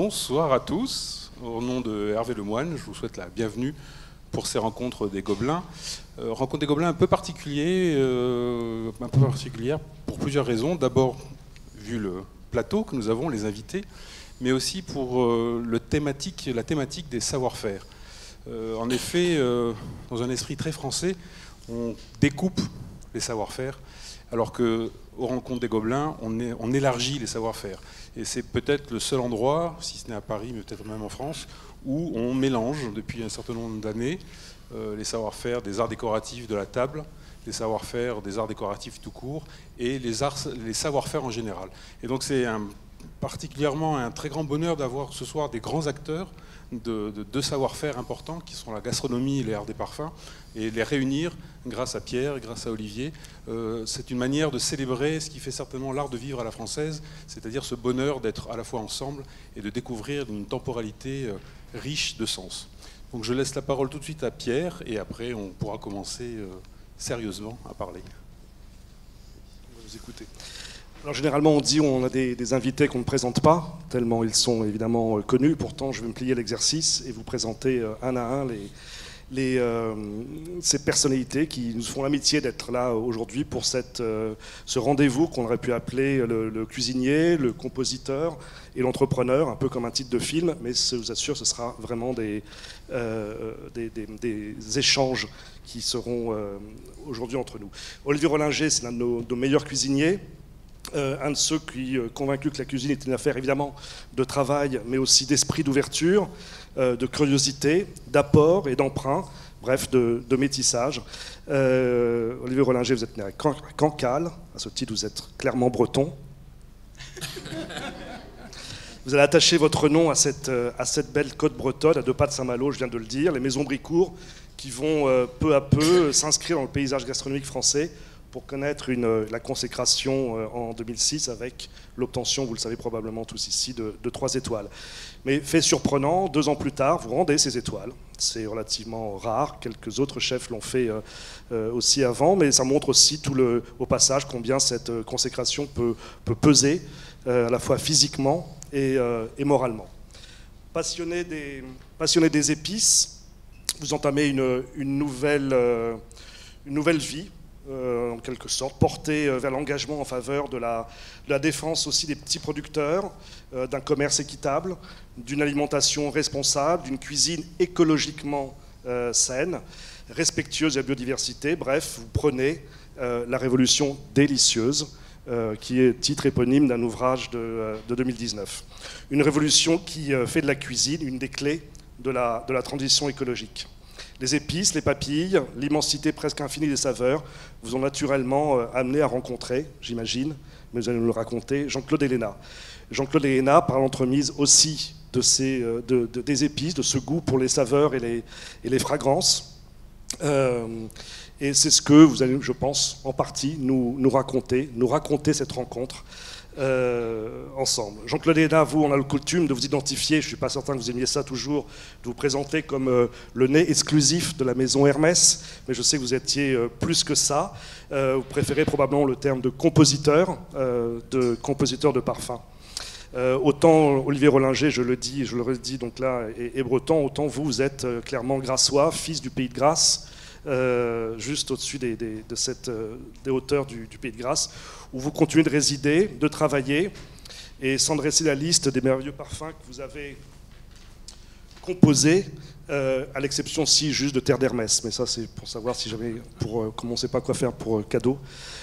Bonsoir à tous. Au nom de Hervé Lemoine, je vous souhaite la bienvenue pour ces rencontres des Gobelins. Rencontre des Gobelins un peu particulière pour plusieurs raisons. D'abord, vu le plateau que nous avons, les invités, mais aussi pour la thématique des savoir-faire. En effet, dans un esprit très français, on découpe les savoir-faire, alors qu'aux rencontres des Gobelins, on élargit les savoir-faire. Et c'est peut-être le seul endroit, si ce n'est à Paris, mais peut-être même en France, où on mélange depuis un certain nombre d'années les savoir-faire des arts décoratifs de la table, les savoir-faire des arts décoratifs tout court, et les savoir-faire en général. Et donc c'est particulièrement un très grand bonheur d'avoir ce soir des grands acteurs de deux savoir-faire importants qui sont la gastronomie et les arts des parfums, et les réunir grâce à Pierre et grâce à Olivier. C'est une manière de célébrer ce qui fait certainement l'art de vivre à la française, c'est-à-dire ce bonheur d'être à la fois ensemble et de découvrir une temporalité riche de sens. Donc je laisse la parole tout de suite à Pierre et après on pourra commencer sérieusement à parler. On va vous écouter. Alors généralement on dit on a des invités qu'on ne présente pas, tellement ils sont évidemment connus. Pourtant je vais me plier à l'exercice et vous présenter un à un ces personnalités qui nous font l'amitié d'être là aujourd'hui pour ce rendez-vous qu'on aurait pu appeler le cuisinier, le compositeur et l'entrepreneur, un peu comme un titre de film, mais je vous assure ce sera vraiment des échanges qui seront aujourd'hui entre nous. Olivier Rollinger, c'est l'un de nos meilleurs cuisiniers. Un de ceux qui convaincus que la cuisine est une affaire évidemment de travail, mais aussi d'esprit d'ouverture, de curiosité, d'apport et d'emprunt, bref, de métissage. Olivier Rollinger, vous êtes né à Cancale, à ce titre vous êtes clairement breton. Vous allez attacher votre nom à cette belle côte bretonne, à 2 pas de Saint-Malo, je viens de le dire, les maisons Bricourt, qui vont peu à peu s'inscrire dans le paysage gastronomique français, pour connaître la consécration en 2006 avec l'obtention, vous le savez probablement tous ici, de 3 étoiles. Mais fait surprenant, 2 ans plus tard, vous rendez ces étoiles. C'est relativement rare, quelques autres chefs l'ont fait aussi avant, mais ça montre aussi au passage combien cette consécration peut peser, à la fois physiquement et moralement. Passionné des épices, vous entamez une nouvelle vie, en quelque sorte, porté vers l'engagement en faveur de la défense aussi des petits producteurs, d'un commerce équitable, d'une alimentation responsable, d'une cuisine écologiquement saine, respectueuse de la biodiversité. Bref, vous prenez la révolution délicieuse, qui est titre éponyme d'un ouvrage de 2019. Une révolution qui fait de la cuisine une des clés de la transition écologique. Les épices, les papilles, l'immensité presque infinie des saveurs vous ont naturellement amené à rencontrer, j'imagine, mais vous allez nous le raconter, Jean-Claude Héléna. Jean-Claude Héléna, par l'entremise aussi des épices, de ce goût pour les saveurs et les fragrances. Et c'est ce que vous allez, je pense, en partie nous raconter cette rencontre ensemble. Jean-Claude Héléna, vous, on a le coutume de vous identifier, je ne suis pas certain que vous aimiez ça toujours, de vous présenter comme le nez exclusif de la maison Hermès, mais je sais que vous étiez plus que ça. Vous préférez probablement le terme de compositeur de parfum. Autant Olivier Rollinger, je le redis donc là, est breton, autant vous êtes clairement grassois, fils du pays de Grasse, juste au-dessus des hauteurs du pays de Grasse, où vous continuez de résider, de travailler, et sans dresser la liste des merveilleux parfums que vous avez composés, à l'exception si juste de Terre d'Hermès. Mais ça, c'est pour savoir si jamais, comme on ne sait pas quoi faire pour cadeau,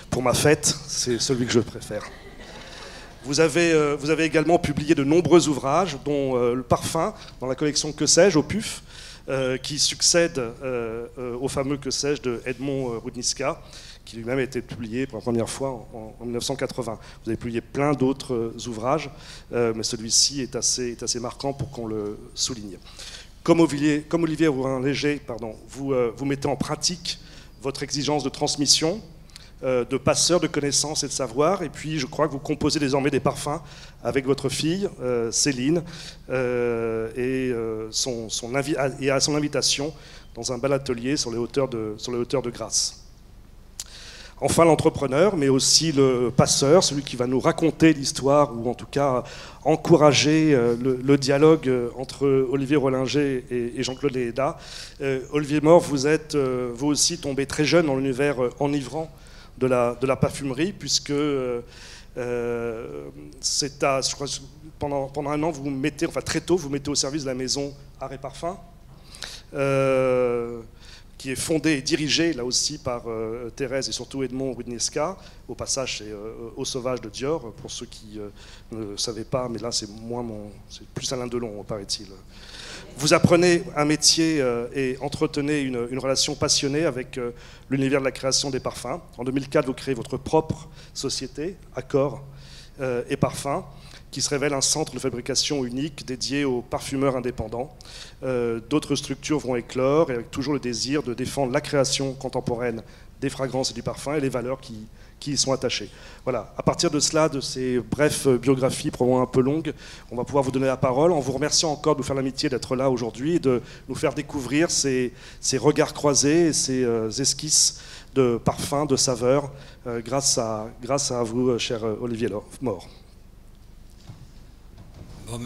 pour ma fête, c'est celui que je préfère. Vous avez également publié de nombreux ouvrages, dont Le Parfum, dans la collection Que sais-je, au PUF, qui succède au fameux Que sais-je de Edmond Rudnicka, qui lui-même a été publié pour la première fois en 1980. Vous avez publié plein d'autres ouvrages, mais celui-ci est assez marquant pour qu'on le souligne. Comme Olivier Rollinger, vous mettez en pratique votre exigence de transmission, de passeur de connaissances et de savoir, et puis je crois que vous composez désormais des parfums avec votre fille Céline, et à son invitation dans un bel atelier sur les hauteurs de Grasse. Enfin, l'entrepreneur, mais aussi le passeur, celui qui va nous raconter l'histoire, ou en tout cas encourager le dialogue entre Olivier Rollinger et Jean-Claude Léheda. Olivier Mort, vous êtes vous aussi tombé très jeune dans l'univers enivrant de la parfumerie, puisque je crois, pendant un an, vous mettez, enfin très tôt, vous mettez au service de la maison Art et Parfum, qui est fondée et dirigée là aussi par Thérèse et surtout Edmond Rudnieska. Au passage, c'est Eau Sauvage de Dior, pour ceux qui ne savaient pas, mais là c'est plus Alain Delon, paraît-il. Vous apprenez un métier et entretenez une relation passionnée avec l'univers de la création des parfums. En 2004, vous créez votre propre société, Accor et Parfums, qui se révèle un centre de fabrication unique dédié aux parfumeurs indépendants. D'autres structures vont éclore, et avec toujours le désir de défendre la création contemporaine des fragrances et du parfum et les valeurs qui y sont attachées. Voilà, à partir de cela, de ces brèves biographies probablement un peu longues, on va pouvoir vous donner la parole en vous remerciant encore de nous faire l'amitié d'être là aujourd'hui et de nous faire découvrir ces regards croisés et ces esquisses de parfums, de saveurs, grâce à vous, cher Olivier Mort. Bon,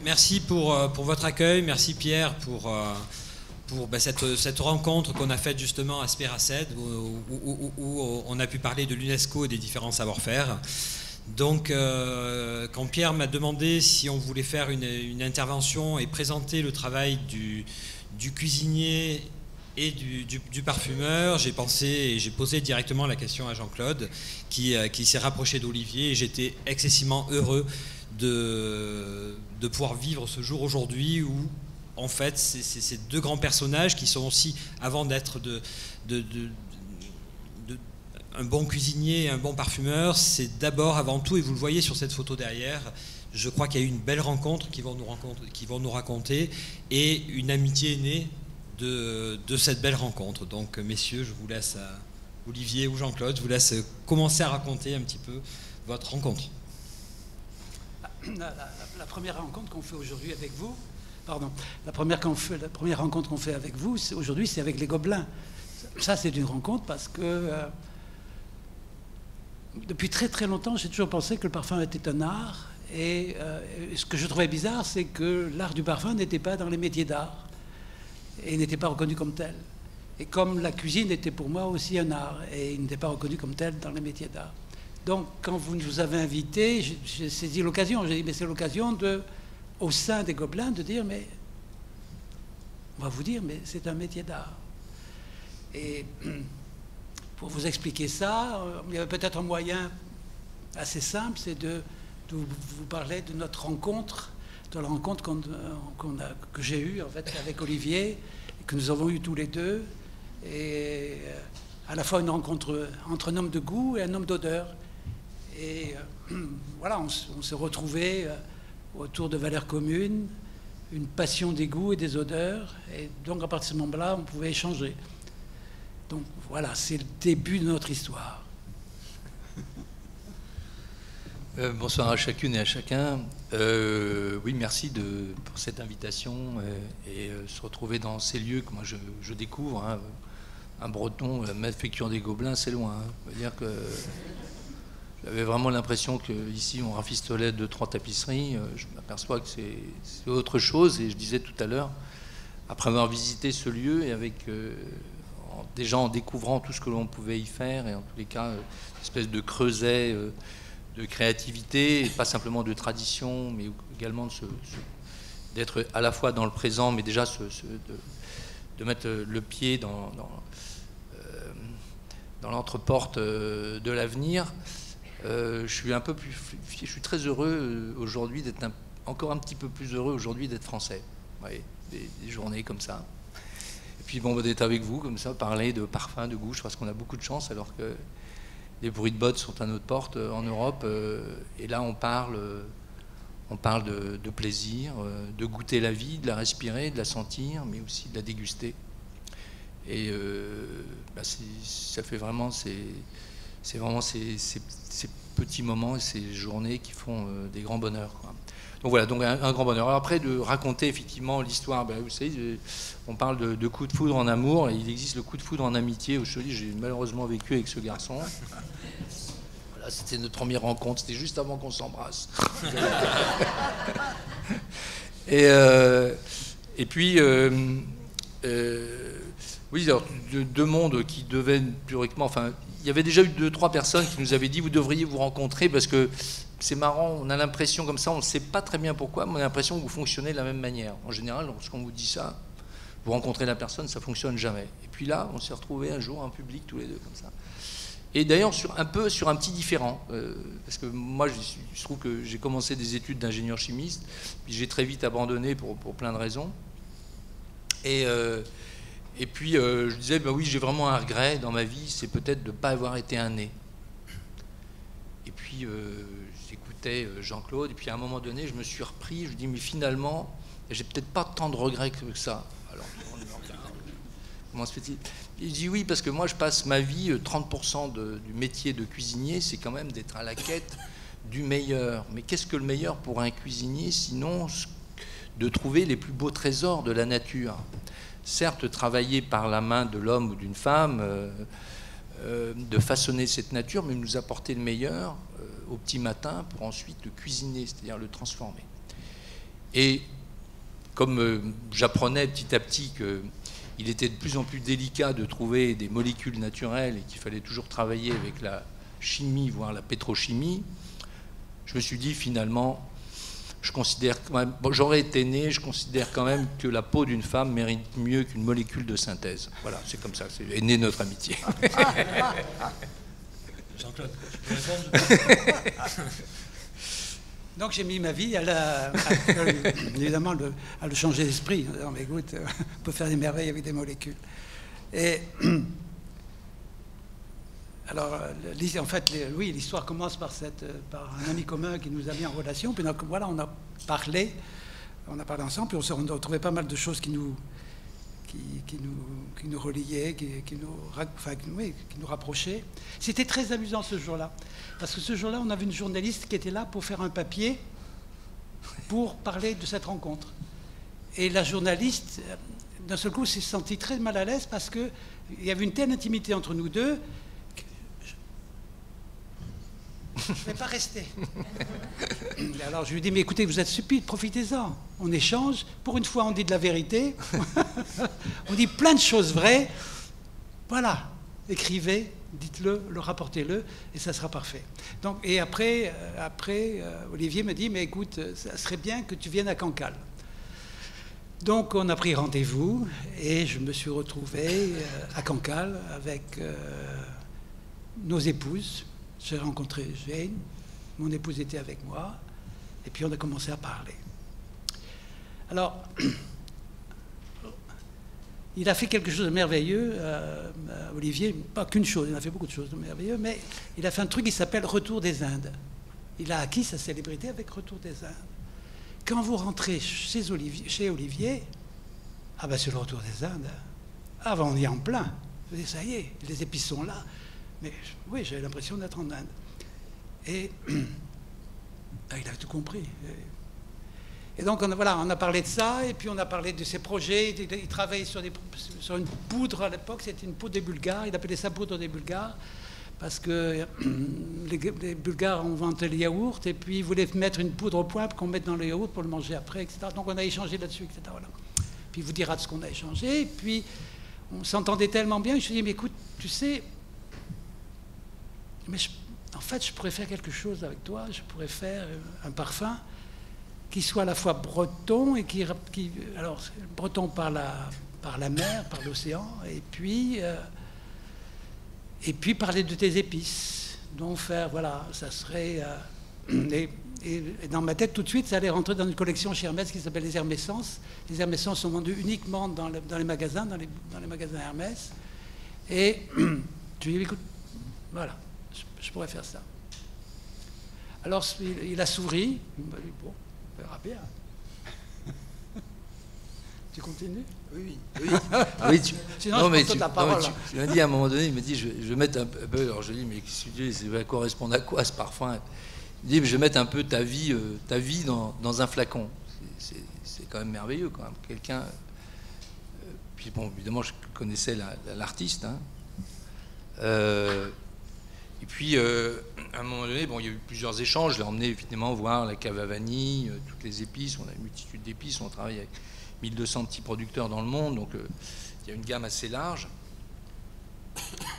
merci pour votre accueil, merci Pierre pour cette rencontre qu'on a faite justement à Spéracède, où on a pu parler de l'UNESCO et des différents savoir-faire. Donc quand Pierre m'a demandé si on voulait faire une intervention et présenter le travail du cuisinier et du parfumeur, j'ai pensé et j'ai posé directement la question à Jean-Claude qui s'est rapproché d'Olivier, et j'étais excessivement heureux de pouvoir vivre ce jour aujourd'hui où, en fait, ces deux grands personnages qui sont aussi, avant d'être un bon cuisinier et un bon parfumeur, c'est d'abord, avant tout, et vous le voyez sur cette photo derrière, je crois qu'il y a eu une belle rencontre qu'ils vont nous raconter, et une amitié est née de cette belle rencontre. Donc, messieurs, je vous laisse, Olivier ou Jean-Claude, je vous laisse commencer à raconter un petit peu votre rencontre. La première rencontre qu'on fait aujourd'hui avec vous, la première rencontre qu'on fait avec vous aujourd'hui, c'est avec les Gobelins. Ça, c'est une rencontre parce que depuis très très longtemps, j'ai toujours pensé que le parfum était un art, et ce que je trouvais bizarre, c'est que l'art du parfum n'était pas dans les métiers d'art et n'était pas reconnu comme tel. Et comme la cuisine était pour moi aussi un art, et il n'était pas reconnu comme tel dans les métiers d'art. Donc, quand vous nous avez invités, j'ai saisi l'occasion. J'ai dit, mais c'est l'occasion au sein des Gobelins, de dire, mais on va vous dire, mais c'est un métier d'art. Et pour vous expliquer ça, il y avait peut-être un moyen assez simple, c'est de vous parler de notre rencontre, de la rencontre que j'ai eue en fait avec Olivier, et que nous avons eue tous les deux, et à la fois une rencontre entre un homme de goût et un homme d'odeur. Et voilà, on s'est retrouvés autour de valeurs communes, une passion des goûts et des odeurs, et donc à partir de ce moment-là, on pouvait échanger. Donc voilà, c'est le début de notre histoire. Bonsoir à chacune et à chacun. Oui, merci pour cette invitation et se retrouver dans ces lieux que moi je découvre. Hein. Un Breton, Mafféculier des Gobelins, c'est loin. Hein. Je veux dire que j'avais vraiment l'impression qu'ici on rafistolait 2-3 tapisseries. Je m'aperçois que c'est autre chose. Et je disais tout à l'heure, après avoir visité ce lieu et avec déjà en découvrant tout ce que l'on pouvait y faire, et en tous les cas, une espèce de creuset de créativité, et pas simplement de tradition, mais également d'être à la fois dans le présent, mais déjà de mettre le pied dans l'entreporte de l'avenir. Je suis très heureux aujourd'hui d'être encore un petit peu plus heureux aujourd'hui d'être français. Ouais, des journées comme ça. Et puis bon, d'être avec vous comme ça, parler de parfum, de goût. Je pense qu'on a beaucoup de chance alors que les bruits de bottes sont à notre porte en Europe. Et là, on parle de plaisir, de goûter la vie, de la respirer, de la sentir, mais aussi de la déguster. Et ça fait vraiment c'est vraiment ces petits moments et ces journées qui font des grands bonheurs, quoi. voilà, donc un grand bonheur. Alors après, de raconter effectivement l'histoire, vous savez, on parle de coup de foudre en amour, et il existe le coup de foudre en amitié. Je te dis, j'ai malheureusement vécu avec ce garçon. Voilà, c'était notre première rencontre, c'était juste avant qu'on s'embrasse. Et puis, oui, alors, deux mondes qui devaient théoriquement, enfin, il y avait déjà eu 2-3 personnes qui nous avaient dit, vous devriez vous rencontrer, parce que c'est marrant, on a l'impression comme ça, on ne sait pas très bien pourquoi, mais on a l'impression que vous fonctionnez de la même manière. En général, lorsqu'on vous dit ça, vous rencontrez la personne, ça ne fonctionne jamais. Et puis là, on s'est retrouvés un jour en public, tous les deux, comme ça. Et d'ailleurs, sur un petit différent, parce que moi, je trouve que j'ai commencé des études d'ingénieur chimiste, puis j'ai très vite abandonné pour plein de raisons. Et puis, je disais, oui, j'ai vraiment un regret dans ma vie, c'est peut-être de ne pas avoir été un né. Et puis, j'écoutais Jean-Claude, et puis à un moment donné, je me suis repris, je me dis, mais finalement, j'ai peut-être pas tant de regrets que ça. Alors, comment se fait-il ? Il dit oui, parce que moi, je passe ma vie, 30% du métier de cuisinier, c'est quand même d'être à la quête du meilleur. Mais qu'est-ce que le meilleur pour un cuisinier, sinon de trouver les plus beaux trésors de la nature ? Certes, travailler par la main de l'homme ou d'une femme, de façonner cette nature, mais nous apporter le meilleur au petit matin pour ensuite le cuisiner, c'est-à-dire le transformer. Et comme j'apprenais petit à petit qu'il était de plus en plus délicat de trouver des molécules naturelles et qu'il fallait toujours travailler avec la chimie, voire la pétrochimie, je me suis dit finalement, je considère quand même, bon, j'aurais été né, je considère quand même que la peau d'une femme mérite mieux qu'une molécule de synthèse. Voilà, c'est comme ça, est née notre amitié. Jean-Claude, tu peux répondre? Donc j'ai mis ma vie évidemment à le changer d'esprit. Non mais écoute, on peut faire des merveilles avec des molécules. Et alors, en fait, oui, l'histoire commence par un ami commun qui nous a mis en relation. Puis donc, voilà, on a parlé ensemble, puis on s'est retrouvé pas mal de choses qui nous reliaient, qui nous rapprochaient. C'était très amusant ce jour-là, parce que ce jour-là, on avait une journaliste qui était là pour faire un papier pour parler de cette rencontre. Et la journaliste, d'un seul coup, s'est sentie très mal à l'aise parce qu'il y avait une telle intimité entre nous deux. Je ne vais pas rester. Alors je lui dis, mais écoutez, vous êtes stupide, profitez-en. On échange. Pour une fois, on dit de la vérité. On dit plein de choses vraies. Voilà. Écrivez, dites-le, rapportez-le, et ça sera parfait. Donc, et après, Olivier me dit, mais écoute, ça serait bien que tu viennes à Cancale. Donc on a pris rendez-vous, et je me suis retrouvé à Cancale avec nos épouses. J'ai rencontré Jane, mon épouse était avec moi, et puis on a commencé à parler. Alors, il a fait quelque chose de merveilleux, Olivier, pas qu'une chose, il a fait beaucoup de choses de merveilleux, mais il a fait un truc qui s'appelle Retour des Indes. Il a acquis sa célébrité avec Retour des Indes. Quand vous rentrez chez Olivier, ah ben c'est le Retour des Indes. Ah ben on y est en plein. Vous dites, ça y est, les épices sont là. Mais oui, j'avais l'impression d'être en Inde. Et il a tout compris. Et donc, on a parlé de ça, et puis on a parlé de ses projets. Il travaillait sur une poudre à l'époque, c'était une poudre des Bulgares. Il appelait ça poudre des Bulgares, parce que les Bulgares ont inventé le yaourt, et puis ils voulaient mettre une poudre au point qu'on mette dans le yaourt pour le manger après, etc. Donc on a échangé là-dessus, etc. Voilà. Puis il vous dira de ce qu'on a échangé. Et puis on s'entendait tellement bien, je me suis dit, mais écoute, tu sais... Mais en fait, je pourrais faire quelque chose avec toi, je pourrais faire un parfum qui soit à la fois breton et alors breton par la mer, par l'océan, et puis parler de tes épices. Donc faire, voilà, ça serait... et dans ma tête, tout de suite, ça allait rentrer dans une collection chez Hermès qui s'appelle les Hermessences. Les Hermessences sont vendus uniquement dans les magasins, dans les magasins Hermès. Et tu dis, écoute, voilà. Je pourrais faire ça. Alors, il a souri. Il m'a dit, bon, on verra bien. Tu continues? Oui. Sinon, non, je prends ta parole. Tu m'as dit à un moment donné, il m'a dit, je vais mettre un peu... Alors, je lui ai dit, mais qu'est-ce que tu dis, ça va correspondre à quoi, ce parfum? Il dit, je vais mettre un peu ta vie dans un flacon. C'est quand même merveilleux, quand même. Quelqu'un... puis bon, évidemment, je connaissais l'artiste. Hein. Et puis, à un moment donné, bon, il y a eu plusieurs échanges. Je l'ai emmené, évidemment, voir la cave à vanille, toutes les épices. On a une multitude d'épices. On travaille avec 1200 petits producteurs dans le monde. Donc, il y a une gamme assez large.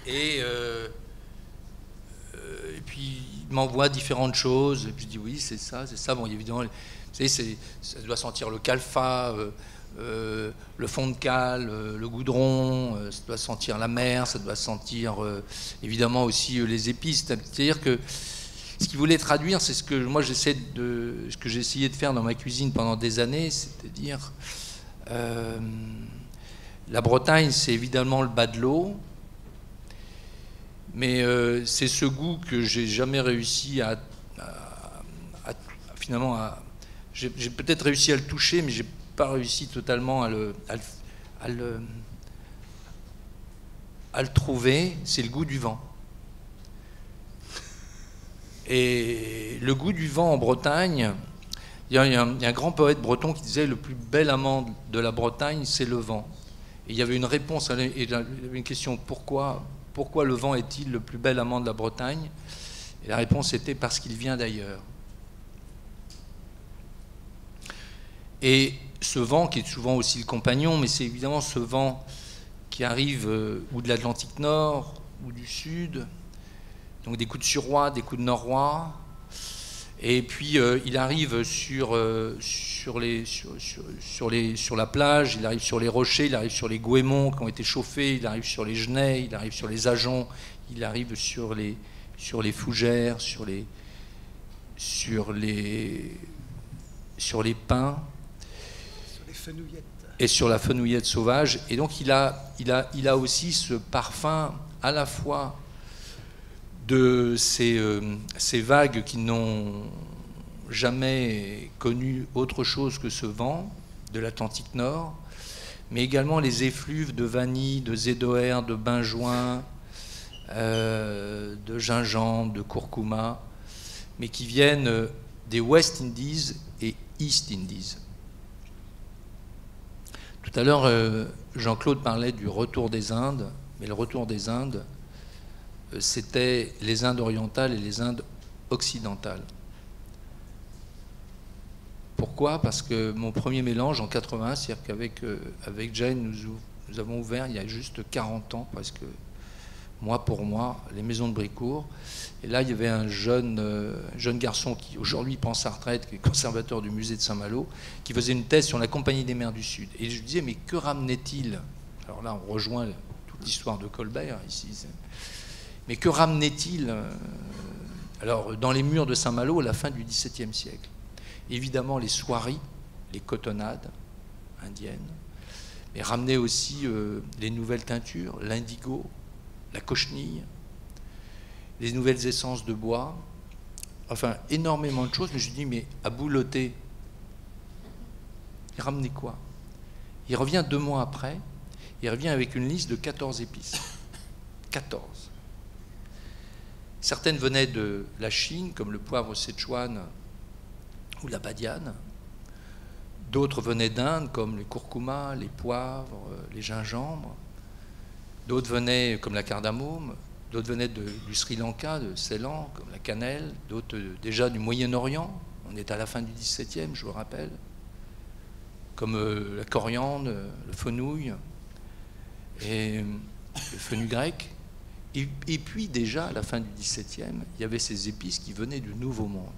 Et puis, il m'envoie différentes choses. Et puis, je dis, oui, c'est ça, c'est ça. Bon, évidemment, vous savez, ça doit sentir le calfa, le fond de cale, le goudron, ça doit sentir la mer, ça doit sentir évidemment aussi les épices. C'est-à-dire que ce qu'il voulait traduire, c'est ce que moi ce que j'ai essayé de faire dans ma cuisine pendant des années, c'est-à-dire la Bretagne, c'est évidemment le bas de l'eau, mais c'est ce goût que j'ai jamais réussi finalement j'ai peut-être réussi à le toucher, mais j'ai pas réussi totalement à le trouver. C'est le goût du vent. Et le goût du vent en Bretagne, il y a un grand poète breton qui disait le plus bel amant de la Bretagne, c'est le vent. Et il y avait une réponse, et il y avait une question, pourquoi le vent est-il le plus bel amant de la Bretagne? Et la réponse était parce qu'il vient d'ailleurs. Et ce vent, qui est souvent aussi le compagnon, mais c'est évidemment ce vent qui arrive ou de l'Atlantique Nord ou du Sud, donc des coups de suroît, des coups de noroît, et puis il arrive sur la plage, il arrive sur les rochers, il arrive sur les goémons qui ont été chauffés, il arrive sur les genêts, il arrive sur les ajoncs, il arrive sur les fougères, sur les pins, et sur la fenouillette sauvage. Et donc il a aussi ce parfum à la fois de ces vagues qui n'ont jamais connu autre chose que ce vent de l'Atlantique Nord, mais également les effluves de vanille, de zédoer, de benjoin, de gingembre, de curcuma, mais qui viennent des West Indies et East Indies. Tout à l'heure, Jean-Claude parlait du retour des Indes, mais le retour des Indes, c'était les Indes orientales et les Indes occidentales. Pourquoi? Parce que mon premier mélange en 80, c'est-à-dire qu'avec Jane, nous avons ouvert il y a juste 40 ans, presque mois pour mois, les maisons de Brécourt. Et là, il y avait un jeune garçon qui aujourd'hui prend sa retraite, qui est conservateur du musée de Saint-Malo, qui faisait une thèse sur la Compagnie des mers du Sud. Et je lui disais, mais que ramenait-il? Alors là, on rejoint toute l'histoire de Colbert ici. Mais que ramenait-il alors dans les murs de Saint-Malo à la fin du XVIIe siècle? Évidemment, les soieries, les cotonnades indiennes, mais ramenait aussi les nouvelles teintures, l'indigo, la cochenille, les nouvelles essences de bois, enfin énormément de choses. Mais je me dis, mais à boulotter, il ramenait quoi? Il revient 2 mois après, il revient avec une liste de 14 épices. 14. Certaines venaient de la Chine, comme le poivre Szechuan ou la badiane. D'autres venaient d'Inde, comme les curcumas, les poivres, les gingembres. D'autres venaient comme la cardamome, d'autres venaient du Sri Lanka, de Ceylan, comme la cannelle, d'autres déjà du Moyen-Orient, on est à la fin du XVIIe, je vous rappelle, comme la coriandre, le fenouil, et le fenugrec. Et puis déjà, à la fin du XVIIe, il y avait ces épices qui venaient du Nouveau Monde,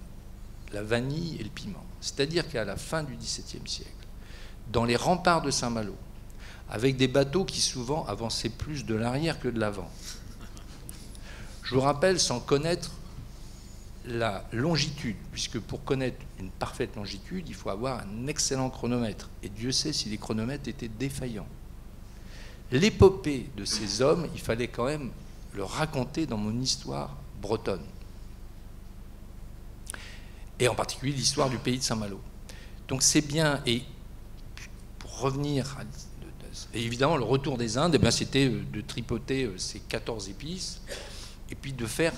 la vanille et le piment. C'est-à-dire qu'à la fin du XVIIe siècle, dans les remparts de Saint-Malo, avec des bateaux qui souvent avançaient plus de l'arrière que de l'avant. Je vous rappelle, sans connaître la longitude, puisque pour connaître une parfaite longitude, il faut avoir un excellent chronomètre. Et Dieu sait si les chronomètres étaient défaillants. L'épopée de ces hommes, il fallait quand même le raconter dans mon histoire bretonne. Et en particulier l'histoire du pays de Saint-Malo. Donc c'est bien, et pour revenir à... Et évidemment, le retour des Indes, c'était de tripoter ces 14 épices et puis de faire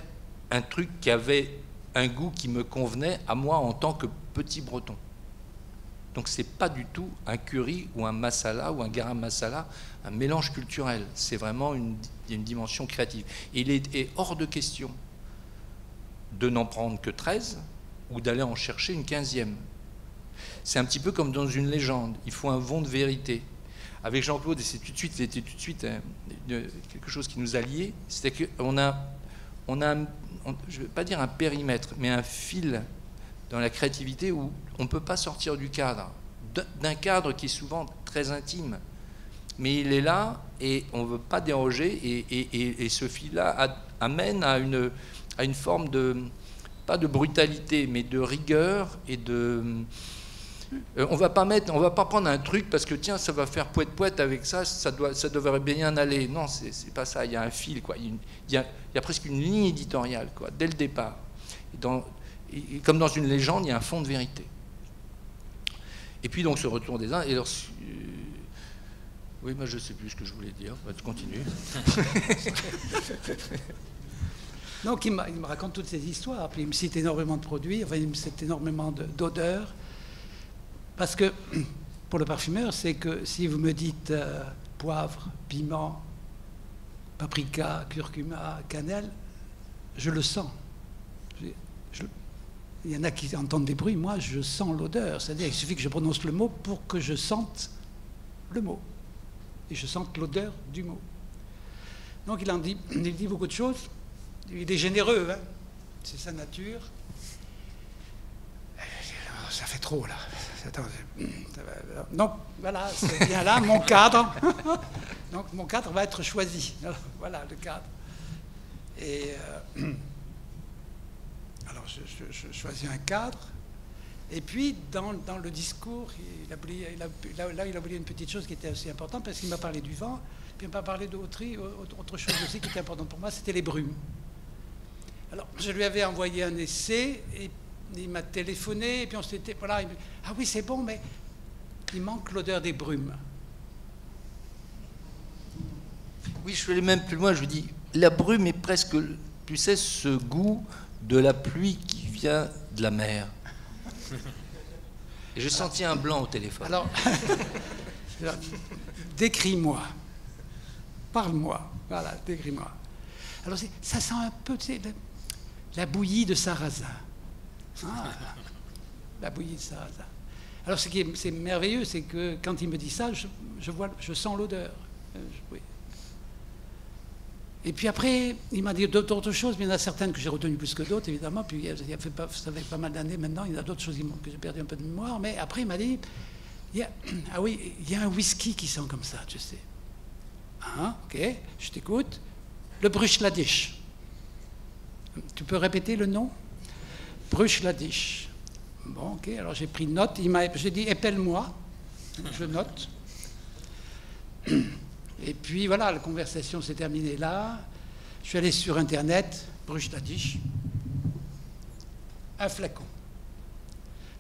un truc qui avait un goût qui me convenait à moi en tant que petit breton. Donc c'est pas du tout un curry ou un masala ou un garam masala, un mélange culturel. C'est vraiment il y a une dimension créative. Et il est hors de question de n'en prendre que 13 ou d'aller en chercher une 15e. C'est un petit peu comme dans une légende. Il faut un vent de vérité. Avec Jean-Claude, c'était tout de suite quelque chose qui nous a liés. C'était qu'on a je ne vais pas dire un périmètre, mais un fil dans la créativité où on ne peut pas sortir du cadre, d'un cadre qui est souvent très intime. Mais il est là et on ne veut pas déroger et ce fil-là amène à une forme de, pas de brutalité, mais de rigueur et de... on va pas prendre un truc parce que tiens, ça va faire poète-poète avec ça, ça devrait bien aller. Non, c'est pas ça, il y a un fil, quoi. Il y a presque une ligne éditoriale, quoi, dès le départ. Et comme dans une légende, il y a un fond de vérité. Et puis donc ce retour des uns, et alors, oui, moi je ne sais plus ce que je voulais dire, on va continuer. Donc il me raconte toutes ces histoires, puis il me cite énormément de produits, enfin il me cite énormément d'odeurs, parce que pour le parfumeur, c'est que si vous me dites poivre, piment, paprika, curcuma, cannelle, je le sens. Il y en a qui entendent des bruits, moi je sens l'odeur, c'est-à-dire il suffit que je prononce le mot pour que je sente le mot, et je sente l'odeur du mot. Donc il dit beaucoup de choses, il est généreux, hein, c'est sa nature. Ça fait trop là. Donc voilà, c'est bien là mon cadre. Donc mon cadre va être choisi. Voilà le cadre. Et alors je choisis un cadre. Et puis dans le discours, il a oublié une petite chose qui était aussi importante parce qu'il m'a parlé du vent. Puis il m'a parlé d'autre chose aussi qui était importante pour moi, c'était les brumes. Alors je lui avais envoyé un essai et il m'a téléphoné et puis on s'était... Voilà, il me dit, ah oui, c'est bon, mais il manque l'odeur des brumes. Oui, je suis allé même plus loin, je lui dis, la brume est presque, tu sais, ce goût de la pluie qui vient de la mer. Et j'ai senti un blanc au téléphone. Alors, décris-moi, parle-moi, voilà, décris-moi. Alors ça sent un peu, tu sais, la bouillie de sarrasin. Ah, la bouillie de sarrasin. Alors c'est merveilleux, c'est que quand il me dit ça, je sens l'odeur. Oui. Et puis après, il m'a dit d'autres choses, mais il y en a certaines que j'ai retenues plus que d'autres, évidemment. Puis ça fait pas mal d'années maintenant, il y en a d'autres choses que j'ai perdu un peu de mémoire. Mais après, il m'a dit, ah oui, il y a un whisky qui sent comme ça, tu sais. Ah, ok, je t'écoute. Le Bruichladdich. Tu peux répéter le nom? Bruichladdich. Bon, ok, alors j'ai pris note. J'ai dit, épelle-moi. Je note. Et puis voilà, la conversation s'est terminée là. Je suis allé sur Internet, Bruichladdich. Un flacon.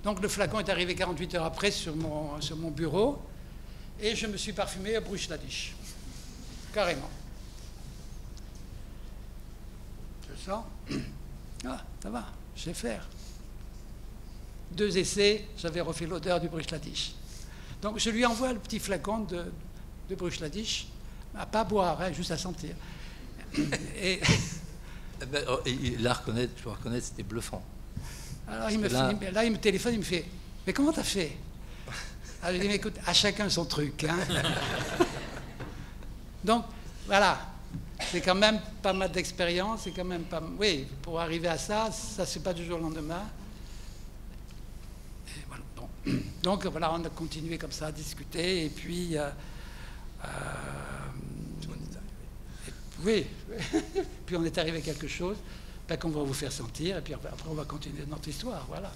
Donc le flacon est arrivé 48 heures après sur mon bureau. Et je me suis parfumé à Bruichladdich. Carrément. Je sens. Ah, ça va, je sais faire. 2 essais, j'avais refait l'odeur du Bruichladdich. Donc je lui envoie le petit flacon de Bruichladdich, à pas boire, hein, juste à sentir. Et là, je dois reconnaître, c'était bluffant. Alors il me téléphone, il me fait, mais comment t'as fait? Alors je lui dis, mais écoute, à chacun son truc. Hein. Donc voilà. C'est quand même pas mal d'expérience, c'est quand même pas... Oui, pour arriver à ça, c'est pas du jour au lendemain. Et voilà, bon. Donc voilà, on a continué comme ça à discuter, et puis... oui, puis on est arrivé à quelque chose qu'on va vous faire sentir, et puis après on va continuer notre histoire, voilà.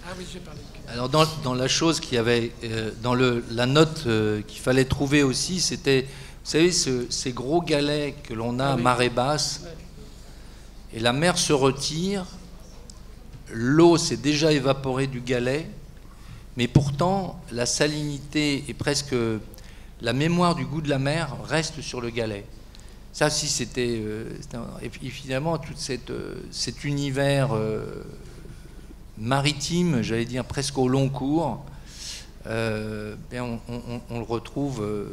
Ah oui, j'ai parlé. Alors dans la chose qu'il y avait, dans la note qu'il fallait trouver aussi, c'était, vous savez, ces gros galets que l'on a à marée basse, et la mer se retire, l'eau s'est déjà évaporée du galet, Mais pourtant, la salinité et presque la mémoire du goût de la mer reste sur le galet. Ça, si c'était... et puis, finalement, tout cet univers maritime, j'allais dire presque au long cours, on le retrouve...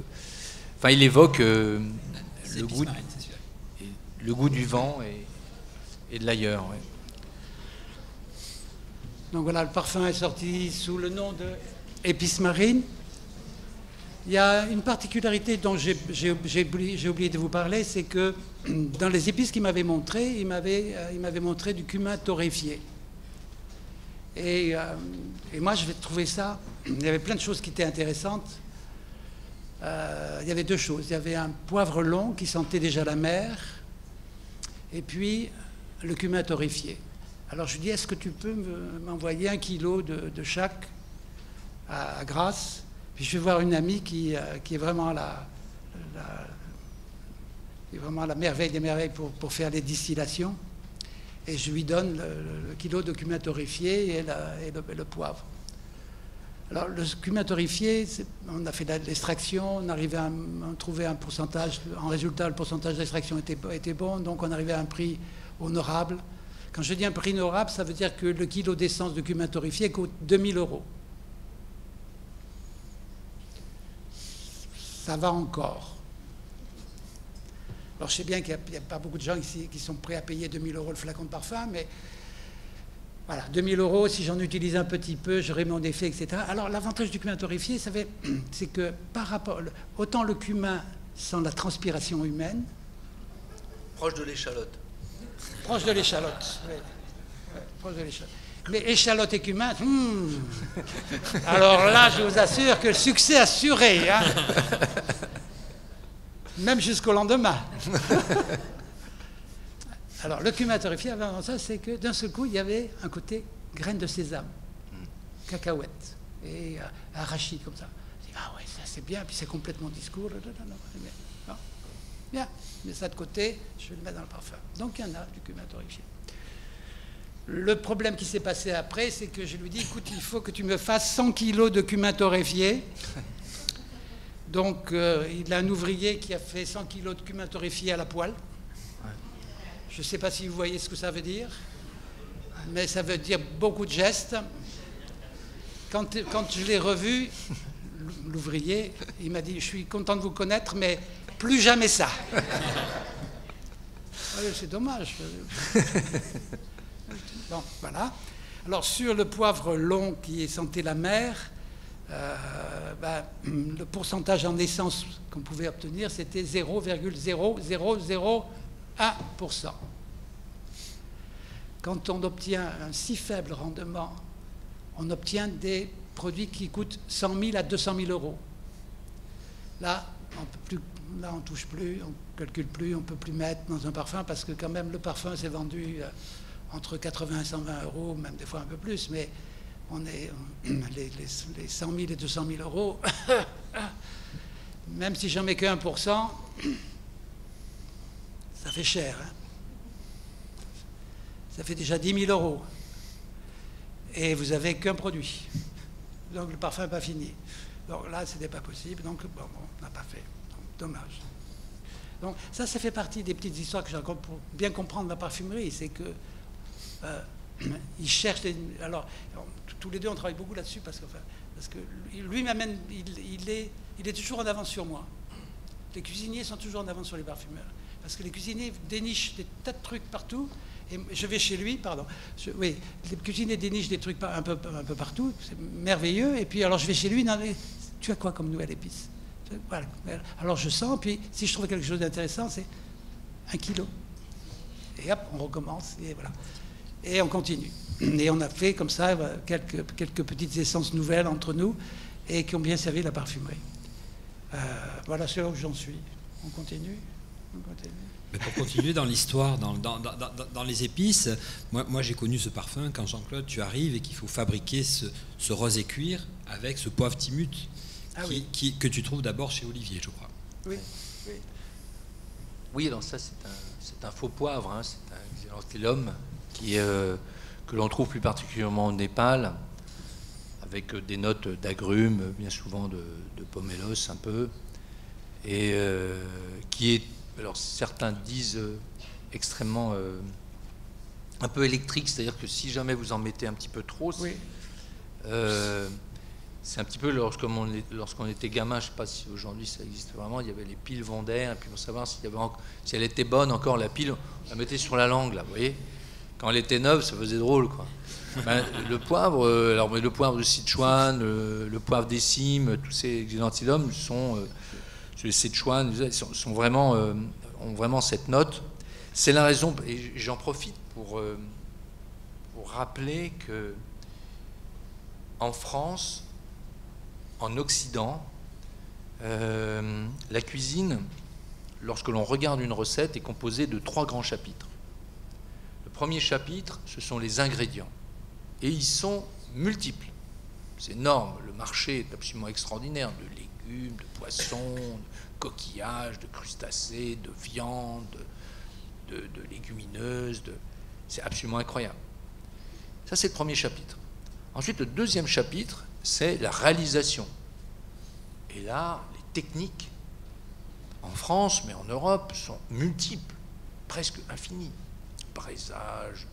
Enfin, il évoque le goût du vent et de l'ailleurs. Ouais. Donc voilà, le parfum est sorti sous le nom de Épices marines. Il y a une particularité dont j'ai oublié de vous parler, c'est que dans les épices qu'il m'avait montré, il m'avait montré du cumin torréfié. Et moi, je vais trouver ça... Il y avait plein de choses qui étaient intéressantes. Il y avait deux choses. Il y avait un poivre long qui sentait déjà la mer, et puis le cumin torréfié. Alors je lui dis, est-ce que tu peux m'envoyer 1 kilo de chaque à Grasse? Puis je vais voir une amie qui est vraiment la merveille des merveilles pour faire les distillations. Et je lui donne le kilo de cumin torréfié et le poivre. Alors le cumin torréfié, on a fait l'extraction, on arrivait à trouver un pourcentage. En résultat, le pourcentage d'extraction était bon, donc on arrivait à un prix honorable. Quand je dis un prix honorable, ça veut dire que le kilo d'essence de cumin torréfié coûte 2 000 €. Ça va encore. Alors je sais bien qu'il n'y a pas beaucoup de gens ici qui sont prêts à payer 2 000 € le flacon de parfum, mais voilà, 2 000 €, si j'en utilise un petit peu, j'aurai mon effet, etc. Alors l'avantage du cumin torréfié, c'est que par rapport, autant le cumin sans la transpiration humaine... Proche de l'échalote. Proche de l'échalote, oui. Ouais, proche de l'échalote. Mais échalote et cumin, alors là, je vous assure que le succès assuré, hein. Même jusqu'au lendemain. Alors, le cumin torréfié avait un ça, c'est que d'un seul coup, il y avait un côté graines de sésame, cacahuètes et arachide comme ça. Je dis, ah ouais, ça c'est bien, puis c'est complètement discours. Non, bien, mais ça de côté, je vais le mettre dans le parfum. Donc, il y en a du cumin torréfié. Le problème qui s'est passé après, c'est que je lui dis, écoute, il faut que tu me fasses 100 kilos de cumin torréfié. Donc, il a un ouvrier qui a fait 100 kilos de cumin torréfié à la poêle. Je ne sais pas si vous voyez ce que ça veut dire, mais ça veut dire beaucoup de gestes. Quand je l'ai revu, l'ouvrier, il m'a dit, je suis content de vous connaître, mais plus jamais ça. C'est dommage. Bon, voilà. Alors, sur le poivre long qui sentait la mer, le pourcentage en essence qu'on pouvait obtenir, c'était 0,0001%. Quand on obtient un si faible rendement, on obtient des produits qui coûtent 100 000 à 200 000 €. Là, on ne touche plus, on ne calcule plus, on ne peut plus mettre dans un parfum parce que quand même le parfum s'est vendu entre 80 et 120 €, même des fois un peu plus, mais on est les 100 000 et 200 000 €, même si j'en mets que 1%, ça fait cher. Hein. Ça fait déjà 10 000 €. Et vous n'avez qu'un produit. Donc le parfum n'est pas fini. Donc là, ce n'était pas possible. Donc bon, on n'a pas fait. Donc, dommage. Donc ça fait partie des petites histoires que je raconte pour bien comprendre la parfumerie. C'est que ils cherchent... Alors, tous les deux, on travaille beaucoup là-dessus parce que lui m'amène... Il est toujours en avance sur moi. Les cuisiniers sont toujours en avance sur les parfumeurs. Parce que les cuisiniers dénichent des tas de trucs partout. Et je vais chez lui, oui, les cuisiniers dénichent des trucs un peu partout, c'est merveilleux. Et puis alors je vais chez lui, tu as quoi comme nouvelle épice? Voilà. Alors je sens, puis si je trouve quelque chose d'intéressant, c'est 1 kilo. Et hop, on recommence, et voilà. Et on continue. Et on a fait comme ça quelques petites essences nouvelles entre nous, et qui ont bien servi la parfumerie. Voilà, c'est là où j'en suis. On continue. Mais pour continuer dans l'histoire, dans les épices, moi j'ai connu ce parfum quand Jean-Claude, tu arrives et qu'il faut fabriquer ce rosé cuir avec ce poivre timut que tu trouves d'abord chez Olivier, je crois. Oui. Oui, alors ça c'est un faux poivre, hein, c'est un xylanthelum que l'on trouve plus particulièrement au Népal, avec des notes d'agrumes, bien souvent de pomelos un peu, et qui est, alors certains disent extrêmement un peu électrique, c'est-à-dire que si jamais vous en mettez un petit peu trop, Oui. c'est un petit peu lorsqu'on était gamin, je ne sais pas si aujourd'hui ça existe vraiment, il y avait les piles Vendaire, et puis pour savoir si elle était bonne encore, la pile, on la mettait sur la langue, là, vous voyez. Quand elle était neuve, ça faisait drôle, quoi. Ben, le poivre, le poivre de Sichuan, le poivre des cimes, tous ces xylanthidiums sont, les Sichuan, sont vraiment, ont vraiment cette note. C'est la raison, et j'en profite pour rappeler que en France, en Occident, la cuisine, lorsque l'on regarde une recette, est composée de 3 grands chapitres. Le premier chapitre, ce sont les ingrédients. Et ils sont multiples. C'est énorme. Le marché est absolument extraordinaire. De légumes, de poissons, de coquillages, de crustacés, de viande, de légumineuses. C'est absolument incroyable. Ça, c'est le premier chapitre. Ensuite, le deuxième chapitre, c'est la réalisation. Et là, les techniques, en France, mais en Europe, sont multiples, presque infinies. Braisage,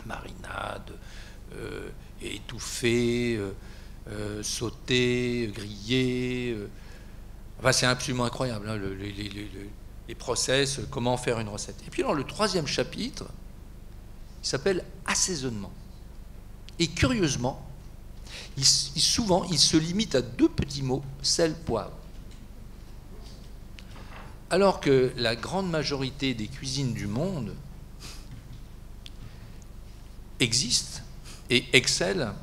marinade, étouffé, sauté, grillé. Enfin, c'est absolument incroyable, hein, les process, comment faire une recette. Et puis alors, le troisième chapitre, il s'appelle assaisonnement. Et curieusement, souvent, il se limite à 2 petits mots, sel, poivre. Alors que la grande majorité des cuisines du monde existent et excellent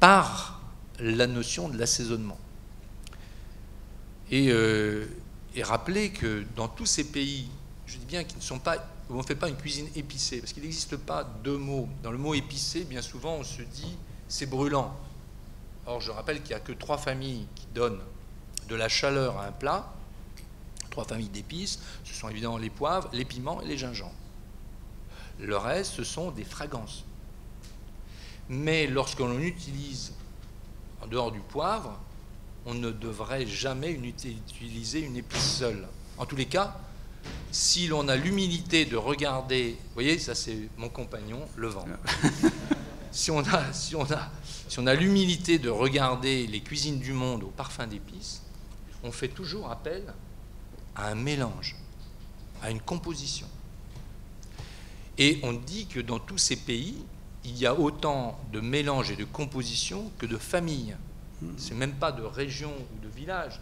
par la notion de l'assaisonnement. Et rappeler que dans tous ces pays, je dis bien qu'ils ne sont pas, où on ne fait pas une cuisine épicée, parce qu'il n'existe pas 2 mots. Dans le mot épicé, bien souvent, on se dit c'est brûlant. Or, je rappelle qu'il n'y a que 3 familles qui donnent de la chaleur à un plat. 3 familles d'épices, ce sont évidemment les poivres, les piments et les gingembre. Le reste, ce sont des fragrances. Mais lorsque l'on utilise, en dehors du poivre, on ne devrait jamais utiliser une épice seule. En tous les cas, si l'on a l'humilité de regarder, vous voyez, ça c'est mon compagnon, le vent. Si on a l'humilité de regarder les cuisines du monde au parfum d'épices, on fait toujours appel à un mélange, à une composition. Et on dit que dans tous ces pays, il y a autant de mélange et de composition que de familles. C'est même pas de région ou de village,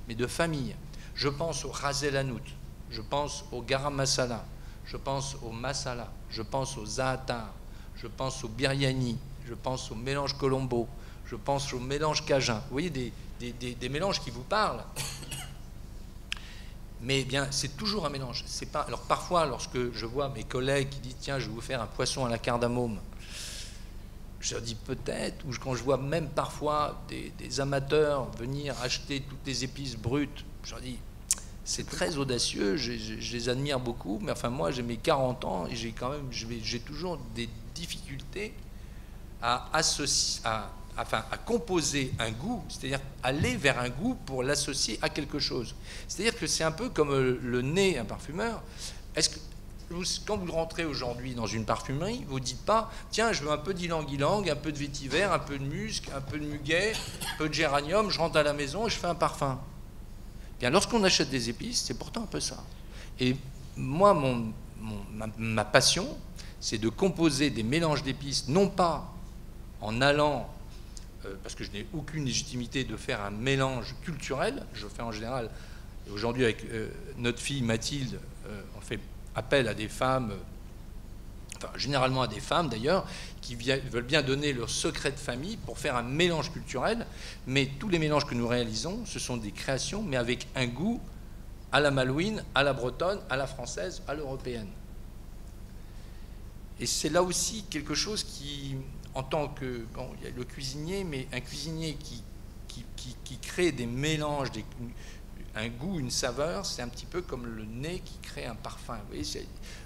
mais de familles. Je pense au ras el hanout, je pense au garam masala, je pense au masala, je pense au zaatar, je pense au biryani, je pense au mélange colombo, je pense au mélange cajun. Vous voyez des mélanges qui vous parlent. Mais bien, c'est toujours un mélange. C'est pas. Alors parfois, lorsque je vois mes collègues qui disent tiens, je vais vous faire un poisson à la cardamome, je leur dis peut-être, ou quand je vois même parfois des amateurs venir acheter toutes les épices brutes, je leur dis c'est très audacieux, je les admire beaucoup, mais enfin moi j'ai mes 40 ans et j'ai toujours des difficultés à associer, à composer un goût, c'est-à-dire aller vers un goût pour l'associer à quelque chose. C'est-à-dire que c'est un peu comme le nez, un parfumeur. Est-ce que quand vous rentrez aujourd'hui dans une parfumerie, vous ne dites pas tiens, je veux un peu d'ylang-ylang, un peu de vétiver, un peu de musc, un peu de muguet, un peu de géranium, je rentre à la maison et je fais un parfum. Bien, lorsqu'on achète des épices, c'est pourtant un peu ça. Et moi, ma passion, c'est de composer des mélanges d'épices, non pas en allant, parce que je n'ai aucune légitimité de faire un mélange culturel, je fais en général, et aujourd'hui avec notre fille Mathilde, on fait appel à des femmes, enfin généralement à des femmes d'ailleurs, qui veulent bien donner leur secret de famille pour faire un mélange culturel, mais tous les mélanges que nous réalisons, ce sont des créations, mais avec un goût à la malouine, à la bretonne, à la française, à l'européenne. Et c'est là aussi quelque chose qui, en tant que... Bon, il y a le cuisinier, mais un cuisinier qui crée des mélanges, un goût, une saveur, c'est un petit peu comme le nez qui crée un parfum. Vous voyez,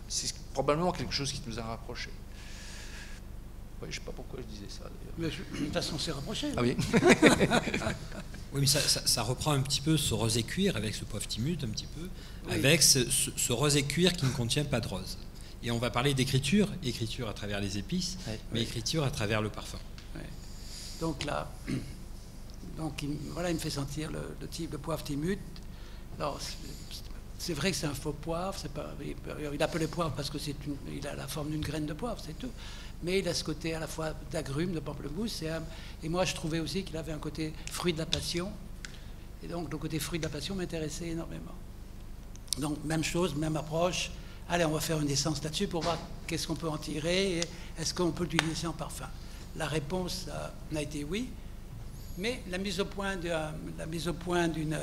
c'est probablement quelque chose qui nous a rapprochés. Ouais, je sais pas pourquoi je disais ça, d'ailleurs. Mais de toute façon, c'est rapproché. Ah oui. Oui, mais ça reprend un petit peu ce rosé cuir avec ce poivre timut, un petit peu, Oui. avec ce rosé cuir qui ne contient pas de rose. Et on va parler d'écriture, écriture à travers les épices, Ouais. mais écriture à travers le parfum. Ouais. Donc là, voilà, il me fait sentir le type de poivre timut. Alors, c'est vrai que c'est un faux poivre. C'est pas, il appelait poivre parce que il a la forme d'une graine de poivre, c'est tout. Mais il a ce côté à la fois d'agrumes, de pamplemousse. Et moi, je trouvais aussi qu'il avait un côté fruit de la passion. Et donc, le côté fruit de la passion m'intéressait énormément. Donc, même chose, même approche. Allez, on va faire une essence là-dessus pour voir qu'est-ce qu'on peut en tirer et est-ce qu'on peut l'utiliser en parfum. La réponse a été oui, mais la mise au point d'une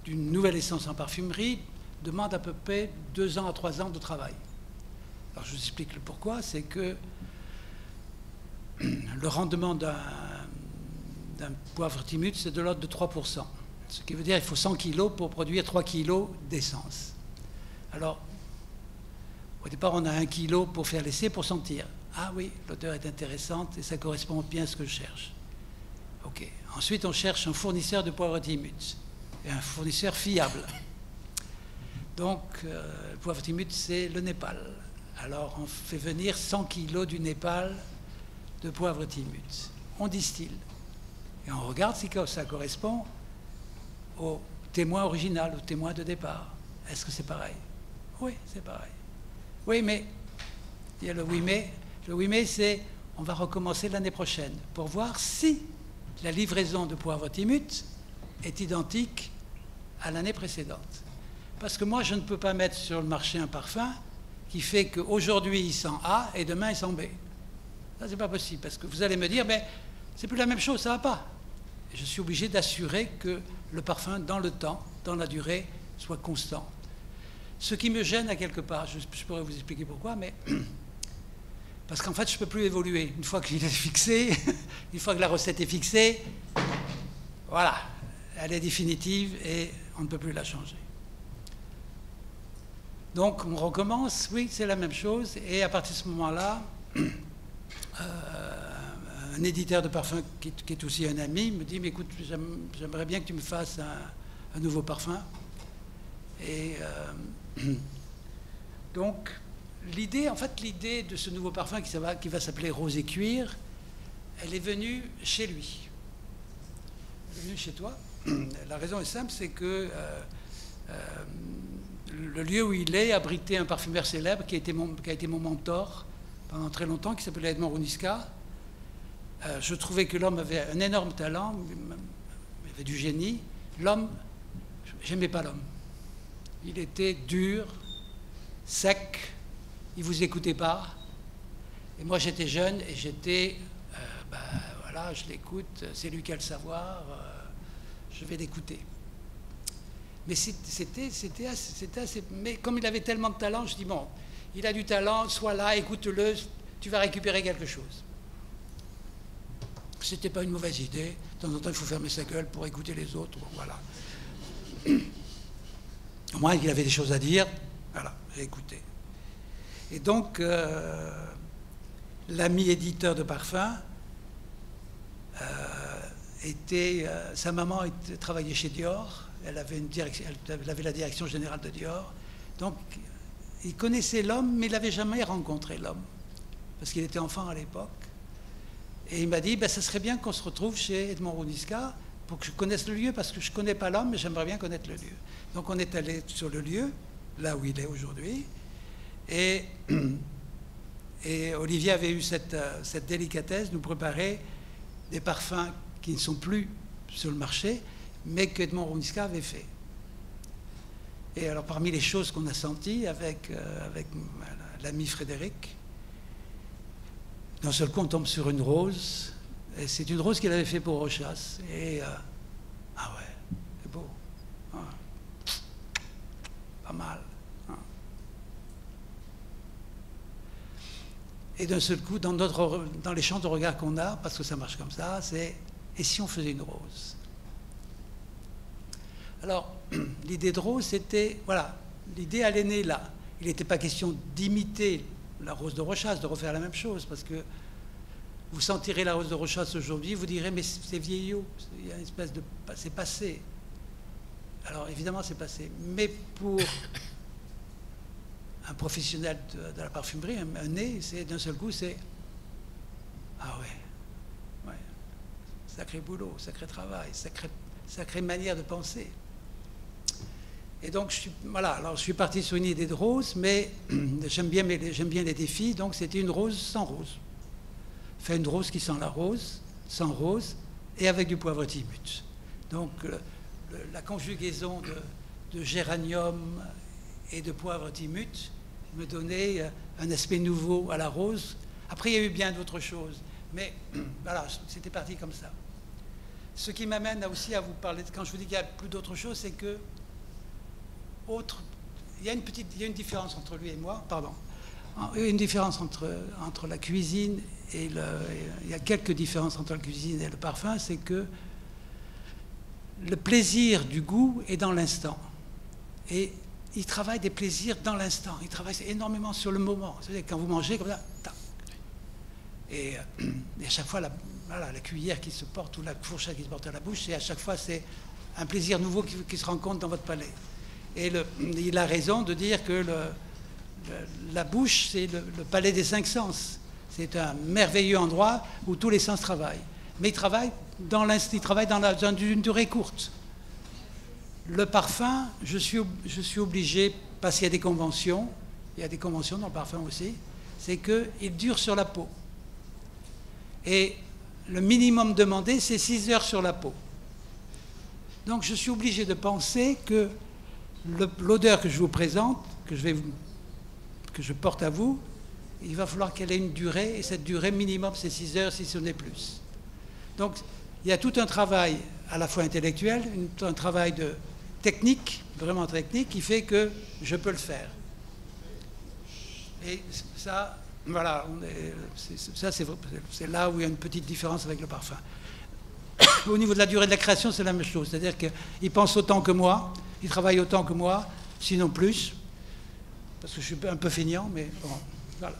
nouvelle essence en parfumerie demande à peu près 2 ans à 3 ans de travail. Alors je vous explique le pourquoi, c'est que le rendement d'un poivre timut, c'est de l'ordre de 3%. Ce qui veut dire qu'il faut 100 kg pour produire 3 kg d'essence. Alors, au départ, on a 1 kg pour faire l'essai, pour sentir. Ah oui, l'odeur est intéressante et ça correspond bien à ce que je cherche. Ok. Ensuite, on cherche un fournisseur de poivre timut, et un fournisseur fiable. Donc, le poivre timut, c'est le Népal. Alors, on fait venir 100 kg du Népal de poivre timut. On distille. Et on regarde si ça correspond au témoin original, au témoin de départ. Est-ce que c'est pareil? Oui, c'est pareil. Oui, mais, il y a le oui, mais. Le oui, mais, c'est on va recommencer l'année prochaine pour voir si la livraison de poivre timut est identique à l'année précédente. Parce que moi, je ne peux pas mettre sur le marché un parfum qui fait qu'aujourd'hui, il sent A et demain, il sent B. Ça, c'est pas possible, parce que vous allez me dire, mais c'est plus la même chose, ça va pas. Et je suis obligé d'assurer que le parfum, dans le temps, dans la durée, soit constant. Ce qui me gêne à quelque part, je pourrais vous expliquer pourquoi, mais parce qu'en fait, je ne peux plus évoluer. Une fois qu'il est fixé, une fois que la recette est fixée, voilà, elle est définitive et on ne peut plus la changer. Donc, on recommence, oui, c'est la même chose, et à partir de ce moment-là, un éditeur de parfum qui est aussi un ami me dit, mais écoute, j'aimerais bien que tu me fasses un nouveau parfum. Et donc, l'idée de ce nouveau parfum qui va s'appeler Rose et Cuir, elle est venue chez lui. Elle est venue chez toi. La raison est simple, c'est que le lieu où il est abritait un parfumeur célèbre qui a été mon mentor pendant très longtemps, qui s'appelait Edmond Rouniska. Je trouvais que l'homme avait un énorme talent, il avait du génie. L'homme, j'aimais pas l'homme. Il était dur, sec, il ne vous écoutait pas. Et moi, j'étais jeune et j'étais, voilà, je l'écoute, c'est lui qui a le savoir, je vais l'écouter. Mais c'était assez... Mais comme il avait tellement de talent, je dis, bon, il a du talent, sois là, écoute-le, tu vas récupérer quelque chose. C'était pas une mauvaise idée. De temps en temps, il faut fermer sa gueule pour écouter les autres. Bon, voilà. Au moins, il avait des choses à dire. Voilà, j'ai écouté. Et donc, l'ami éditeur de parfum sa maman travaillait chez Dior. Elle avait la direction générale de Dior. Donc, il connaissait l'homme, mais il n'avait jamais rencontré l'homme. Parce qu'il était enfant à l'époque. Et il m'a dit, ça serait bien qu'on se retrouve chez Edmond Rouniska pour que je connaisse le lieu, parce que je ne connais pas l'homme, mais j'aimerais bien connaître le lieu. Donc on est allé sur le lieu, là où il est aujourd'hui, et Olivier avait eu cette délicatesse de nous préparer des parfums qui ne sont plus sur le marché, mais qu'Edmond Rouniska avait fait. Et alors parmi les choses qu'on a senties avec l'ami Frédéric, d'un seul coup on tombe sur une rose, et c'est une rose qu'il avait fait pour Rochas, et ah ouais, c'est beau, ah, pas mal. Ah. Et d'un seul coup, dans les champs de regard qu'on a, parce que ça marche comme ça, c'est et si on faisait une rose? Alors, l'idée de rose, c'était, voilà, l'idée elle est née là. Il n'était pas question d'imiter la rose de Rochas, de refaire la même chose, parce que vous sentirez la rose de Rochas aujourd'hui, vous direz mais c'est vieillot, il y a une espèce de... c'est passé. Alors évidemment c'est passé, mais pour un professionnel de la parfumerie, un nez, c'est d'un seul coup c'est... Ah ouais, sacré boulot, sacré travail, sacrée manière de penser. Et donc, je suis parti sur une idée de rose, mais j'aime bien les défis, donc c'était une rose sans rose. Faire une rose qui sent la rose, sans rose, et avec du poivre timut. Donc, la conjugaison de géranium et de poivre timut me donnait un aspect nouveau à la rose. Après, il y a eu bien d'autres choses, mais voilà, c'était parti comme ça. Ce qui m'amène aussi à vous parler, quand je vous dis qu'il y a plus d'autres choses, c'est que il y a une différence entre lui et moi, pardon. Une différence entre la cuisine et il y a quelques différences entre la cuisine et le parfum, c'est que le plaisir du goût est dans l'instant. Et il travaille des plaisirs dans l'instant. Il travaille énormément sur le moment. C'est-à-dire quand vous mangez comme ça, tac. Et à chaque fois, la cuillère qui se porte ou la fourchette qui se porte à la bouche, et à chaque fois, c'est un plaisir nouveau qui se rencontre dans votre palais. Et il a raison de dire que la bouche, c'est le palais des 5 sens. C'est un merveilleux endroit où tous les sens travaillent. Mais il travaille dans une durée courte. Le parfum, je suis obligé, parce qu'il y a des conventions dans le parfum aussi, c'est qu'il dure sur la peau. Et le minimum demandé, c'est 6 heures sur la peau. Donc je suis obligé de penser que l'odeur que je vous présente, que je porte à vous, il va falloir qu'elle ait une durée, et cette durée minimum, c'est 6 heures, si ce n'est plus. Donc, il y a tout un travail à la fois intellectuel, un travail de technique, vraiment technique, qui fait que je peux le faire. Et ça, voilà, c'est là où il y a une petite différence avec le parfum. Au niveau de la durée de la création, c'est la même chose. C'est-à-dire qu'il pense autant que moi, il travaille autant que moi, sinon plus, parce que je suis un peu feignant, mais bon, voilà.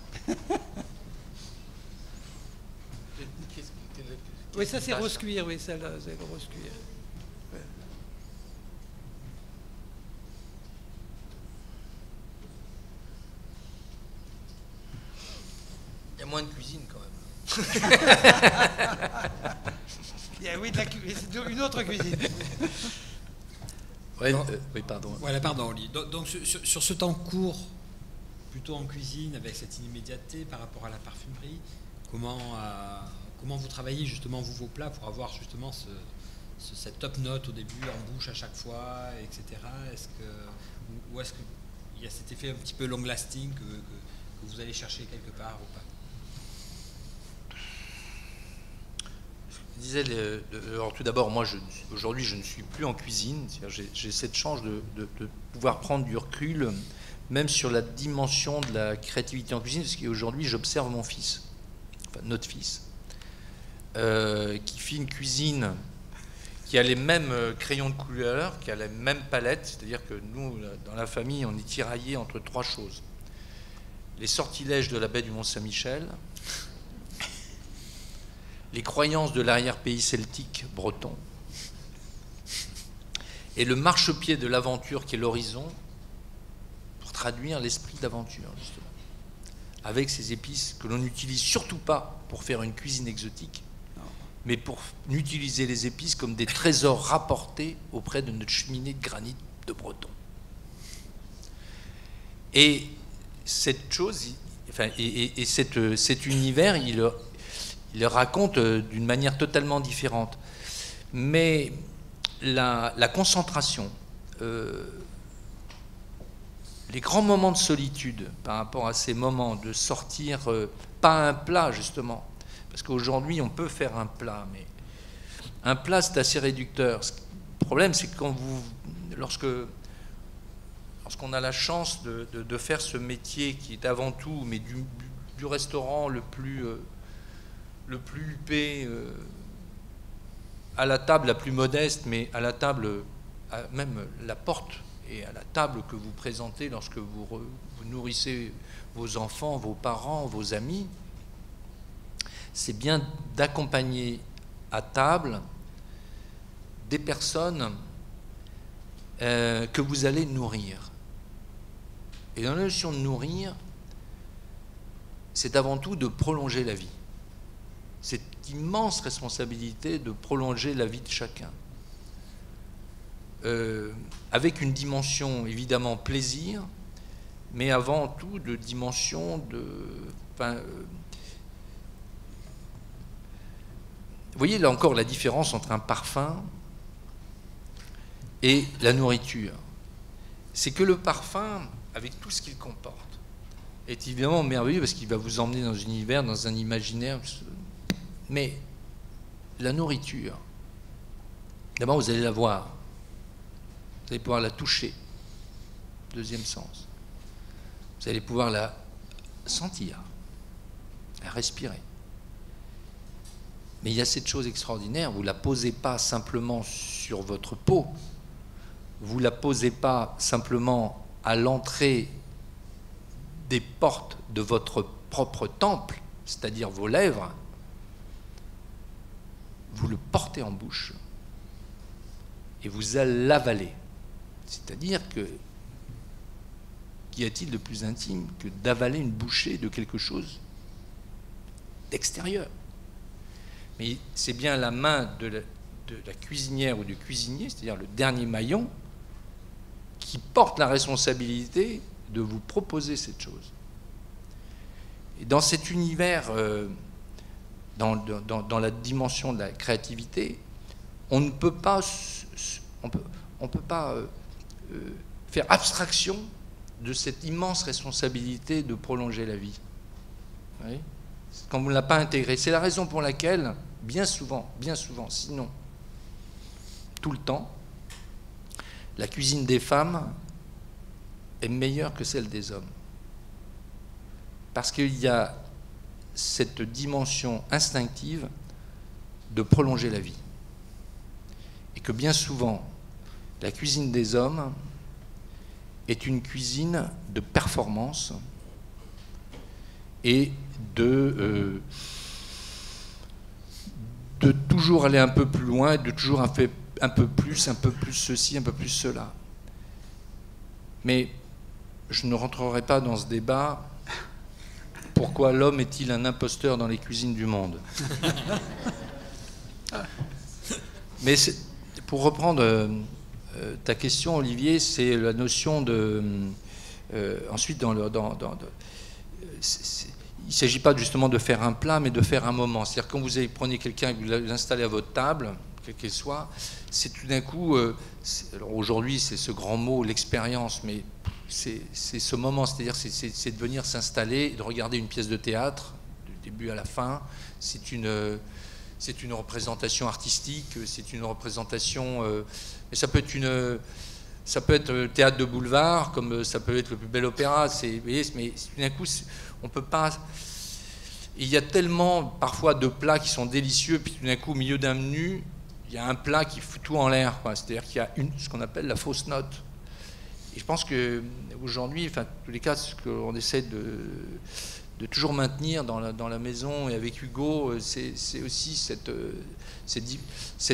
Oui, ça c'est rose cuir, oui, celle-là, c'est le rose cuir. Ouais. Il y a moins de cuisine quand même. Oui, c'est une autre cuisine. Ouais, oui, pardon. Voilà, pardon, Oli. Donc sur ce temps court, plutôt en cuisine, avec cette immédiateté par rapport à la parfumerie, comment vous travaillez justement vos plats pour avoir justement cette top note au début en bouche à chaque fois, etc. Ou est-ce qu'il y a cet effet un petit peu long lasting que vous allez chercher quelque part ou pas? Je disais, alors tout d'abord, moi aujourd'hui je ne suis plus en cuisine, j'ai cette chance de pouvoir prendre du recul, même sur la dimension de la créativité en cuisine, parce qu'aujourd'hui j'observe mon fils, enfin notre fils, qui fait une cuisine qui a les mêmes crayons de couleur, qui a la même palette, c'est-à-dire que nous, dans la famille, on est tiraillés entre 3 choses. Les sortilèges de la baie du Mont-Saint-Michel, les croyances de l'arrière-pays celtique breton, et le marchepied de l'aventure qui est l'horizon, pour traduire l'esprit d'aventure, justement, avec ces épices que l'on n'utilise surtout pas pour faire une cuisine exotique, mais pour utiliser les épices comme des trésors rapportés auprès de notre cheminée de granit de Breton. Et cette chose, enfin, cet univers, il le raconte d'une manière totalement différente. Mais la concentration, les grands moments de solitude par rapport à ces moments de sortir, pas un plat justement, parce qu'aujourd'hui on peut faire un plat, mais un plat c'est assez réducteur. Le problème c'est que lorsqu'on a la chance de faire ce métier qui est avant tout, mais du restaurant le plus huppé, à la table la plus modeste, mais à la table, même la porte et à la table que vous présentez lorsque vous nourrissez vos enfants, vos parents, vos amis, c'est bien d'accompagner à table des personnes que vous allez nourrir. Et dans la notion de nourrir, c'est avant tout de prolonger la vie. Cette immense responsabilité de prolonger la vie de chacun. Avec une dimension évidemment plaisir, mais avant tout de dimension de... vous voyez là encore la différence entre un parfum et la nourriture. C'est que le parfum, avec tout ce qu'il comporte, est évidemment merveilleux parce qu'il va vous emmener dans un univers, dans un imaginaire. Mais la nourriture, d'abord vous allez la voir, vous allez pouvoir la toucher, deuxième sens. Vous allez pouvoir la sentir, la respirer. Mais il y a cette chose extraordinaire, vous ne la posez pas simplement sur votre peau, vous ne la posez pas simplement à l'entrée des portes de votre propre temple, c'est-à-dire vos lèvres, vous le portez en bouche et vous allez l'avaler. C'est-à-dire que qu'y a-t-il de plus intime que d'avaler une bouchée de quelque chose d'extérieur? Mais c'est bien la main de la cuisinière ou du cuisinier, c'est-à-dire le dernier maillon, qui porte la responsabilité de vous proposer cette chose. Et dans cet univers, dans la dimension de la créativité, on ne peut pas, faire abstraction de cette immense responsabilité de prolonger la vie. Vous voyez ? Quand vous ne l'avez pas intégré. C'est la raison pour laquelle, bien souvent, sinon tout le temps, la cuisine des femmes est meilleure que celle des hommes. Parce qu'il y a cette dimension instinctive de prolonger la vie. Et que bien souvent, la cuisine des hommes est une cuisine de performance et de toujours aller un peu plus loin, de toujours un peu plus ceci, un peu plus cela. Mais je ne rentrerai pas dans ce débat. Pourquoi l'homme est-il un imposteur dans les cuisines du monde? Mais pour reprendre ta question, Olivier, c'est la notion de... ensuite, il ne s'agit pas justement de faire un plat, mais de faire un moment. C'est-à-dire quand vous prenez quelqu'un et que vous l'installez à votre table, quelle qu'elle soit, c'est tout d'un coup... alors aujourd'hui, c'est ce grand mot, l'expérience, mais c'est ce moment, c'est-à-dire c'est de venir s'installer, de regarder une pièce de théâtre, du début à la fin. C'est une représentation artistique, c'est une représentation... mais ça peut être théâtre de boulevard, comme ça peut être le plus bel opéra. Mais tout d'un coup, on peut pas... Il y a tellement parfois de plats qui sont délicieux, puis tout d'un coup, au milieu d'un menu, il y a un plat qui fout tout en l'air. C'est-à-dire qu'il y a ce qu'on appelle la fausse note. Et je pense qu'aujourd'hui, enfin, en tous les cas, ce qu'on essaie de toujours maintenir dans la maison et avec Hugo, c'est aussi cette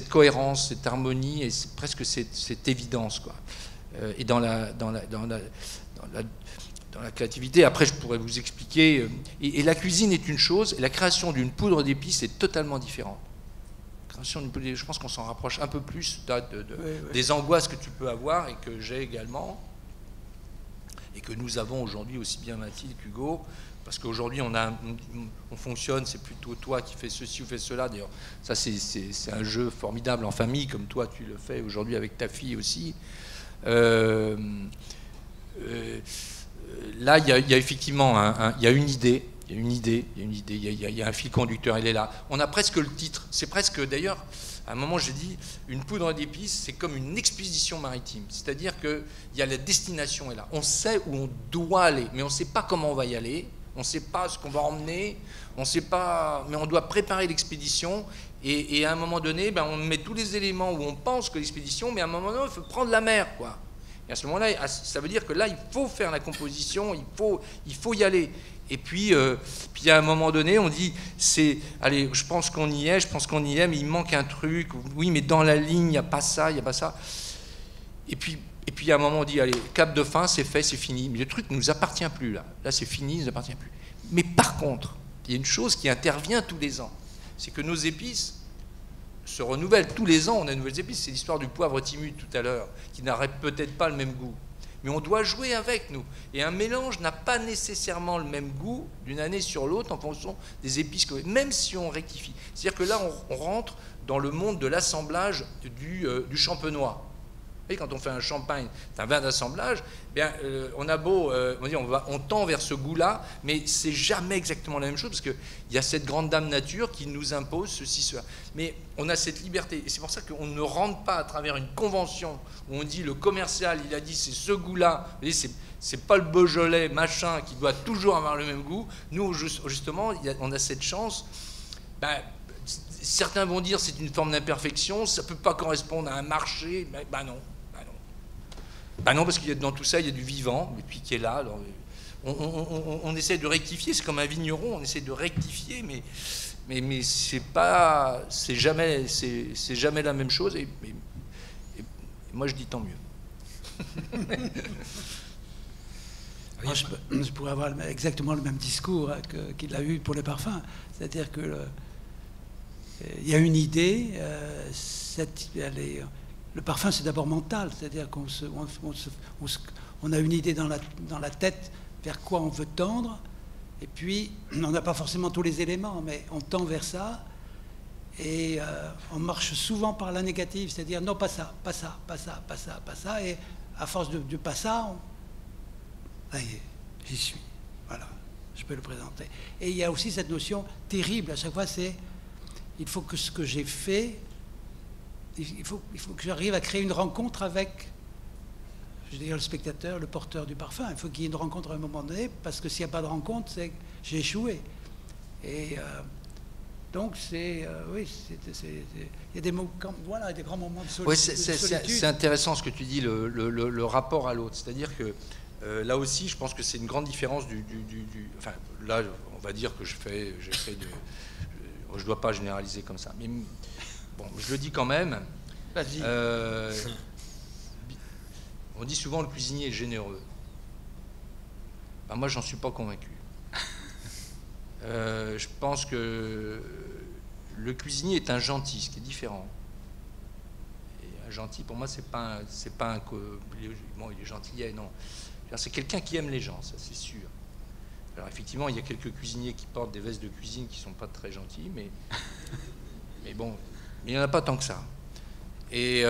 cohérence, cette harmonie et presque cette évidence, quoi. Et dans la créativité, après je pourrais vous expliquer, et la cuisine est une chose, et la création d'une poudre d'épices est totalement différente. La création d'une poudre d'épices, je pense qu'on s'en rapproche un peu plus des angoisses que tu peux avoir et que j'ai également, et que nous avons aujourd'hui aussi bien Mathilde qu'Hugo. Parce qu'aujourd'hui, on fonctionne, c'est plutôt toi qui fais ceci ou fais cela. D'ailleurs, ça, c'est un jeu formidable en famille, comme toi, tu le fais aujourd'hui avec ta fille aussi. Là, il y a effectivement il y a une idée, il y a un fil conducteur, il est là. On a presque le titre. C'est presque, d'ailleurs, à un moment, j'ai dit, une poudre d'épices, c'est comme une expédition maritime. C'est-à-dire qu'il y a la destination est là. On sait où on doit aller, mais on ne sait pas comment on va y aller. On ne sait pas ce qu'on va emmener, on sait pas, mais on doit préparer l'expédition. Et à un moment donné, on met tous les éléments où on pense que l'expédition, mais à un moment donné, il faut prendre la mer, quoi. Et à ce moment-là, ça veut dire que là, il faut faire la composition, il faut y aller. Et puis à un moment donné, on dit, allez, je pense qu'on y est, mais il manque un truc. Oui, mais dans la ligne, il n'y a pas ça, il n'y a pas ça. Et puis à un moment, on dit, allez, cap de fin, c'est fait, c'est fini. Mais le truc ne nous appartient plus, là. Là, c'est fini, il ne nous appartient plus. Mais par contre, il y a une chose qui intervient tous les ans. C'est que nos épices se renouvellent. Tous les ans, on a de nouvelles épices. C'est l'histoire du poivre timut tout à l'heure, qui n'aurait peut-être pas le même goût. Mais on doit jouer avec, nous. Et un mélange n'a pas nécessairement le même goût d'une année sur l'autre en fonction des épices, même si on rectifie. C'est-à-dire que là, on rentre dans le monde de l'assemblage du champenois. Vous voyez, quand on fait un champagne, c'est un vin d'assemblage, bien, on a beau, on tend vers ce goût-là, mais c'est jamais exactement la même chose, parce qu'il y a cette grande dame nature qui nous impose ceci, cela. Mais on a cette liberté, et c'est pour ça qu'on ne rentre pas à travers une convention où on dit le commercial, il a dit c'est ce goût-là, vous voyez, c'est pas le Beaujolais machin qui doit toujours avoir le même goût. Nous, justement, on a cette chance. Certains vont dire c'est une forme d'imperfection, ça ne peut pas correspondre à un marché. Non. Non, parce qu'il y a dans tout ça, il y a du vivant, et puis qui est là. Alors, on essaie de rectifier, c'est comme un vigneron, on essaie de rectifier, mais c'est jamais la même chose. Et moi, je dis tant mieux. Moi, je pourrais avoir exactement le même discours qu'il a eu pour les parfums. C'est-à-dire que il y a une idée, le parfum c'est d'abord mental, c'est-à-dire qu'on a une idée dans la tête vers quoi on veut tendre, et puis on n'a pas forcément tous les éléments, mais on tend vers ça, et on marche souvent par la négative, c'est-à-dire non, pas ça, pas ça, pas ça, pas ça, pas ça, et à force de pas ça, ça y est, j'y suis, voilà, je peux le présenter. Et il y a aussi cette notion terrible, à chaque fois c'est il faut que ce que j'ai fait, il faut que j'arrive à créer une rencontre avec, je veux dire, le spectateur, le porteur du parfum. Il faut qu'il y ait une rencontre à un moment donné, parce que s'il n'y a pas de rencontre, c'est que j'ai échoué. Et donc, oui, il y a des grands moments de solitude. Oui, c'est intéressant ce que tu dis, le rapport à l'autre. C'est-à-dire que là aussi, je pense que c'est une grande différence enfin, là, on va dire que j'essaie de... Je ne dois pas généraliser comme ça. Mais bon, je le dis quand même. Vas-y. On dit souvent le cuisinier est généreux. Moi, j'en suis pas convaincu. Je pense que le cuisinier est un gentil, ce qui est différent. Et un gentil, pour moi, c'est pas un bon, il est gentil, non. C'est quelqu'un qui aime les gens, ça c'est sûr. Alors effectivement, il y a quelques cuisiniers qui portent des vestes de cuisine qui ne sont pas très gentils, mais bon, il n'y en a pas tant que ça. Et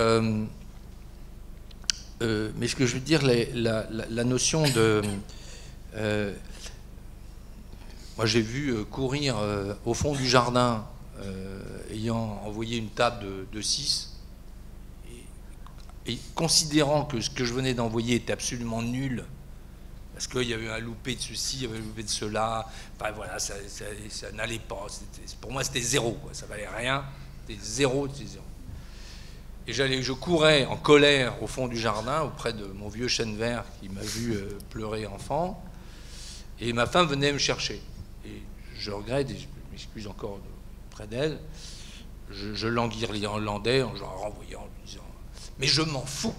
mais ce que je veux dire, la notion de... moi, j'ai vu courir au fond du jardin, ayant envoyé une table de 6, et considérant que ce que je venais d'envoyer était absolument nul, parce qu'il y avait un loupé de ceci, il y avait un loupé de cela, enfin voilà, ça n'allait pas. Pour moi, c'était zéro, quoi. Ça valait rien, c'était zéro. Et je courais en colère au fond du jardin, auprès de mon vieux chêne vert qui m'a vu pleurer enfant, et ma femme venait me chercher. Et je regrette, et je m'excuse encore auprès d'elle, je l'enguirlandais en genre renvoyant, en lui disant « Mais je m'en fous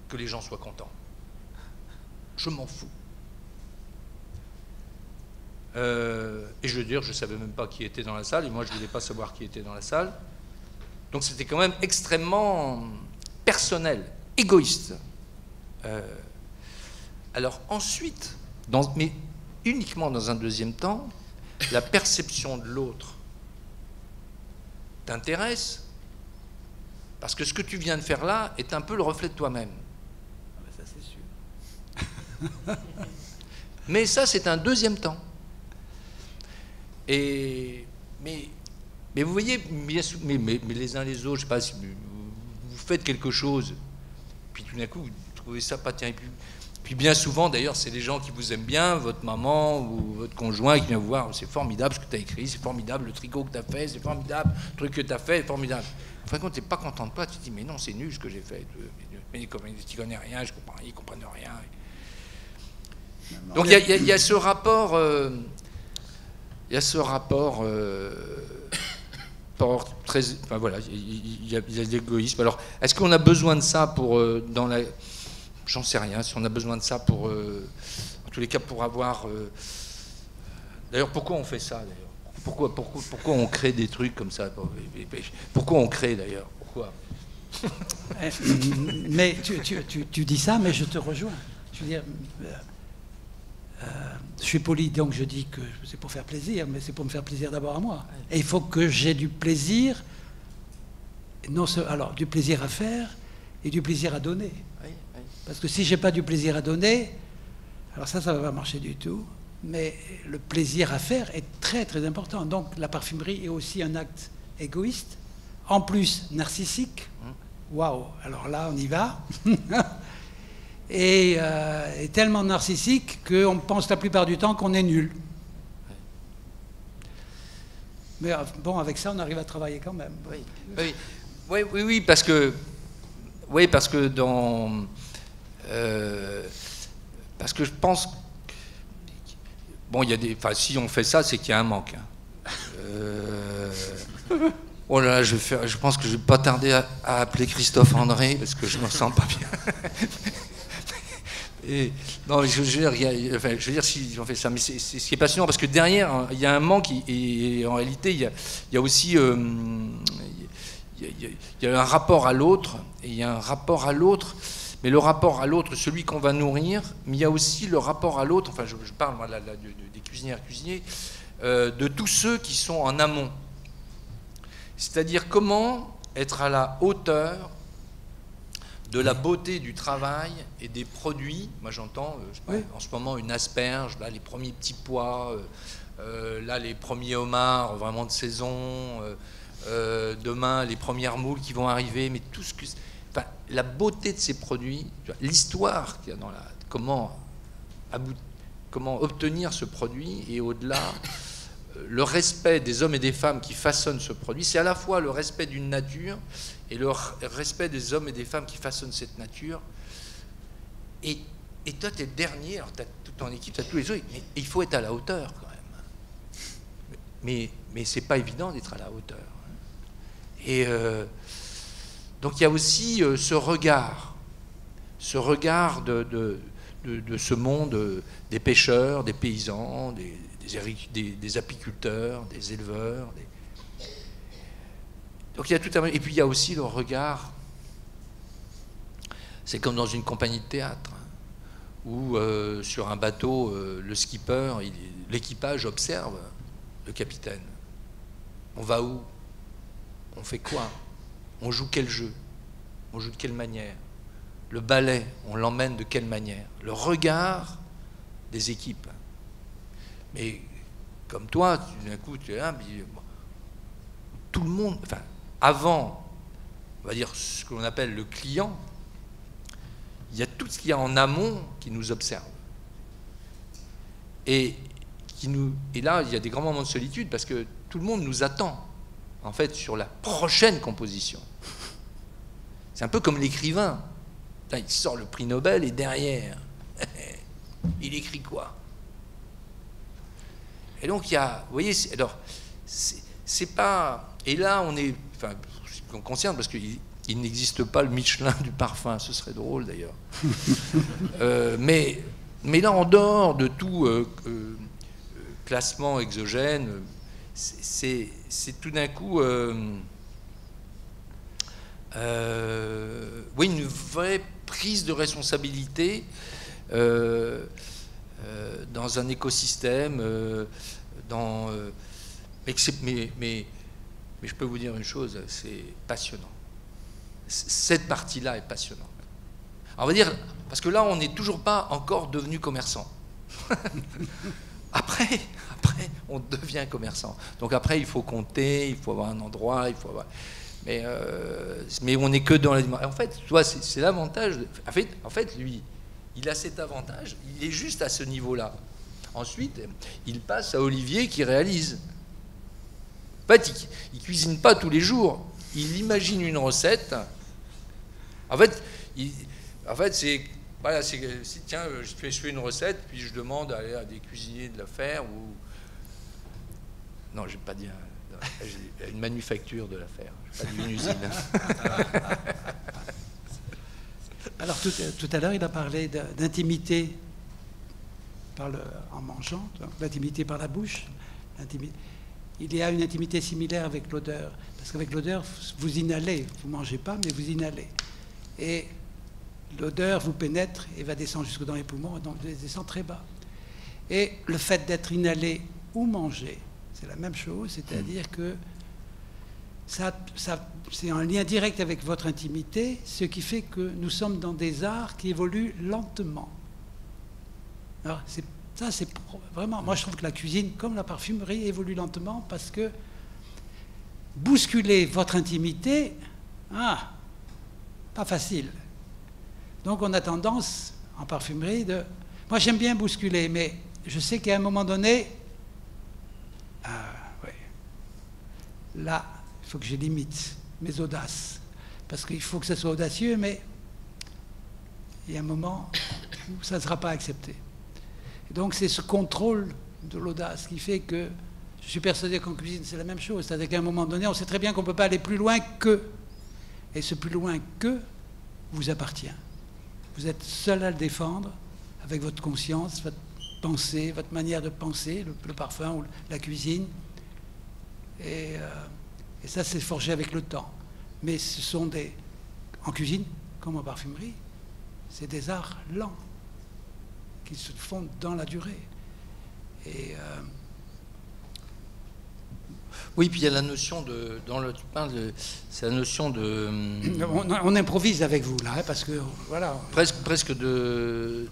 que les gens soient contents. Je m'en fous. » Et je veux dire, je ne savais même pas qui était dans la salle, et moi je ne voulais pas savoir qui était dans la salle. Donc c'était quand même extrêmement personnel, égoïste. Alors ensuite, mais uniquement dans un deuxième temps, la perception de l'autre t'intéresse, parce que ce que tu viens de faire là est un peu le reflet de toi-même. Ça c'est sûr. Mais ça, c'est un deuxième temps. Mais vous voyez, mais les uns les autres, je ne sais pas si vous faites quelque chose, puis tout d'un coup, vous trouvez ça pas terrible. Puis bien souvent, d'ailleurs, c'est les gens qui vous aiment bien, votre maman ou votre conjoint qui vient vous voir, c'est formidable ce que tu as écrit, c'est formidable le tricot que tu as fait, c'est formidable le truc que tu as fait, c'est formidable. En fin de compte, tu n'es pas content de toi, tu te dis, mais non, c'est nul ce que j'ai fait. Mais tu ne connais rien, je comprends rien, ils ne comprennent rien. Donc il y a ce rapport... il y a ce rapport très... Enfin voilà, il y a l'égoïsme. Alors, est-ce qu'on a besoin de ça pour... dans la... J'en sais rien, si on a besoin de ça pour... en tous les cas, pour avoir... D'ailleurs, pourquoi on fait ça, d'ailleurs pourquoi on crée des trucs comme ça? Pourquoi on crée, d'ailleurs? Pourquoi? Mais tu dis ça, mais je te rejoins. Je veux dire... je suis poli, donc je dis que c'est pour faire plaisir, mais c'est pour me faire plaisir d'abord à moi. Et il faut que j'ai du plaisir, alors du plaisir à faire et du plaisir à donner. Parce que si j'ai pas du plaisir à donner, alors ça va pas marcher du tout. Mais le plaisir à faire est très très important. Donc la parfumerie est aussi un acte égoïste, en plus narcissique. Waouh, alors là on y va. Et tellement narcissique qu'on pense la plupart du temps qu'on est nul. Mais bon, avec ça, on arrive à travailler quand même. Oui, parce que dans... parce que je pense... Bon, il y a des... Enfin, si on fait ça, c'est qu'il y a un manque. Oh là là, je pense que je ne vais pas tarder à appeler Christophe André, parce que je ne me sens pas bien. Et, non, je veux dire, si on fait ça, mais c'est ce qui est passionnant, parce que derrière, il y a un manque, et en réalité, il y a aussi il y a un rapport à l'autre, et il y a un rapport à l'autre, mais le rapport à l'autre, celui qu'on va nourrir, mais il y a aussi le rapport à l'autre, enfin je parle moi, des cuisinières, cuisiniers, de tous ceux qui sont en amont. C'est-à-dire comment être à la hauteur de la beauté du travail et des produits. Moi j'entends en ce moment une asperge, là les premiers petits pois, là les premiers homards vraiment de saison, demain les premières moules qui vont arriver, mais tout ce que... Enfin, la beauté de ces produits, l'histoire qu'il y a dans la... Comment obtenir ce produit, et au-delà, le respect des hommes et des femmes qui façonnent ce produit, c'est à la fois le respect d'une nature et le respect des hommes et des femmes qui façonnent cette nature. Et toi, tu es le dernier, alors tu as toute ton équipe, tu as tous les autres, mais il faut être à la hauteur quand même. Mais c'est pas évident d'être à la hauteur. Et donc il y a aussi ce regard de ce monde des pêcheurs, des paysans, des apiculteurs, des éleveurs. Donc il y a tout un... Et puis il y a aussi le regard. C'est comme dans une compagnie de théâtre, où sur un bateau, le skipper, l'équipage observe le capitaine. On va où? On fait quoi? On joue quel jeu? On joue de quelle manière? Le ballet, on l'emmène de quelle manière? Le regard des équipes. Mais comme toi, d'un coup, tu es là, tout le monde, enfin, avant, on va dire ce que l'on appelle le client, il y a tout ce qu'il y a en amont qui nous observe. Et là, il y a des grands moments de solitude parce que tout le monde nous attend, en fait, sur la prochaine composition. C'est un peu comme l'écrivain. Là, il sort le prix Nobel et derrière, il écrit quoi? Et donc, il y a... Vous voyez, alors, c'est pas... Et là, on est... Enfin, ce qui me concerne, parce qu'il n'existe pas le Michelin du parfum. Ce serait drôle, d'ailleurs. Mais là, en dehors de tout classement exogène, c'est tout d'un coup... oui, une vraie prise de responsabilité dans un écosystème, mais je peux vous dire une chose, c'est passionnant. Cette partie-là est passionnante. Alors on va dire, parce que là, on n'est toujours pas encore devenu commerçant. Après, on devient commerçant. Donc après, il faut compter, il faut avoir un endroit, il faut avoir... Mais on n'est que dans la dimension. En fait, tu vois, c'est l'avantage. En fait, lui, il a cet avantage, il est juste à ce niveau-là. Ensuite, il passe à Olivier qui réalise. En fait, il ne cuisine pas tous les jours, il imagine une recette. En fait, c'est... Voilà, tiens, je fais une recette, puis je demande à des cuisiniers de la faire, ou... Non, je ne vais pas dire... J'ai une manufacture de la faire, je ne vais pas dire une usine. Alors, tout à l'heure, il a parlé d'intimité en mangeant, l'intimité par la bouche. Il y a une intimité similaire avec l'odeur. Parce qu'avec l'odeur, vous inhalez. Vous ne mangez pas, mais vous inhalez. Et l'odeur vous pénètre et va descendre jusque dans les poumons, donc descend très bas. Et le fait d'être inhalé ou mangé, c'est la même chose, c'est-à-dire que c'est un lien direct avec votre intimité, ce qui fait que nous sommes dans des arts qui évoluent lentement. Alors, c'est vraiment... Moi, je trouve que la cuisine, comme la parfumerie, évolue lentement parce que bousculer votre intimité, pas facile. Donc on a tendance, en parfumerie, Moi j'aime bien bousculer, mais je sais qu'à un moment donné, là, il faut que je limite mes audaces. Parce qu'il faut que ça soit audacieux, mais il y a un moment où ça ne sera pas accepté. Et donc c'est ce contrôle de l'audace qui fait que je suis persuadé qu'en cuisine c'est la même chose. C'est-à-dire qu'à un moment donné, on sait très bien qu'on ne peut pas aller plus loin que. Et ce plus loin que vous appartient. Vous êtes seul à le défendre avec votre conscience, votre pensée, votre manière de penser, le parfum ou la cuisine. Et ça, c'est forgé avec le temps. Mais ce sont en cuisine, comme en parfumerie, c'est des arts lents qui se font dans la durée. Et oui, puis il y a la notion de... c'est la notion de... On improvise avec vous, là, parce que, voilà... Presque de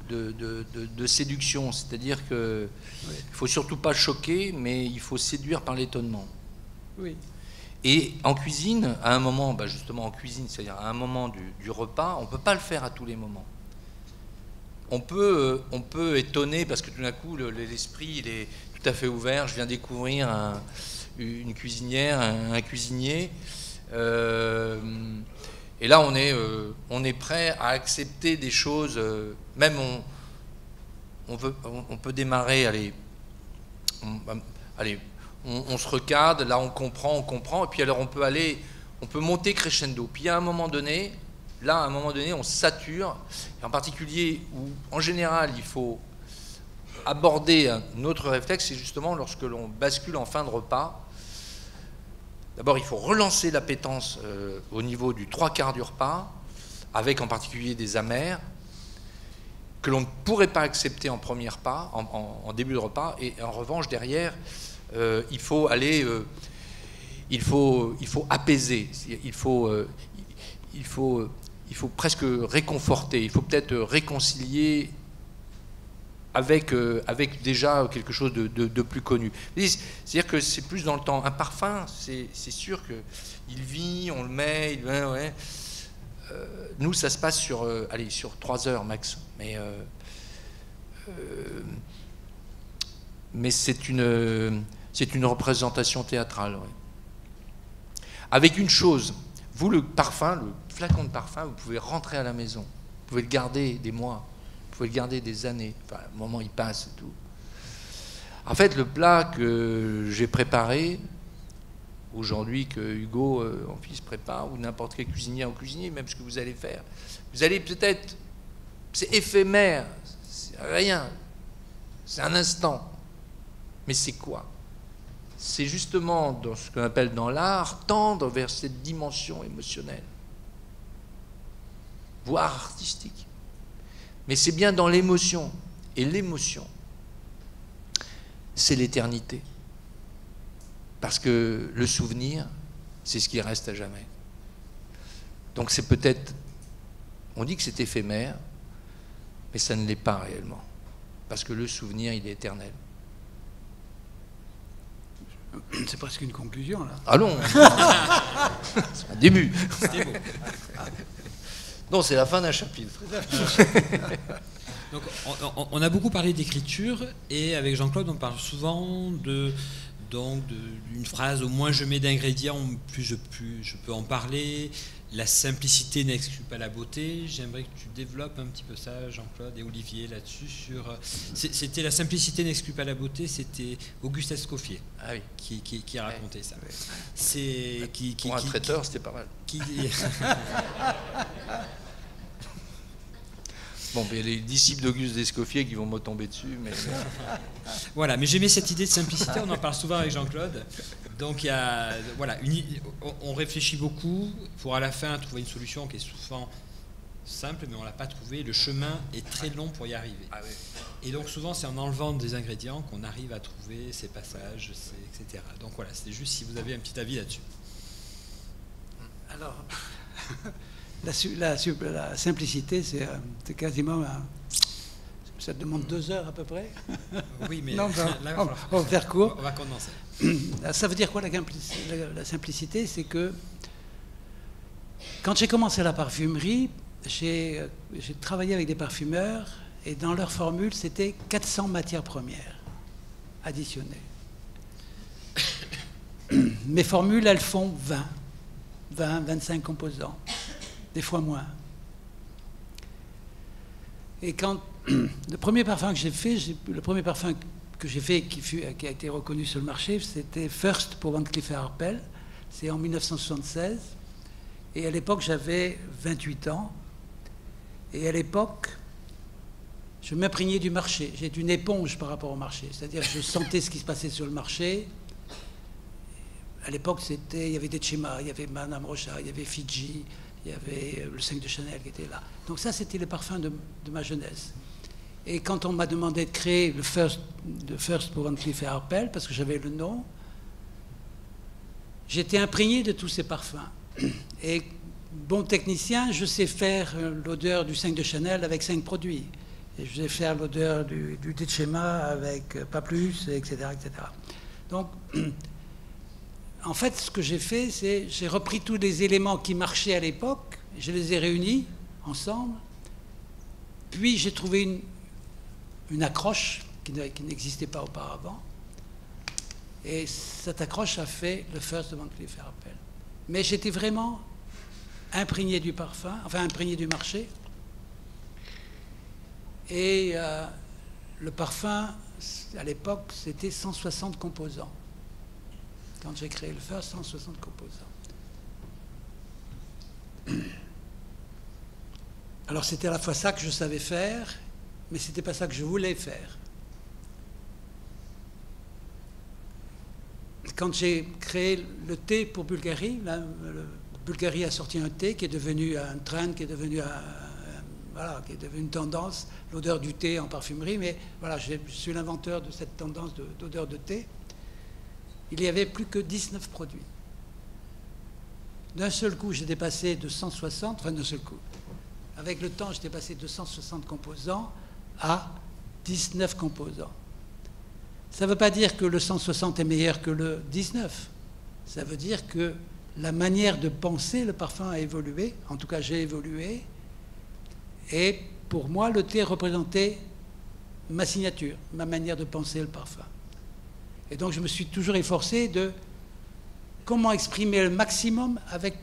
séduction, c'est-à-dire que il ne faut surtout pas choquer, mais il faut séduire par l'étonnement. Oui. Et en cuisine, à un moment, justement en cuisine, c'est-à-dire à un moment du repas, on ne peut pas le faire à tous les moments. On peut étonner, parce que tout d'un coup, l'esprit, il est tout à fait ouvert. Je viens découvrir une cuisinière, un cuisinier, et là on est prêt à accepter des choses, même on peut démarrer, on se regarde, là on comprend, et puis alors on peut monter crescendo, puis à un moment donné, on sature, et en particulier où en général il faut aborder un autre réflexe, c'est justement lorsque l'on bascule en fin de repas. D'abord, il faut relancer l'appétence au niveau du 3/4 du repas, avec en particulier des amers, que l'on ne pourrait pas accepter en premier repas, en début de repas, et en revanche, derrière, il faut aller... il faut apaiser, il faut presque réconforter, il faut peut-être réconcilier avec déjà quelque chose de plus connu. C'est-à-dire que c'est plus dans le temps. Un parfum, c'est sûr qu'il vit, on le met, ouais. Nous, ça se passe sur 3 heures max. Mais c'est une représentation théâtrale. Ouais. Avec une chose, vous, le flacon de parfum, vous pouvez rentrer à la maison. Vous pouvez le garder des mois. Vous pouvez le garder des années. Enfin, au moment où il passe et tout. En fait, le plat que j'ai préparé, aujourd'hui, que Hugo, mon fils, prépare, ou n'importe quel cuisinier ou cuisinier, même ce que vous allez faire, vous allez peut-être... C'est éphémère, c'est rien, c'est un instant. Mais c'est quoi? C'est justement, dans ce qu'on appelle dans l'art, tendre vers cette dimension émotionnelle, voire artistique. Mais c'est bien dans l'émotion. Et l'émotion, c'est l'éternité. Parce que le souvenir, c'est ce qui reste à jamais. Donc c'est peut-être... On dit que c'est éphémère, mais ça ne l'est pas réellement. Parce que le souvenir, il est éternel. C'est presque une conclusion, là. Ah non. C'est un début. C'était beau. Non, c'est la fin d'un chapitre. Donc, on a beaucoup parlé d'écriture, et avec Jean-Claude, on parle souvent d'une phrase, au moins je mets d'ingrédients, plus je peux en parler. La simplicité n'exclut pas la beauté. J'aimerais que tu développes un petit peu ça, Jean-Claude et Olivier, là-dessus. C'était la simplicité n'exclut pas la beauté, c'était Auguste Escoffier qui a raconté ça. Pour un traiteur, c'était pas mal. Bon, il y a les disciples d'Auguste Escoffier qui vont me tomber dessus, mais... Voilà, mais j'aimais cette idée de simplicité, on en parle souvent avec Jean-Claude. Donc, on réfléchit beaucoup pour à la fin trouver une solution qui est souvent simple, mais on ne l'a pas trouvée. Le chemin est très long pour y arriver. Et donc, souvent, c'est en enlevant des ingrédients qu'on arrive à trouver ces passages, etc. Donc, voilà, c'était juste si vous avez un petit avis là-dessus. Alors... La simplicité, c'est quasiment... Ça demande 2 heures à peu près. Oui, mais non, là, on va faire court. On va condenser. Ça veut dire quoi la simplicité? C'est que quand j'ai commencé la parfumerie, j'ai travaillé avec des parfumeurs et dans leur formule, c'était 400 matières premières additionnées. Mes formules, elles font 20, 25 composants. Des fois moins. Et quand le premier parfum que j'ai fait, qui a été reconnu sur le marché, c'était First pour Van Cleef & Arpels. C'est en 1976. Et à l'époque, j'avais 28 ans. Et à l'époque, je m'imprégnais du marché. J'étais une éponge par rapport au marché. C'est-à-dire que je sentais ce qui se passait sur le marché. À l'époque, il y avait des Chema, il y avait Madame Rocha, il y avait Fiji, il y avait le 5 de Chanel qui était là. Donc ça, c'était le parfum de ma jeunesse. Et quand on m'a demandé de créer le First pour Van Cleef & Arpels, parce que j'avais le nom, j'étais imprégné de tous ces parfums. Et bon technicien, je sais faire l'odeur du 5 de Chanel avec 5 produits. Et je sais faire l'odeur du Decema avec pas plus, etc., etc. Donc, en fait, ce que j'ai fait, c'est j'ai repris tous les éléments qui marchaient à l'époque, je les ai réunis ensemble, puis j'ai trouvé une accroche qui n'existait pas auparavant, et cette accroche a fait le First de Van Cleef & Arpels. Mais j'étais vraiment imprégné du parfum, enfin imprégné du marché, et le parfum, à l'époque, c'était 160 composants. Quand j'ai créé le First, 160 composants. Alors c'était à la fois ça que je savais faire, mais c'était pas ça que je voulais faire. Quand j'ai créé le thé pour Bulgari, Bulgari a sorti un thé qui est devenu un trend, qui est devenu qui est devenu une tendance, l'odeur du thé en parfumerie, mais voilà, je suis l'inventeur de cette tendance d'odeur de thé. Il n'y avait plus que 19 produits. D'un seul coup, j'étais passé de 160, enfin d'un seul coup. Avec le temps, j'étais passé de 160 composants à 19 composants. Ça ne veut pas dire que le 160 est meilleur que le 19. Ça veut dire que la manière de penser le parfum a évolué. En tout cas, j'ai évolué. Et pour moi, le thé représentait ma signature, ma manière de penser le parfum. Et donc, je me suis toujours efforcé de comment exprimer le maximum avec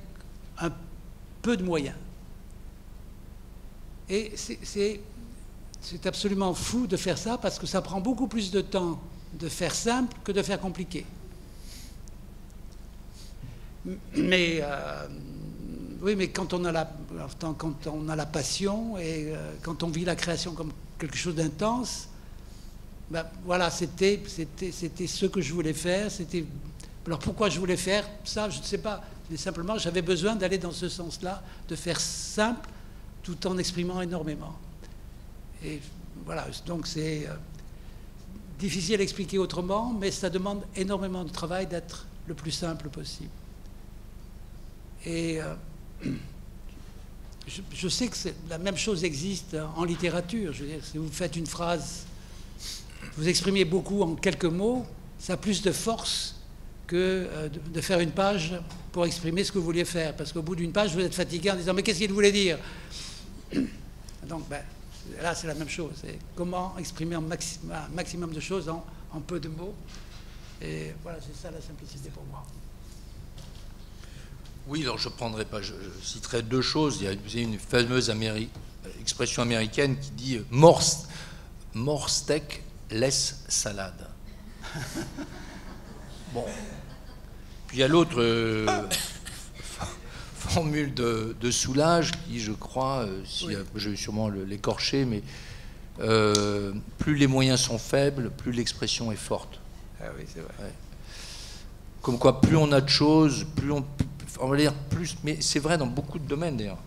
un peu de moyens. Et c'est absolument fou de faire ça parce que ça prend beaucoup plus de temps de faire simple que de faire compliqué. Mais oui, mais quand on a la passion et quand on vit la création comme quelque chose d'intense, ben, voilà, c'était ce que je voulais faire. Alors pourquoi je voulais faire ça, je ne sais pas. Mais simplement, j'avais besoin d'aller dans ce sens-là, de faire simple tout en exprimant énormément. Et voilà, donc c'est difficile à expliquer autrement, mais ça demande énormément de travail d'être le plus simple possible. Et je sais que la même chose existe en littérature. Je veux dire, si vous faites une phrase, vous exprimez beaucoup en quelques mots, ça a plus de force que de faire une page pour exprimer ce que vous vouliez faire. Parce qu'au bout d'une page, vous êtes fatigué en disant « Mais qu'est-ce qu'il voulait dire ?» Donc, Là, c'est la même chose. C'est comment exprimer un maximum de choses en peu de mots. Et voilà, c'est ça la simplicité pour moi. Oui, alors je prendrai pas, je citerai deux choses. Il y a une fameuse expression américaine qui dit more steak, less salade. Bon. Puis il y a l'autre formule de Soulages qui, je crois, je vais sûrement l'écorcher, mais plus les moyens sont faibles, plus l'expression est forte. Ah oui, c'est vrai. Ouais. Comme quoi, plus on a de choses, on va dire plus, mais c'est vrai dans beaucoup de domaines d'ailleurs.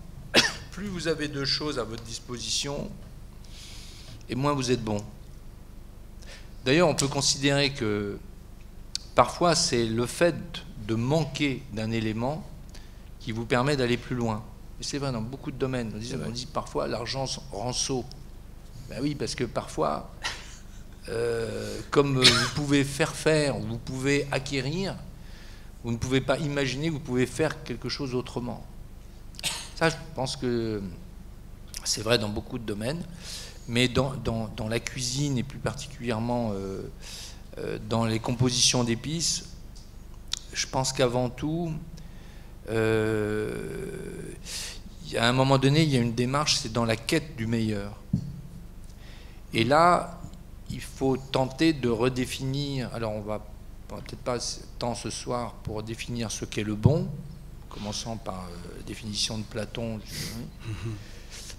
Plus vous avez de choses à votre disposition, et moins vous êtes bon. D'ailleurs, on peut considérer que parfois c'est le fait de manquer d'un élément qui vous permet d'aller plus loin. Et c'est vrai dans beaucoup de domaines. On dit parfois l'argent rend sot. Ben oui, parce que parfois, comme vous pouvez faire, vous pouvez acquérir, vous ne pouvez pas imaginer que vous pouvez faire quelque chose autrement. Ça, je pense que c'est vrai dans beaucoup de domaines, mais dans la cuisine et plus particulièrement dans les compositions d'épices, je pense qu'avant tout, à un moment donné, il y a une démarche, c'est dans la quête du meilleur. Et là, il faut tenter de redéfinir. Alors, on va peut-être pas tant ce soir pour définir ce qu'est le bon, commençant par la définition de Platon.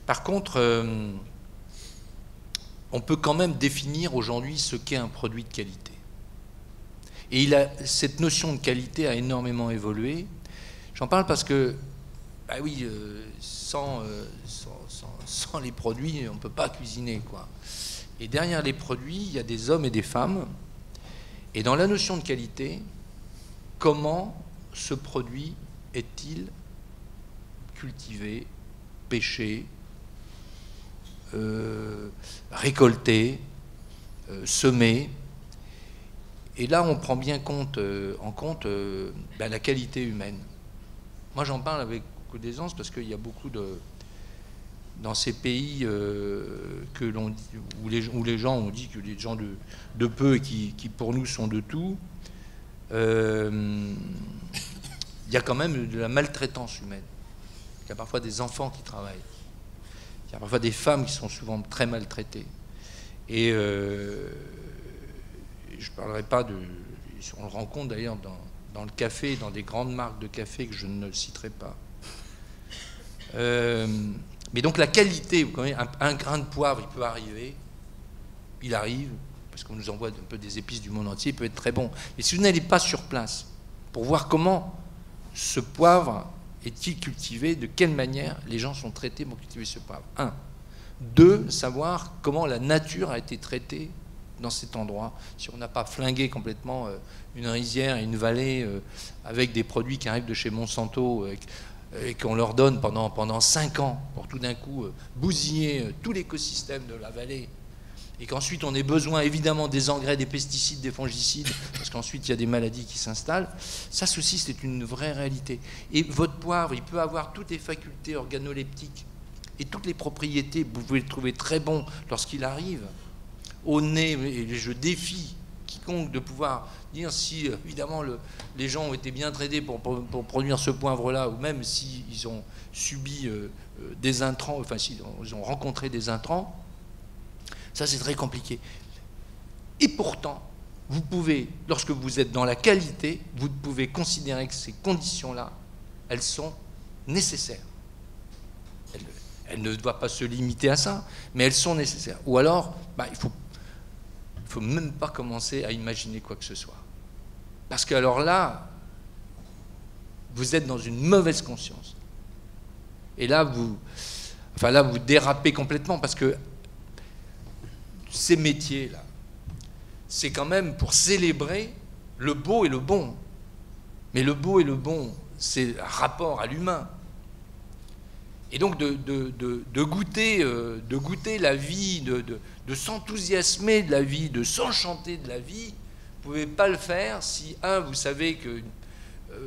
Par contre, on peut quand même définir aujourd'hui ce qu'est un produit de qualité. Et cette notion de qualité a énormément évolué. J'en parle parce que, bah oui, sans les produits, on ne peut pas cuisiner, quoi. Et derrière les produits, il y a des hommes et des femmes. Et dans la notion de qualité, comment ce produit est-il cultivé, pêché, récolté, semé? Et là, on prend bien en compte la qualité humaine. Moi, j'en parle avec beaucoup d'aisance parce qu'il y a beaucoup dans ces pays où les gens ont dit que les gens de peu et qui pour nous sont de tout, il y a quand même de la maltraitance humaine. Il y a parfois des enfants qui travaillent. Il y a parfois des femmes qui sont souvent très maltraitées. Et je ne parlerai pas on le rencontre d'ailleurs dans le café, dans des grandes marques de café que je ne citerai pas. Mais donc la qualité, vous connaissez, un grain de poivre, il peut arriver, il arrive, parce qu'on nous envoie un peu des épices du monde entier, il peut être très bon. Et si vous n'allez pas sur place, pour voir comment ce poivre est-il cultivé, de quelle manière les gens sont traités pour cultiver ce poivre. 1. 2, savoir comment la nature a été traitée dans cet endroit. Si on n'a pas flingué complètement une rizière et une vallée avec des produits qui arrivent de chez Monsanto et qu'on leur donne pendant 5 ans pour tout d'un coup bousiller tout l'écosystème de la vallée, et qu'ensuite on ait besoin évidemment des engrais, des pesticides, des fongicides, parce qu'ensuite il y a des maladies qui s'installent, ça aussi c'est une vraie réalité. Et votre poivre, il peut avoir toutes les facultés organoleptiques et toutes les propriétés, vous pouvez le trouver très bon lorsqu'il arrive au nez, et je défie quiconque de pouvoir dire si évidemment les gens ont été bien traités pour produire ce poivre-là, ou même s'ils ont subi des intrants, enfin s'ils ont rencontré des intrants, ça c'est très compliqué. Et pourtant, vous pouvez, lorsque vous êtes dans la qualité, vous pouvez considérer que ces conditions-là, elles sont nécessaires. Elles ne doivent pas se limiter à ça, mais elles sont nécessaires. Ou alors, il faut même pas commencer à imaginer quoi que ce soit. Parce que alors là, vous êtes dans une mauvaise conscience. Et là, vous dérapez complètement, parce que ces métiers-là, c'est quand même pour célébrer le beau et le bon. Mais le beau et le bon, c'est un rapport à l'humain. Et donc de goûter la vie, de s'enthousiasmer de la vie, de s'enchanter de la vie, vous ne pouvez pas le faire si, vous savez que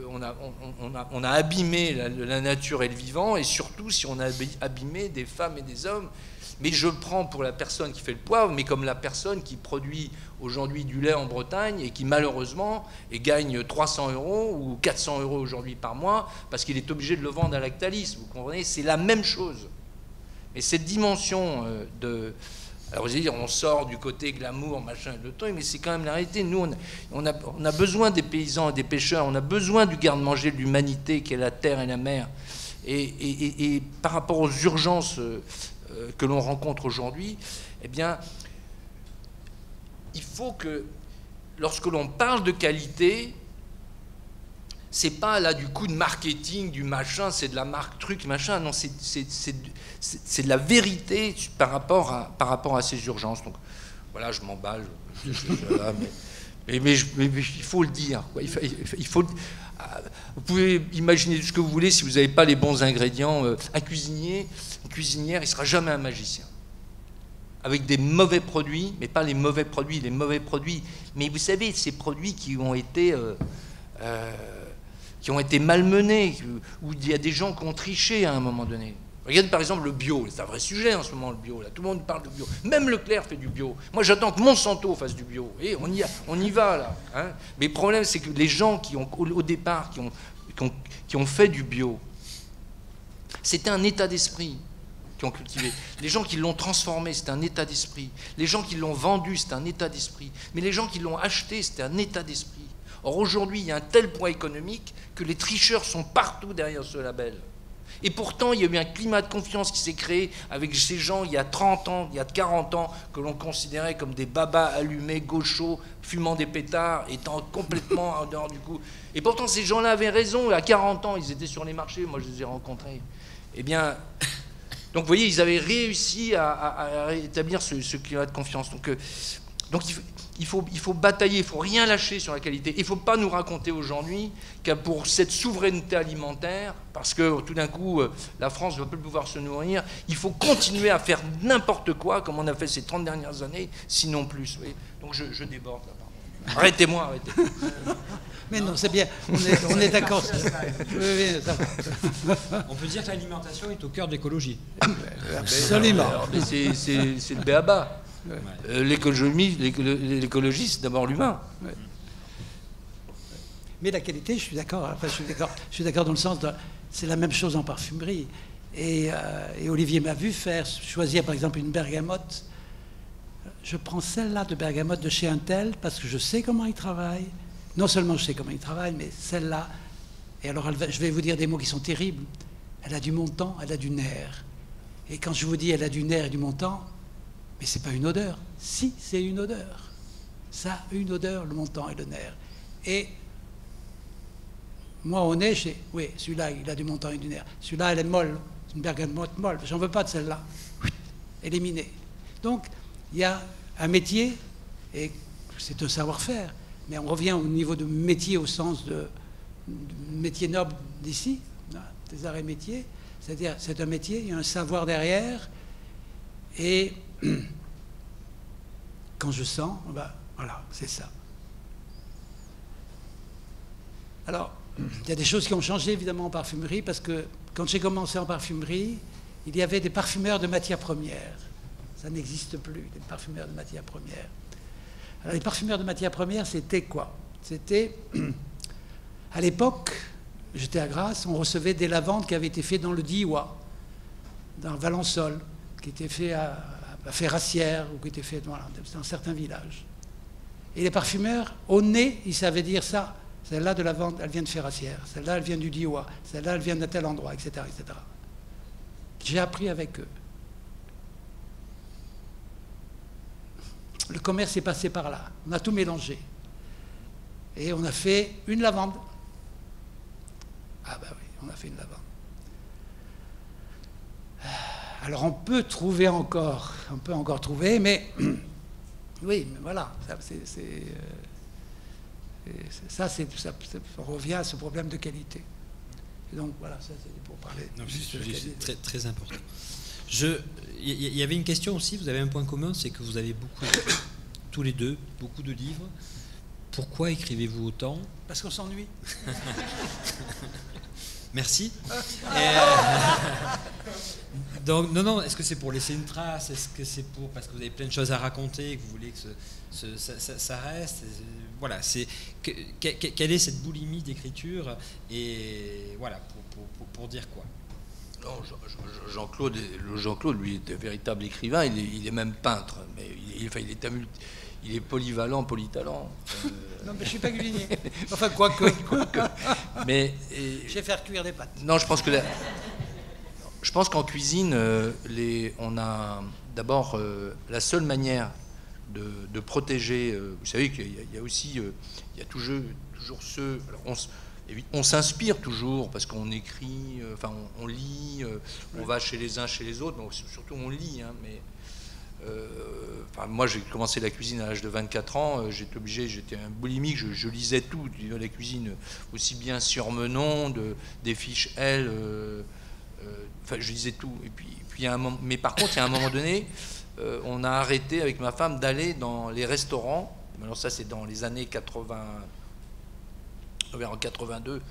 on a abîmé la nature et le vivant, et surtout si on a abîmé des femmes et des hommes Mais je prends pour la personne qui fait le poivre, mais comme la personne qui produit aujourd'hui du lait en Bretagne et qui malheureusement gagne 300 € ou 400 € aujourd'hui par mois parce qu'il est obligé de le vendre à Lactalis. Vous comprenez? C'est la même chose. Mais cette dimension de... Alors vous allez dire, on sort du côté glamour, machin, le temps, mais c'est quand même la réalité. Nous, on a besoin des paysans et des pêcheurs, on a besoin du garde-manger de l'humanité qui est la terre et la mer. Et par rapport aux urgences que l'on rencontre aujourd'hui, eh bien, il faut que, lorsque l'on parle de qualité, c'est pas là du coup de marketing, du machin, c'est de la marque truc, machin. Non, c'est de la vérité par rapport à ces urgences. Donc voilà, je m'emballe. Mais il faut le dire. Quoi. Il faut, vous pouvez imaginer ce que vous voulez si vous n'avez pas les bons ingrédients. Un cuisinier, une cuisinière, il ne sera jamais un magicien. Avec des mauvais produits, mais pas les mauvais produits, les mauvais produits. Mais vous savez, ces produits qui ont été malmenés, où il y a des gens qui ont triché à un moment donné. Regardez par exemple le bio, c'est un vrai sujet en ce moment le bio, là. Tout le monde parle de bio. Même Leclerc fait du bio. Moi j'attends que Monsanto fasse du bio. Et on y va là. Hein. Mais le problème c'est que les gens qui ont au départ, qui ont fait du bio, c'était un état d'esprit qui ont cultivé. Les gens qui l'ont transformé, c'était un état d'esprit. Les gens qui l'ont vendu, c'était un état d'esprit. Mais les gens qui l'ont acheté, c'était un état d'esprit. Or aujourd'hui, il y a un tel poids économique que les tricheurs sont partout derrière ce label. Et pourtant, il y a eu un climat de confiance qui s'est créé avec ces gens il y a 30 ans, il y a 40 ans, que l'on considérait comme des babas allumés, gauchos, fumant des pétards, étant complètement en dehors du coup. Et pourtant, ces gens-là avaient raison. À 40 ans, ils étaient sur les marchés. Moi, je les ai rencontrés. Eh bien, donc vous voyez, ils avaient réussi à établir ce climat de confiance. Donc il faut batailler, il ne faut rien lâcher sur la qualité. Il ne faut pas nous raconter aujourd'hui que pour cette souveraineté alimentaire, parce que tout d'un coup, la France ne va plus pouvoir se nourrir, il faut continuer à faire n'importe quoi, comme on a fait ces 30 dernières années, sinon plus. Oui. Donc je déborde là, pardon. Arrêtez-moi, arrêtez. Mais non, c'est bien, on est d'accord. On peut dire que l'alimentation est au cœur de l'écologie. Absolument. Mais c'est le b.a.-ba. Ouais. L'écologie, c'est d'abord l'humain. Ouais. Mais la qualité, je suis d'accord. Enfin, je suis d'accord dans le sens de, c'est la même chose en parfumerie. Et Olivier m'a vu choisir par exemple une bergamote. Je prends celle-là de bergamote de chez Intel parce que je sais comment il travaille. Non seulement je sais comment il travaille, mais celle-là. Et alors, je vais vous dire des mots qui sont terribles. Elle a du montant, elle a du nerf. Et quand je vous dis elle a du nerf et du montant, mais c'est pas une odeur. Si, c'est une odeur. Ça a une odeur, le montant et le nerf. Et moi, au nez, oui, celui-là, il a du montant et du nerf. Celui-là, elle est molle. C'est une bergamote molle. J'en veux pas de celle-là. Éliminée. Donc, il y a un métier, et c'est un savoir-faire. Mais on revient au niveau de métier au sens de métier noble d'ici, des arts et métiers. C'est-à-dire, c'est un métier, il y a un savoir derrière. Et quand je sens, ben, voilà, c'est ça. Alors, il y a des choses qui ont changé évidemment en parfumerie, parce que quand j'ai commencé en parfumerie, il y avait des parfumeurs de matières premières. Ça n'existe plus, des parfumeurs de matières premières. Alors, les parfumeurs de matières premières, c'était quoi? C'était, à l'époque, j'étais à Grasse, on recevait des lavandes qui avaient été faites dans le Diois, dans Valençol, qui était fait à Ferrassières, ou qui était fait dans certains villages. Et les parfumeurs, au nez, ils savaient dire ça. Celle-là de lavande, elle vient de Ferrassières. Celle-là, elle vient du Diois. Celle-là, elle vient de tel endroit, etc., etc. J'ai appris avec eux. Le commerce est passé par là. On a tout mélangé. Et on a fait une lavande. Ah ben oui, on a fait une lavande. Alors on peut trouver encore, on peut encore trouver, mais oui, mais voilà, ça on revient à ce problème de qualité. Et donc voilà, ça c'est pour parler. C'est très, très important. Il y avait une question aussi, vous avez un point commun, c'est que vous avez beaucoup, tous les deux, beaucoup de livres. Pourquoi écrivez-vous autant? Parce qu'on s'ennuie. Merci. Donc, non, est-ce que c'est pour laisser une trace? Est-ce que c'est pour parce que vous avez plein de choses à raconter et que vous voulez que ça reste? Voilà, quelle est cette boulimie d'écriture? Et voilà, pour dire quoi? Non, Jean-Claude, lui, est un véritable écrivain. Il est même peintre, mais il est polyvalent, polytalent. Non, mais je suis pas cuisinier. Enfin, quoique. Mais je vais faire cuire des pâtes. Non, je pense qu'en cuisine, on a d'abord la seule manière de protéger. Vous savez qu'il y a aussi, il y a toujours ceux. Alors on s'inspire toujours parce qu'on écrit, enfin on lit, on va chez les uns, chez les autres, donc surtout on lit. Hein, mais moi j'ai commencé la cuisine à l'âge de 24 ans, j'étais un boulimique, je lisais tout de la cuisine, aussi bien sur Menon, des fiches L. Enfin, je lisais tout. Et puis il y a un moment, mais par contre, il y a un moment donné, on a arrêté avec ma femme d'aller dans les restaurants. Alors ça, c'est dans les années 80, en 82.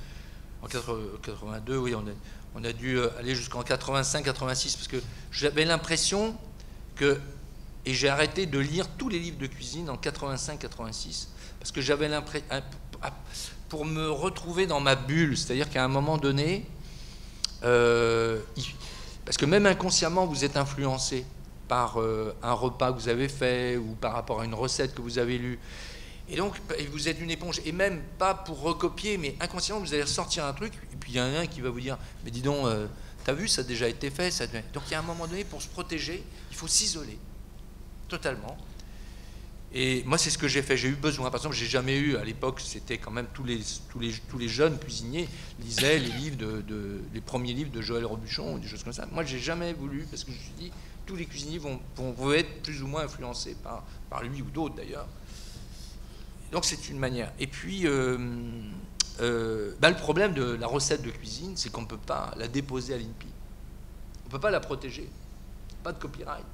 En 82, oui, on a dû aller jusqu'en 85, 86, parce que j'avais l'impression que, et j'ai arrêté de lire tous les livres de cuisine en 85, 86, parce que j'avais l'impression, pour me retrouver dans ma bulle, c'est-à-dire qu'à un moment donné, parce que même inconsciemment vous êtes influencé par un repas que vous avez fait ou par rapport à une recette que vous avez lue, et donc vous êtes une éponge, et même pas pour recopier, mais inconsciemment vous allez ressortir un truc, et puis il y en a un qui va vous dire mais dis donc, t'as vu, ça a déjà été fait, ça... Donc il y a un moment donné, pour se protéger, il faut s'isoler totalement. Et moi, c'est ce que j'ai fait. J'ai eu besoin. Par exemple, j'ai jamais eu, à l'époque, c'était quand même tous les jeunes cuisiniers lisaient les livres les premiers livres de Joël Robuchon ou des choses comme ça. Moi, j'ai jamais voulu, parce que je me suis dit, tous les cuisiniers vont être plus ou moins influencés par lui ou d'autres d'ailleurs. Donc c'est une manière. Et puis, le problème de la recette de cuisine, c'est qu'on ne peut pas la déposer à l'INPI. On ne peut pas la protéger. Pas de copyright.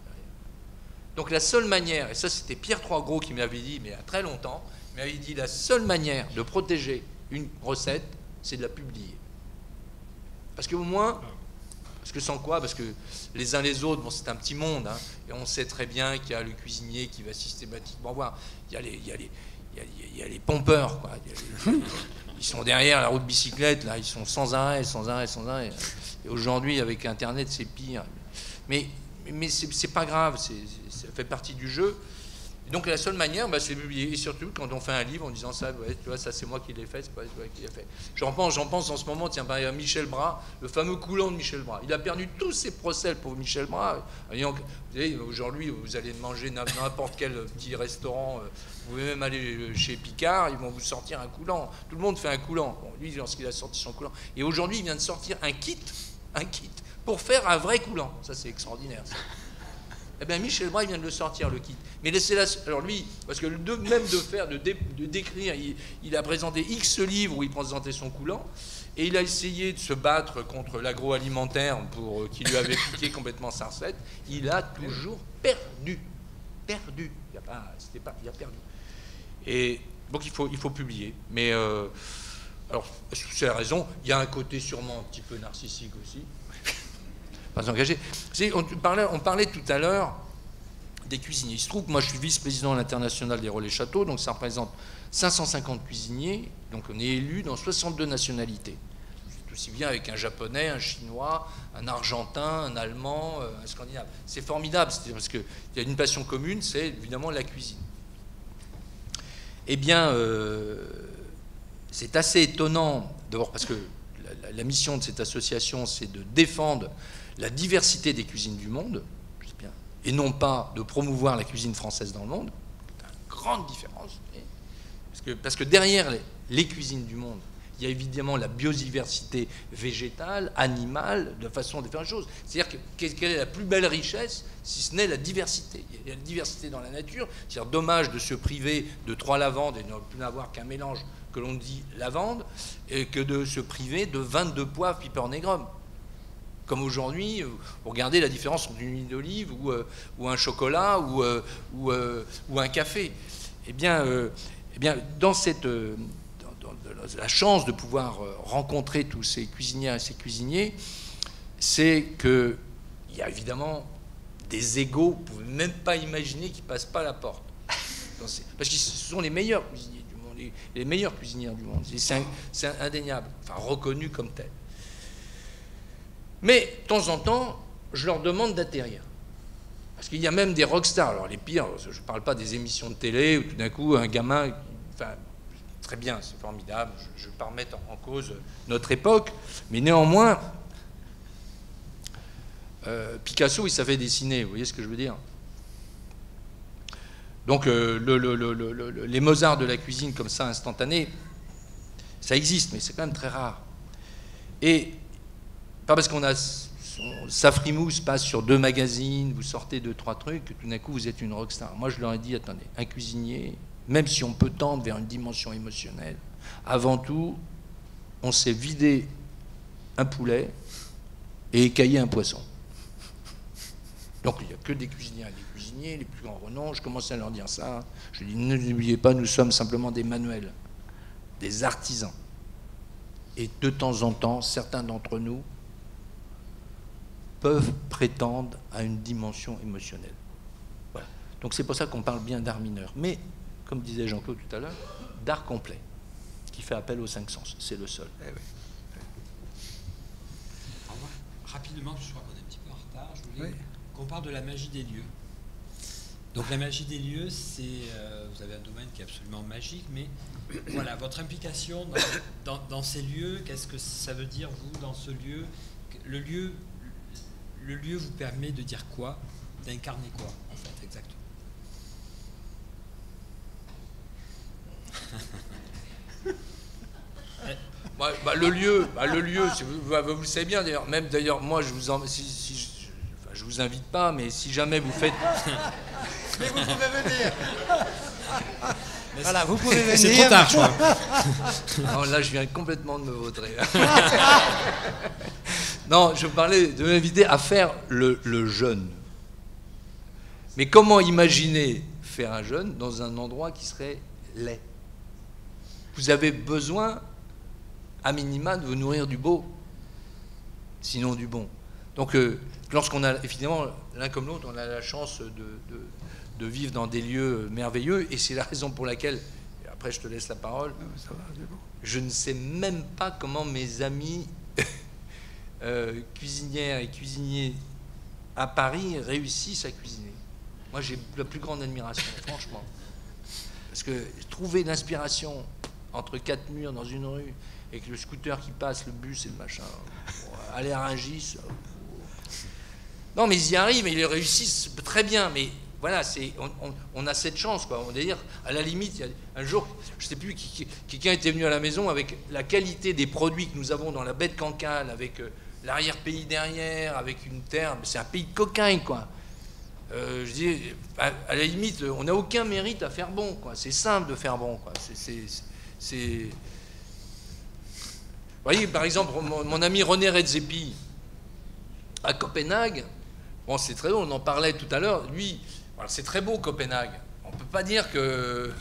Donc la seule manière, et ça c'était Pierre Troisgros qui m'avait dit, mais il y a très longtemps, il m'avait dit la seule manière de protéger une recette, c'est de la publier. Parce qu'au moins, parce que sans quoi, parce que les uns les autres, bon, c'est un petit monde, hein, et on sait très bien qu'il y a le cuisinier qui va systématiquement voir, il y a les pompeurs, quoi. Ils sont derrière la roue de bicyclette, là, ils sont sans arrêt. Et aujourd'hui, avec Internet, c'est pire. Mais c'est pas grave, ça fait partie du jeu. Et donc la seule manière, c'est de publier. Et surtout quand on fait un livre en disant ça, ouais, tu vois, ça c'est moi qui l'ai fait, c'est pas toi qui l'ai fait. J'en pense en ce moment, tiens, par exemple, Michel Bras, le fameux coulant de Michel Bras. Il a perdu tous ses procès pour Michel Bras. Vous savez, aujourd'hui, vous allez manger n'importe quel petit restaurant, vous pouvez même aller chez Picard, ils vont vous sortir un coulant. Tout le monde fait un coulant. Bon, lui, lorsqu'il a sorti son coulant. Et aujourd'hui, il vient de sortir un kit pour faire un vrai coulant. Ça, c'est extraordinaire. Ça. Eh bien, Michel Bras, il vient de le sortir, le kit. Mais laissez-la. Alors lui, parce que de décrire, il a présenté X livres où il présentait son coulant, et il a essayé de se battre contre l'agroalimentaire qui lui avait piqué complètement sa recette. Il a toujours perdu. Il a perdu. Et donc il faut publier. Mais alors, c'est la raison. Il y a un côté sûrement un petit peu narcissique aussi. Pas engagé. On parlait tout à l'heure des cuisiniers. Il se trouve que moi je suis vice-président de l'International des Relais Châteaux, donc ça représente 550 cuisiniers, donc on est élu dans 62 nationalités. C'est aussi bien avec un japonais, un chinois, un argentin, un allemand, un scandinave. C'est formidable, parce qu'il y a une passion commune, c'est évidemment la cuisine. Eh bien, c'est assez étonnant, d'abord parce que la mission de cette association, c'est de défendre la diversité des cuisines du monde, et non pas de promouvoir la cuisine française dans le monde. C'est une grande différence. Parce que derrière les cuisines du monde, il y a évidemment la biodiversité végétale, animale, de façon de faire les choses. C'est-à-dire quelle est la plus belle richesse, si ce n'est la diversité. Il y a la diversité dans la nature. C'est-à-dire dommage de se priver de 3 lavandes et de ne plus n'avoir qu'un mélange que l'on dit lavande, et que de se priver de 22 poivres Piper-Negrum. Comme aujourd'hui, vous regardez la différence entre une huile d'olive ou un chocolat ou un café. Eh bien, dans la chance de pouvoir rencontrer tous ces cuisinières et ces cuisiniers, c'est qu'il y a évidemment des égos, vous ne pouvez même pas imaginer qu'ils ne passent pas la porte. Parce que ce sont les meilleurs cuisiniers du monde, les meilleures cuisinières du monde. C'est indéniable, enfin reconnu comme tel. Mais de temps en temps, je leur demande d'atterrir. Parce qu'il y a même des rockstars. Alors les pires, je ne parle pas des émissions de télé où tout d'un coup un gamin, enfin très bien, c'est formidable, je ne veux pas remettre en cause notre époque, mais néanmoins, Picasso, il savait dessiner, vous voyez ce que je veux dire? Donc les Mozart de la cuisine comme ça, instantanée, ça existe, mais c'est quand même très rare. Et pas parce qu'on a... Safrimousse passe sur 2 magazines, vous sortez 2-3 trucs, tout d'un coup vous êtes une rockstar. Moi je leur ai dit, attendez, un cuisinier, même si on peut tendre vers une dimension émotionnelle, avant tout, on sait vider un poulet et écailler un poisson. Donc il n'y a que des cuisinières et des cuisiniers, les plus grands renoms, je commençais à leur dire ça. Je dis, n'oubliez pas, nous sommes simplement des manuels, des artisans. Et de temps en temps, certains d'entre nous peuvent prétendre à une dimension émotionnelle. Voilà. Donc c'est pour ça qu'on parle bien d'art mineur. Mais, comme disait Jean-Claude tout à l'heure, d'art complet, qui fait appel aux 5 sens. C'est le seul. Eh oui. Alors, rapidement, je crois qu'on est un petit peu en retard, je voulais qu'on parle de la magie des lieux. Donc la magie des lieux, c'est... vous avez un domaine qui est absolument magique, mais voilà, votre implication dans ces lieux, qu'est-ce que ça veut dire, vous, dans ce lieu? Le lieu vous permet de dire quoi? D'incarner quoi, en fait, exactement? Le lieu, vous le savez bien d'ailleurs. Même d'ailleurs, moi, je vous vous invite pas, mais si jamais vous faites... Mais vous pouvez venir. Voilà, vous pouvez venir. C'est trop tard, je crois. Non, là, je viens complètement de me vautrer. Non, je parlais de m'inviter à faire le jeûne. Mais comment imaginer faire un jeûne dans un endroit qui serait laid? Vous avez besoin, à minima, de vous nourrir du beau, sinon du bon. Donc, lorsqu'on a, évidemment, l'un comme l'autre, on a la chance de vivre dans des lieux merveilleux, et c'est la raison pour laquelle, après je te laisse la parole, je ne sais même pas comment mes amis cuisinières et cuisiniers à Paris réussissent à cuisiner. Moi, j'ai la plus grande admiration, franchement. Parce que trouver l'inspiration entre 4 murs dans une rue, avec le scooter qui passe, le bus et le machin, aller à Rungis... Non, mais ils y arrivent et ils réussissent très bien. Mais voilà, on a cette chance, quoi. On va dire, à la limite, il y a un jour, je ne sais plus, quelqu'un était venu à la maison avec la qualité des produits que nous avons dans la baie de Cancale, avec l'arrière-pays derrière, avec une terre. C'est un pays de cocagne, quoi. Je dis, à la limite, on n'a aucun mérite à faire bon, quoi. C'est simple de faire bon, quoi. Vous voyez, par exemple, mon ami René Redzepi, à Copenhague, bon, c'est très beau, on en parlait tout à l'heure, lui, c'est très beau Copenhague. On ne peut pas dire que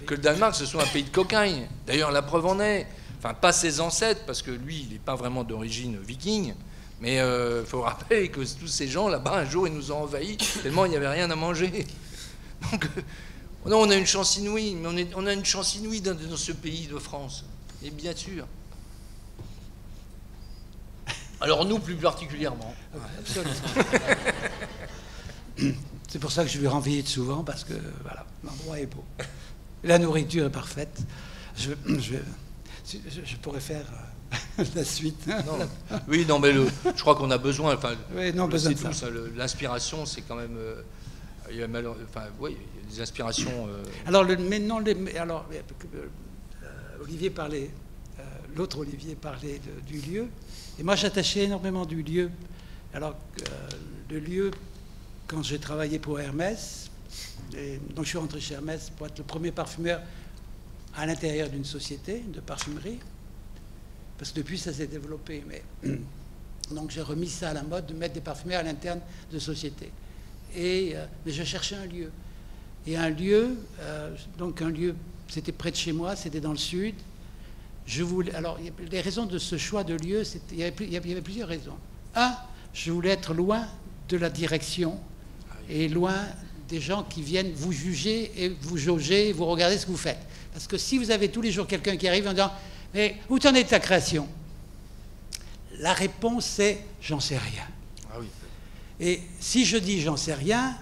le Danemark, ce soit un pays de cocagne. D'ailleurs, la preuve en est, enfin, pas ses ancêtres, parce que lui, il n'est pas vraiment d'origine viking, mais il faut rappeler que tous ces gens, là-bas, un jour, ils nous ont envahis, tellement il n'y avait rien à manger. Donc, non, on a une chance inouïe, mais on a une chance inouïe dans ce pays de France, et bien sûr. Alors nous, plus particulièrement. Absolument. C'est pour ça que je lui rends visite souvent, parce que voilà, l'endroit est beau. La nourriture est parfaite. Je pourrais faire la suite. Non. Oui, non, mais je crois qu'on a besoin. Enfin, oui, non, besoin de ça. L'inspiration, c'est quand même. Il y a des inspirations. Olivier parlait. L'autre Olivier parlait du lieu. Et moi, j'attachais énormément du lieu. Alors, le lieu, quand j'ai travaillé pour Hermès, donc je suis rentré chez Hermès pour être le premier parfumeur à l'intérieur d'une société de parfumerie, parce que depuis, ça s'est développé. Mais donc, j'ai remis ça à la mode de mettre des parfumeurs à l'interne de sociétés. Mais je cherchais un lieu. Et un lieu, c'était près de chez moi, c'était dans le sud. Alors, les raisons de ce choix de lieu, il y avait plusieurs raisons. Un, je voulais être loin de la direction et loin des gens qui viennent vous juger et vous jauger, et vous regarder ce que vous faites. Parce que si vous avez tous les jours quelqu'un qui arrive en disant « Mais où t'en es de ta création ?» La réponse c'est « J'en sais rien ». Ah oui. Et si je dis « J'en sais rien »,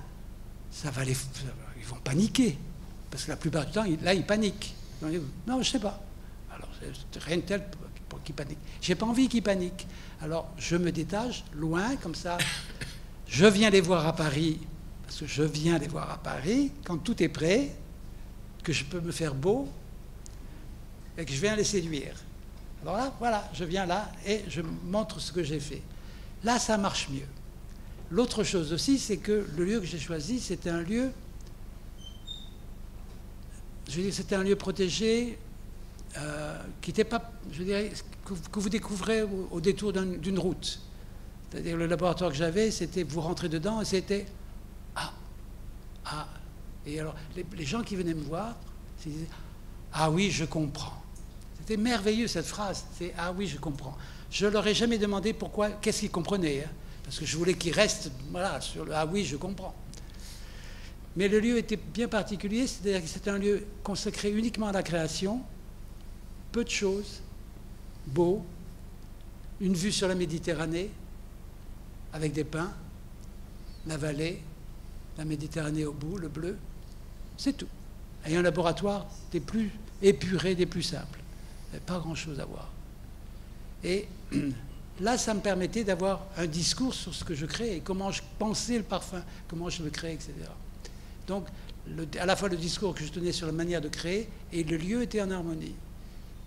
ils vont paniquer. Parce que la plupart du temps, là, ils paniquent. Ils vont dire, non, je ne sais pas. Alors, c'est rien de tel pour qu'ils paniquent. Je n'ai pas envie qu'ils paniquent. Alors, je me détache, loin, comme ça. Je viens les voir à Paris, parce que je viens les voir à Paris, quand tout est prêt, que je peux me faire beau, et que je viens les séduire. Alors là, voilà, je viens là, et je montre ce que j'ai fait. Là, ça marche mieux. L'autre chose aussi, c'est que le lieu que j'ai choisi, c'était un lieu... Je veux dire, c'était un lieu protégé qui n'était pas, je dirais, que vous découvrez au détour d'une route. C'est-à-dire le laboratoire que j'avais, c'était vous rentrez dedans et c'était ah. Et alors les gens qui venaient me voir, ils disaient ah oui, je comprends. C'était merveilleux cette phrase. C'est ah oui, je comprends. Je leur ai jamais demandé pourquoi, qu'est-ce qu'ils comprenaient, hein, parce que je voulais qu'ils restent voilà sur le ah oui, je comprends. Mais le lieu était bien particulier, c'est-à-dire que c'était un lieu consacré uniquement à la création, peu de choses, beau, une vue sur la Méditerranée, avec des pins, la vallée, la Méditerranée au bout, le bleu, c'est tout. Et un laboratoire des plus épurés, des plus simples. Il n'y avait pas grand-chose à voir. Et là, ça me permettait d'avoir un discours sur ce que je crée, et comment je pensais le parfum, comment je le crée, etc. Donc, à la fois le discours que je tenais sur la manière de créer et le lieu était en harmonie.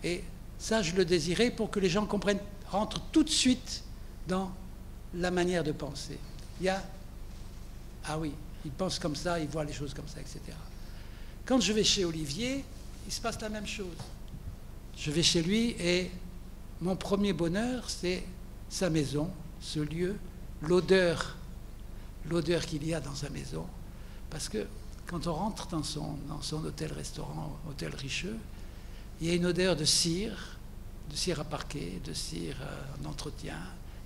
Et ça, je le désirais pour que les gens comprennent, rentrent tout de suite dans la manière de penser. Il y a, ah oui, ils pensent comme ça, ils voient les choses comme ça, etc. Quand je vais chez Olivier, il se passe la même chose. Je vais chez lui et mon premier bonheur, c'est sa maison, ce lieu, l'odeur qu'il y a dans sa maison. Parce que quand on rentre dans son hôtel-restaurant, hôtel Richeux, il y a une odeur de cire à parquet, de cire en entretien,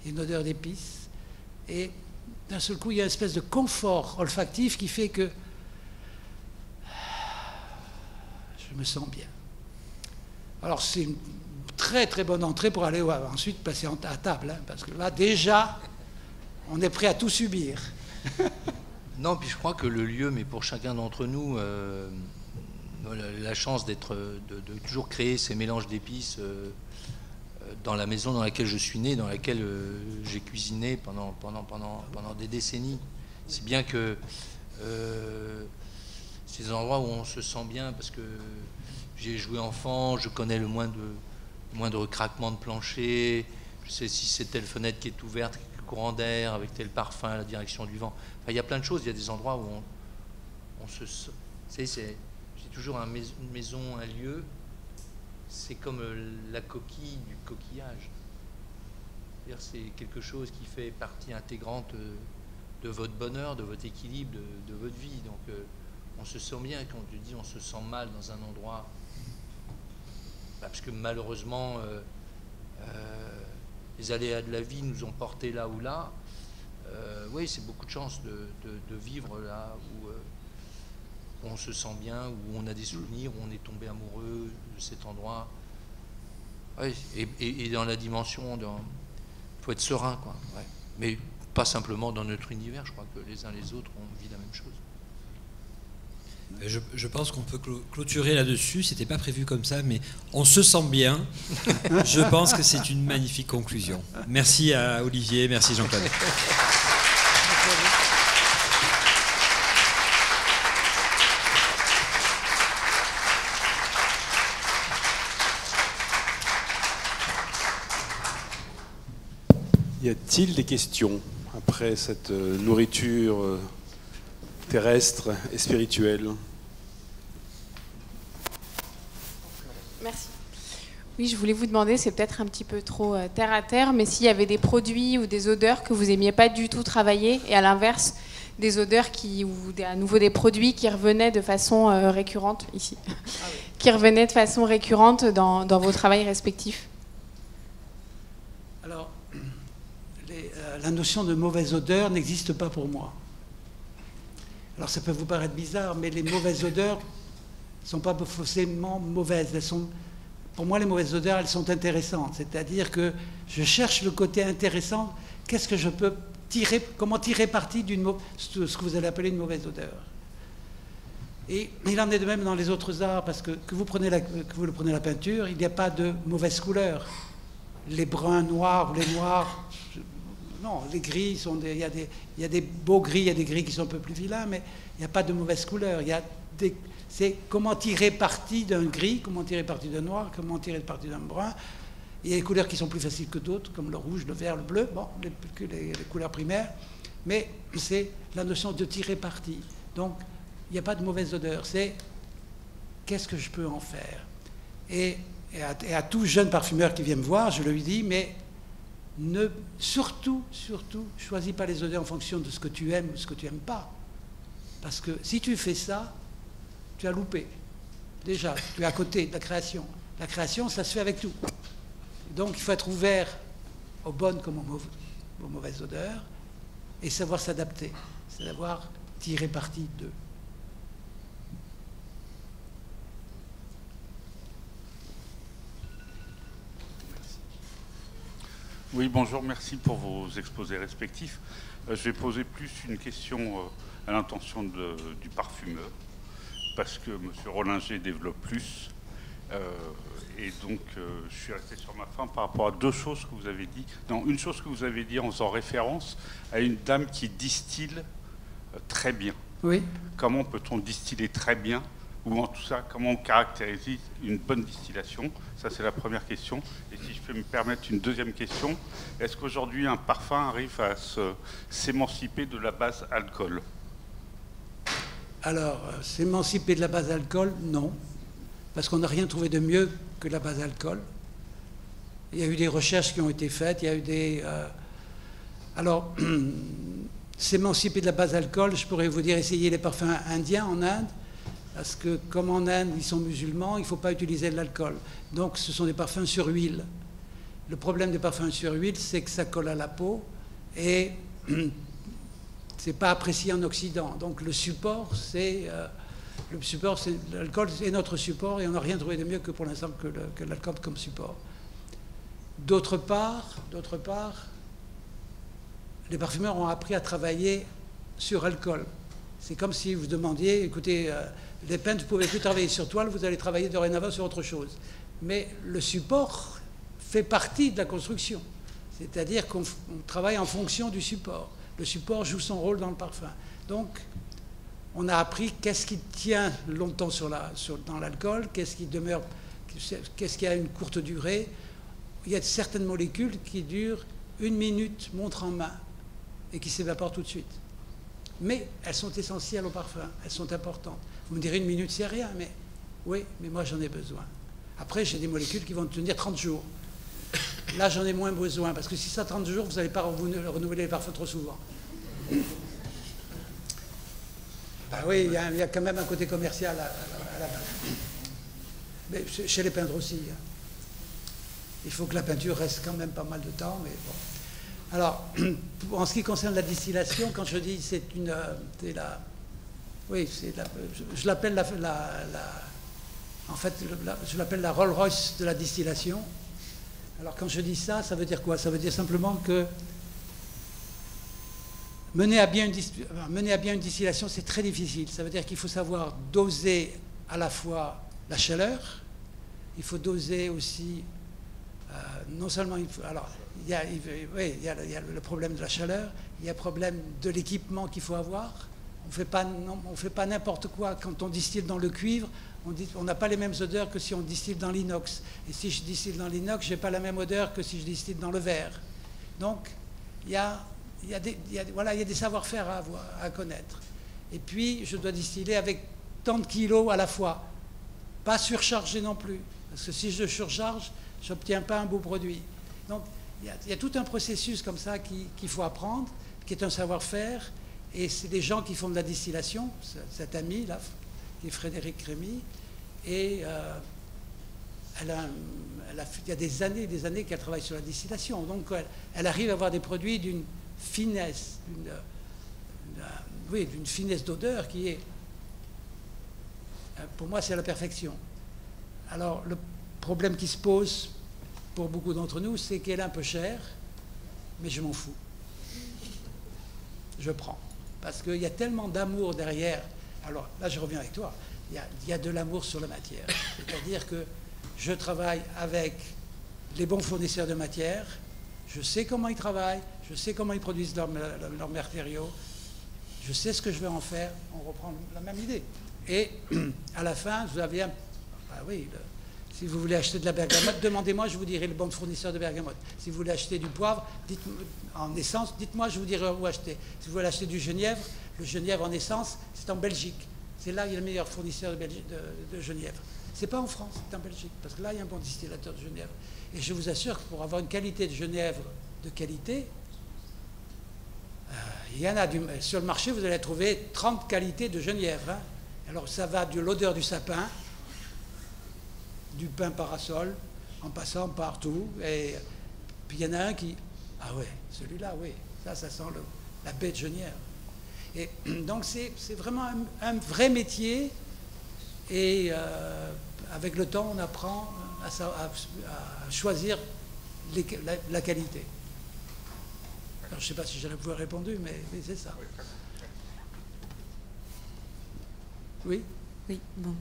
il y a une odeur d'épices. Et d'un seul coup, il y a une espèce de confort olfactif qui fait que je me sens bien. Alors c'est une très très bonne entrée pour aller ensuite passer à table, hein, parce que là déjà, on est prêt à tout subir. Non, puis je crois que le lieu, mais pour chacun d'entre nous, la chance de toujours créer ces mélanges d'épices dans la maison dans laquelle je suis né, dans laquelle j'ai cuisiné pendant des décennies. Si bien que c'est des endroits où on se sent bien, parce que j'ai joué enfant, je connais le moindre craquement de plancher, je sais si c'est telle fenêtre qui est ouverte, courant d'air, avec tel parfum, la direction du vent. Enfin, il y a plein de choses, il y a des endroits où on se... J'ai toujours une maison, un lieu, c'est comme la coquille du coquillage. C'est-à-dire, c'est quelque chose qui fait partie intégrante de votre bonheur, de votre équilibre, de votre vie. Donc, on se sent bien, quand je dis on se sent mal dans un endroit, parce que malheureusement, les aléas de la vie nous ont portés là ou là. Oui, c'est beaucoup de chance de vivre là où on se sent bien, où on a des souvenirs, où on est tombé amoureux de cet endroit. Ouais, et dans la dimension, il faut être serein, quoi. Ouais. Mais pas simplement dans notre univers, je crois que les uns les autres ont vit la même chose. Je pense qu'on peut clôturer là-dessus, c'était pas prévu comme ça, mais on se sent bien. Je pense que c'est une magnifique conclusion. Merci à Olivier, merci Jean-Claude. Y a-t-il des questions après cette nourriture terrestre et spirituelle? Merci. Oui, je voulais vous demander, c'est peut-être un petit peu trop terre à terre, mais s'il y avait des produits ou des odeurs que vous n'aimiez pas du tout travailler, et à l'inverse, des odeurs à nouveau des produits qui revenaient de façon récurrente ici, qui revenaient de façon récurrente dans vos travaux respectifs? Alors, la notion de mauvaise odeur n'existe pas pour moi. Alors ça peut vous paraître bizarre, mais les mauvaises odeurs ne sont pas forcément mauvaises. Pour moi, les mauvaises odeurs, elles sont intéressantes. C'est-à-dire que je cherche le côté intéressant. Qu'est-ce que je peux comment tirer parti de ce que vous allez appeler une mauvaise odeur? Et il en est de même dans les autres arts, parce que vous prenez la peinture, il n'y a pas de mauvaise couleur. Les bruns noirs ou les noirs... Non, les gris, il y a des beaux gris, il y a des gris qui sont un peu plus vilains, mais il n'y a pas de mauvaise couleur. C'est comment tirer parti d'un gris, comment tirer parti d'un noir, comment tirer parti d'un brun. Il y a des couleurs qui sont plus faciles que d'autres, comme le rouge, le vert, le bleu, bon, les couleurs primaires. Mais c'est la notion de tirer parti. Donc, il n'y a pas de mauvaise odeur. C'est qu'est-ce que je peux en faire? Et à tout jeune parfumeur qui vient me voir, je lui dis, mais surtout, choisis pas les odeurs en fonction de ce que tu aimes ou ce que tu n'aimes pas. Parce que si tu fais ça, tu as loupé. Déjà, tu es à côté de la création. La création, ça se fait avec tout. Donc, il faut être ouvert aux bonnes comme aux mauvaises odeurs et savoir s'adapter. C'est savoir tirer parti d'eux. Oui, bonjour, merci pour vos exposés respectifs. Je vais poser plus une question à l'intention du parfumeur, parce que M. Rollinger développe plus. Et donc, je suis resté sur ma faim par rapport à deux choses que vous avez dit. Non, une chose que vous avez dit en faisant référence à une dame qui distille très bien. Oui. Comment peut-on distiller très bien? Ou en tout ça, comment on caractérise une bonne distillation? Ça, c'est la première question. Et si je peux me permettre une deuxième question, est-ce qu'aujourd'hui, un parfum arrive à s'émanciper de la base alcool? Alors, s'émanciper de la base alcool, non. Parce qu'on n'a rien trouvé de mieux que la base alcool. Il y a eu des recherches qui ont été faites, il y a eu des... Alors, s'émanciper de la base alcool, je pourrais vous dire, essayez les parfums indiens en Inde, parce que comme en Inde, ils sont musulmans, il ne faut pas utiliser de l'alcool. Donc, ce sont des parfums sur huile. Le problème des parfums sur huile, c'est que ça colle à la peau et c'est pas apprécié en Occident. Donc, le support, c'est... l'alcool est notre support et on n'a rien trouvé de mieux que pour l'instant que l'alcool comme support. D'autre part, les parfumeurs ont appris à travailler sur alcool. C'est comme si vous demandiez, écoutez, les peintres, vous ne pouvez plus travailler sur toile, vous allez travailler dorénavant sur autre chose. Mais le support fait partie de la construction. C'est-à-dire qu'on travaille en fonction du support. Le support joue son rôle dans le parfum. Donc, on a appris qu'est-ce qui tient longtemps dans l'alcool, qu'est-ce qui a une courte durée. Il y a certaines molécules qui durent 1 minute, montre en main, et qui s'évaporent tout de suite. Mais elles sont essentielles au parfum, elles sont importantes. Vous me direz 1 minute, c'est rien, mais oui, mais moi j'en ai besoin. Après, j'ai des molécules qui vont tenir 30 jours. Là, j'en ai moins besoin, parce que si ça 30 jours, vous n'allez pas renouveler les parfums trop souvent. Ben oui, il y a quand même un côté commercial à la base. Mais chez les peintres aussi. Hein. Il faut que la peinture reste quand même pas mal de temps, mais bon. Alors, en ce qui concerne la distillation, quand je dis je l'appelle en fait, je l'appelle la Rolls-Royce de la distillation. Alors, quand je dis ça, ça veut dire quoi? Ça veut dire simplement que mener à bien une distillation, c'est très difficile. Ça veut dire qu'il faut savoir doser à la fois la chaleur, il faut doser aussi, non seulement... alors, il y a le problème de la chaleur, il y a le problème de l'équipement qu'il faut avoir. On ne fait pas n'importe quoi. Quand on distille dans le cuivre, on n'a pas les mêmes odeurs que si on distille dans l'inox. Et si je distille dans l'inox, je n'ai pas la même odeur que si je distille dans le verre. Donc, il y a des savoir-faire à connaître. Et puis, je dois distiller avec tant de kilos à la fois. Pas surchargé non plus. Parce que si je surcharge, je n'obtiens pas un beau produit. Donc, il y a tout un processus comme ça qu'il faut apprendre, qui est un savoir-faire. Et c'est des gens qui font de la distillation, cet ami là, qui est Frédéric Rémy, et il y a des années qu'elle travaille sur la distillation. Donc elle arrive à avoir des produits d'une finesse, d'une finesse d'odeur qui est, pour moi, c'est la perfection. Alors le problème qui se pose pour beaucoup d'entre nous, c'est qu'elle est un peu chère, mais je m'en fous. Je prends. Parce qu'il y a tellement d'amour derrière. Alors là, je reviens avec toi. Il y a de l'amour sur la matière. C'est-à-dire que je travaille avec les bons fournisseurs de matière. Je sais comment ils travaillent. Je sais comment ils produisent leurs matériaux. Je sais ce que je vais en faire. On reprend la même idée. Et à la fin, vous avez un... Ah oui, si vous voulez acheter de la bergamote, demandez-moi, je vous dirai le bon fournisseur de bergamote. Si vous voulez acheter du poivre, en essence, dites-moi, je vous dirai où acheter. Si vous voulez acheter du genièvre, le genièvre en essence, c'est en Belgique. C'est là qu'il y a le meilleur fournisseur de genièvre. C'est pas en France, c'est en Belgique, parce que là, il y a un bon distillateur de genièvre. Et je vous assure que pour avoir une qualité de genièvre de qualité, il y en a sur le marché, vous allez trouver 30 qualités de genièvre. Hein. Alors ça va de l'odeur du sapin, du pin parasol, en passant partout. Et puis il y en a un qui... Ah ouais, celui-là, oui, ça sent la baie de genièvre. Et donc c'est vraiment un vrai métier. Et avec le temps, on apprend à choisir la qualité. Alors, je ne sais pas si j'aurais pu répondre, mais c'est ça. Oui. Oui, bon.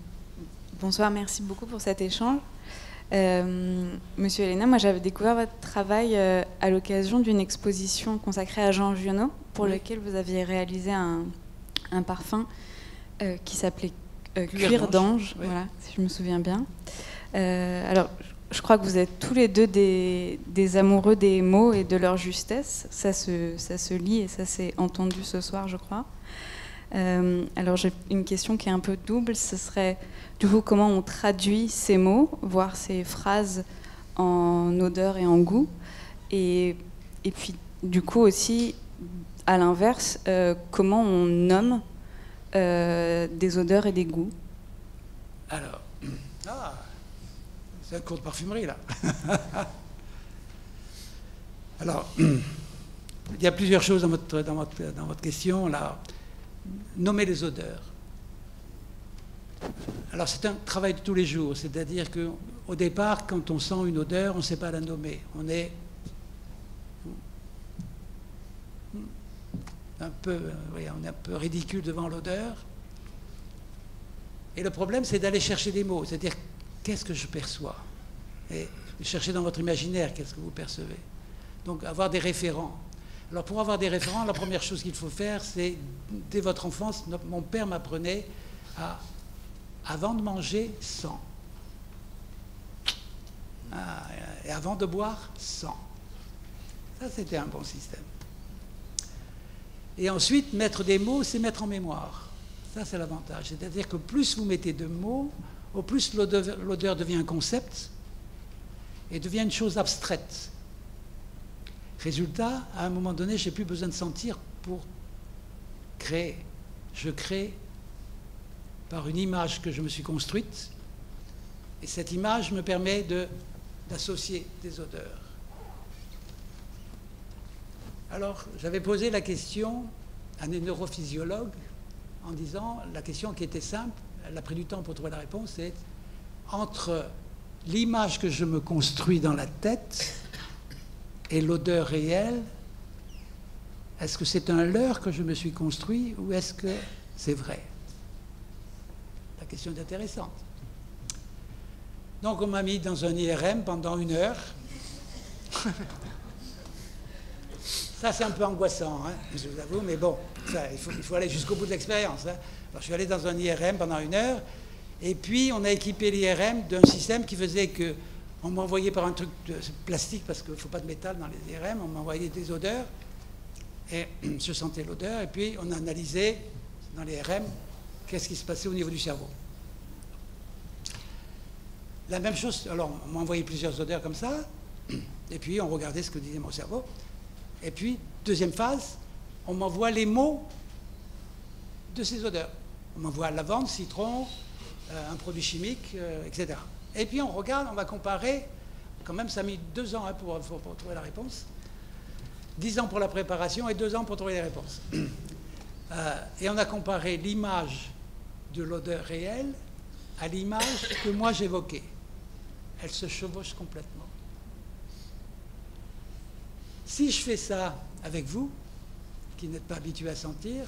Bonsoir, merci beaucoup pour cet échange. Monsieur Helena, moi j'avais découvert votre travail à l'occasion d'une exposition consacrée à Jean Giono, pour lequel vous aviez réalisé un parfum qui s'appelait Cuir d'ange, oui. Voilà, si je me souviens bien. Alors, je crois que vous êtes tous les deux des amoureux des mots et de leur justesse. Ça se lit et ça s'est entendu ce soir, je crois. Alors, j'ai une question qui est un peu double. Ce serait, du coup, comment on traduit ces mots, voire ces phrases en odeur et en goût. Et puis, du coup, aussi, à l'inverse, comment on nomme des odeurs et des goûts. Alors, c'est un cours de parfumerie, là. Alors, il y a plusieurs choses dans votre question, là. Nommer les odeurs. Alors, c'est un travail de tous les jours, c'est-à-dire qu'au départ, quand on sent une odeur, on ne sait pas la nommer. On est un peu ridicule devant l'odeur. Et le problème, c'est d'aller chercher des mots, c'est-à-dire qu'est-ce que je perçois, et chercher dans votre imaginaire qu'est-ce que vous percevez. Donc avoir des référents. Alors pour avoir des référents, la première chose qu'il faut faire, c'est dès votre enfance, mon père m'apprenait à, avant de manger, sens. Et avant de boire, sens. Ça, c'était un bon système. Et ensuite, mettre des mots, c'est mettre en mémoire. Ça, c'est l'avantage. C'est-à-dire que plus vous mettez de mots, au plus l'odeur devient un concept et devient une chose abstraite. Résultat, à un moment donné, je n'ai plus besoin de sentir pour créer. Je crée par une image que je me suis construite, et cette image me permet d'associer des odeurs. Alors, j'avais posé la question à un neurophysiologue en disant, la question qui était simple, elle a pris du temps pour trouver la réponse, c'est entre l'image que je me construis dans la tête et l'odeur réelle, est-ce que c'est un leurre que je me suis construit ou est-ce que c'est vrai? La question est intéressante. Donc on m'a mis dans un IRM pendant 1 heure. Ça, c'est un peu angoissant, hein, je vous avoue, mais bon, ça, il faut aller jusqu'au bout de l'expérience. Hein. Alors, je suis allé dans un IRM pendant 1 heure, et puis on a équipé l'IRM d'un système qui faisait que on m'envoyait par un truc de plastique, parce qu'il ne faut pas de métal dans les IRM, on m'envoyait des odeurs, et je sentais l'odeur, et puis on analysait dans les IRM qu'est-ce qui se passait au niveau du cerveau. La même chose, alors on m'a envoyé plusieurs odeurs comme ça, et puis on regardait ce que disait mon cerveau. Et puis, deuxième phase, on m'envoie les mots de ces odeurs. On m'envoie lavande, citron, un produit chimique, etc. Et puis on regarde, on va comparer, quand même ça a mis 2 ans pour trouver la réponse, 10 ans pour la préparation et 2 ans pour trouver les réponses. Et on a comparé l'image de l'odeur réelle à l'image que moi j'évoquais. Elle se chevauche complètement. Si je fais ça avec vous, qui n'êtes pas habitué à sentir,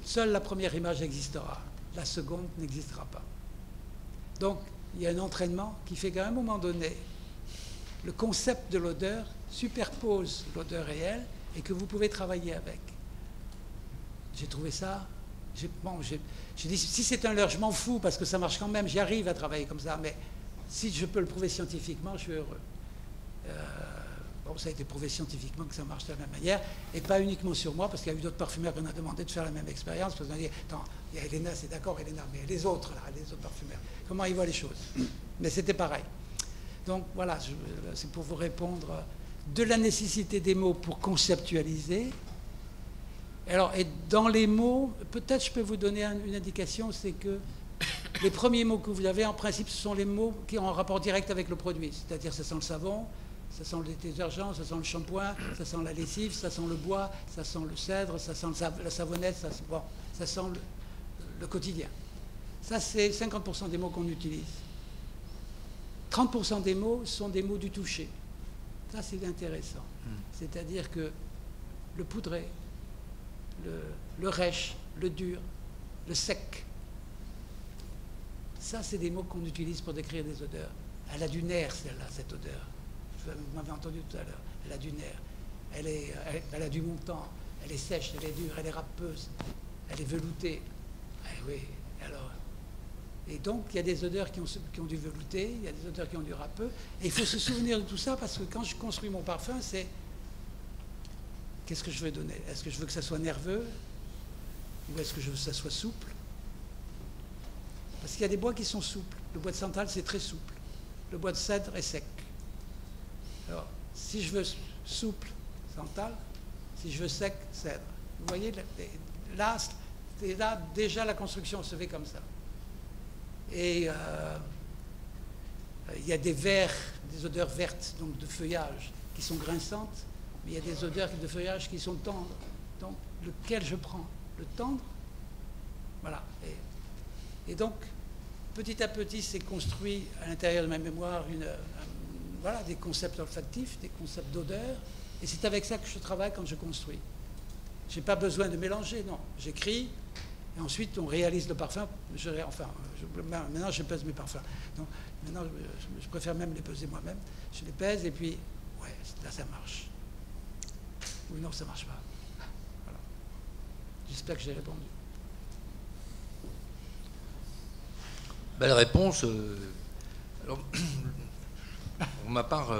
seule la première image existera. La seconde n'existera pas. Donc, il y a un entraînement qui fait qu'à un moment donné, le concept de l'odeur superpose l'odeur réelle et que vous pouvez travailler avec. J'ai trouvé ça... J'ai dit, si c'est un leurre, je m'en fous, parce que ça marche quand même, j'y arrive à travailler comme ça, mais si je peux le prouver scientifiquement, je suis heureux. Bon, ça a été prouvé scientifiquement que ça marche de la même manière, et pas uniquement sur moi, parce qu'il y a eu d'autres parfumeurs qui m'ont demandé de faire la même expérience, parce qu'on a dit, attends, il y a Elena, c'est d'accord, Elena, mais les autres, là, les autres parfumeurs, comment ils voient les choses? Mais c'était pareil. Donc voilà, c'est pour vous répondre de la nécessité des mots pour conceptualiser. Alors, et dans les mots, peut-être je peux vous donner une indication, c'est que les premiers mots que vous avez, en principe, ce sont les mots qui ont un rapport direct avec le produit. C'est-à-dire, ça sent le savon, ça sent le détergent, ça sent le shampoing, ça sent la lessive, ça sent le bois, ça sent le cèdre, ça sent la savonnette, ça sent le quotidien. Ça, c'est 50% des mots qu'on utilise. 30% des mots sont des mots du toucher. Ça, c'est intéressant. C'est-à-dire que le poudré, le rêche, le dur, le sec. Ça, c'est des mots qu'on utilise pour décrire des odeurs. Elle a du nerf, celle-là, cette odeur. Vous m'avez entendu tout à l'heure. Elle a du nerf. Elle a du montant. Elle est sèche, elle est dure, elle est râpeuse. Elle est veloutée. Eh oui, alors... Et donc, il y a des odeurs qui ont du velouté, il y a des odeurs qui ont du râpeux. Et il faut se souvenir de tout ça, parce que quand je construis mon parfum, c'est... Qu'est-ce que je veux donner? Est-ce que je veux que ça soit nerveux? Ou est-ce que je veux que ça soit souple? Parce qu'il y a des bois qui sont souples. Le bois de santal, c'est très souple. Le bois de cèdre est sec. Alors, si je veux souple, santal. Si je veux sec, cèdre. Vous voyez, là, déjà, la construction se fait comme ça. Et il y a des odeurs vertes, donc de feuillage, qui sont grinçantes. Mais il y a des odeurs de feuillage qui sont tendres. Donc, lequel je prends? Le tendre? Voilà. Et donc, petit à petit, c'est construit à l'intérieur de ma mémoire voilà, des concepts olfactifs, des concepts d'odeur. Et c'est avec ça que je travaille quand je construis. Je n'ai pas besoin de mélanger, non. J'écris, et ensuite, on réalise le parfum. Maintenant, je pèse mes parfums. Donc, maintenant, je préfère même les peser moi-même. Je les pèse, et puis, ouais, là, ça marche. Ou non, ça ne marche pas. Voilà. J'espère que j'ai répondu. Belle réponse. Alors, pour ma part,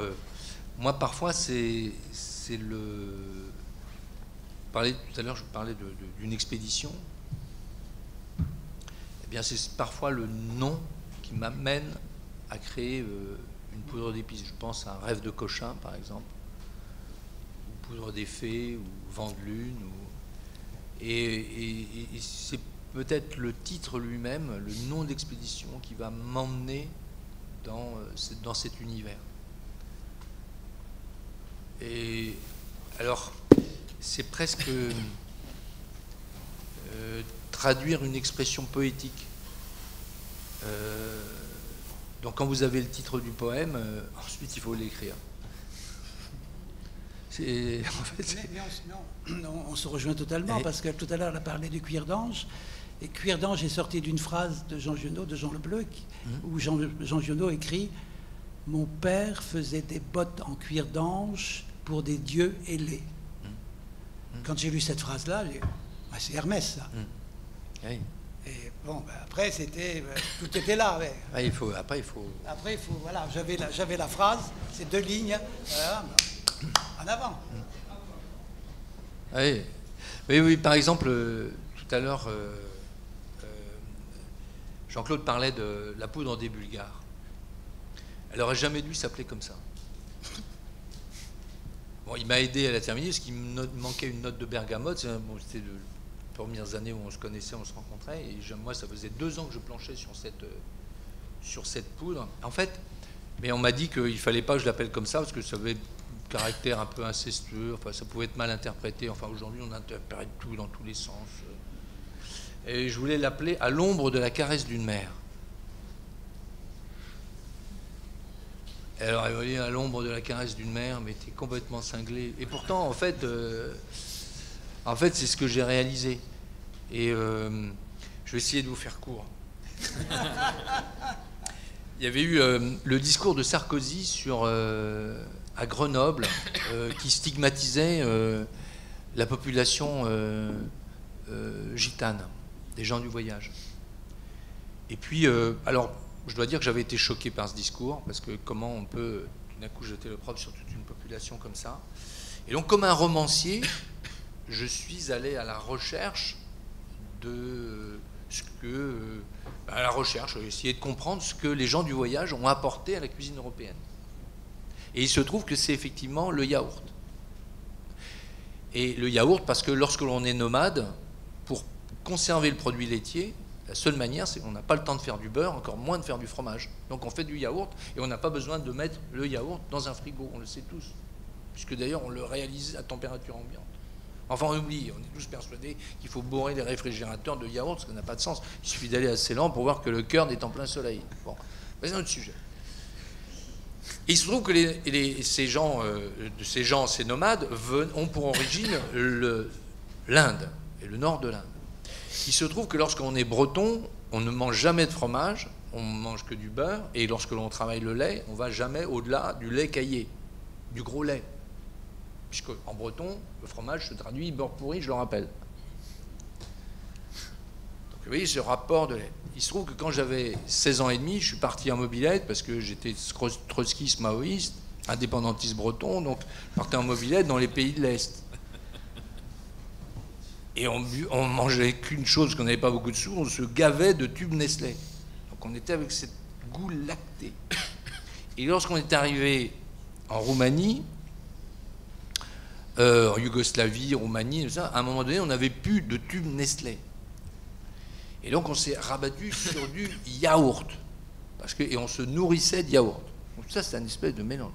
moi, parfois, c'est le... Tout à l'heure, je parlais d'une expédition. Eh bien, c'est parfois le nom qui m'amène à créer une poudre d'épices. Je pense à un rêve de Cochin, par exemple. Poudre des fées ou vent de lune et c'est peut-être le titre lui-même, le nom d'expédition qui va m'emmener dans cet univers. Et alors c'est presque traduire une expression poétique. Donc quand vous avez le titre du poème, ensuite il faut l'écrire. On se rejoint totalement, parce que tout à l'heure, elle a parlé du cuir d'ange. Et cuir d'ange est sorti d'une phrase de Jean Giono, de Jean Le Bleu, où Jean Giono écrit « Mon père faisait des bottes en cuir d'ange pour des dieux ailés. » Quand j'ai lu cette phrase-là, j'ai dit bah, « C'est Hermès, ça. Oui. Et bon, ben, après, c'était... tout était là. Ouais. Ah, après, il faut... Voilà, j'avais la phrase, ces 2 lignes, voilà, en avant. Oui. Oui, par exemple, tout à l'heure, Jean-Claude parlait de la poudre des Bulgares. Elle n'aurait jamais dû s'appeler comme ça. Bon, il m'a aidé à la terminer, parce qu'il me manquait une note de bergamote. Bon, c'était premières années où on se connaissait, on se rencontrait. Et moi, ça faisait 2 ans que je planchais sur cette poudre. En fait, mais on m'a dit qu'il ne fallait pas que je l'appelle comme ça parce que ça avait un caractère un peu incestueux. Enfin, ça pouvait être mal interprété. Enfin, aujourd'hui, on interprète tout dans tous les sens. Et je voulais l'appeler « À l'ombre de la caresse d'une mère ». Alors, elle m'a dit « À l'ombre de la caresse d'une mère », mais t'es complètement cinglé. Et pourtant, en fait, c'est ce que j'ai réalisé. Et je vais essayer de vous faire court. Il y avait eu le discours de Sarkozy à Grenoble qui stigmatisait la population gitane, des gens du voyage. Et puis, alors, je dois dire que j'avais été choqué par ce discours, parce que comment on peut tout d'un coup jeter l'opprobre sur toute une population comme ça. Et donc, comme un romancier, je suis allé à la recherche de ce que... à la recherche, j'ai essayé de comprendre ce que les gens du voyage ont apporté à la cuisine européenne. Et il se trouve que c'est effectivement le yaourt. Et le yaourt, parce que lorsque l'on est nomade, pour conserver le produit laitier, la seule manière, c'est qu'on n'a pas le temps de faire du beurre, encore moins de faire du fromage. Donc on fait du yaourt, et on n'a pas besoin de mettre le yaourt dans un frigo, on le sait tous. Puisque d'ailleurs, on le réalise à température ambiante. Enfin, on oublie, on est tous persuadés qu'il faut bourrer les réfrigérateurs de yaourt, ce qui n'a pas de sens. Il suffit d'aller à Ceylan pour voir que le cœur est en plein soleil. Bon, c'est un autre sujet. Et il se trouve que ces nomades ont pour origine l'Inde et le nord de l'Inde. Il se trouve que lorsqu'on est breton, on ne mange jamais de fromage, on mange que du beurre, et lorsque l'on travaille le lait, on ne va jamais au-delà du lait caillé, du gros lait. Puisque en breton, le fromage se traduit beurre pourri, je le rappelle. Donc vous voyez ce rapport de lait. Il se trouve que quand j'avais 16 ans et demi, je suis parti en mobilette parce que j'étais trotskiste maoïste, indépendantiste breton, donc je partais en mobilette dans les pays de l'Est. Et on mangeait qu'une chose, parce qu'on n'avait pas beaucoup de sous, on se gavait de tubes Nestlé. Donc on était avec cette goût lacté. Et lorsqu'on est arrivé en Roumanie, en Yougoslavie, Roumanie, tout ça, à un moment donné, on n'avait plus de tubes Nestlé. Et donc on s'est rabattu sur du yaourt. Et on se nourrissait de yaourt. Donc ça, c'est un espèce de mélange.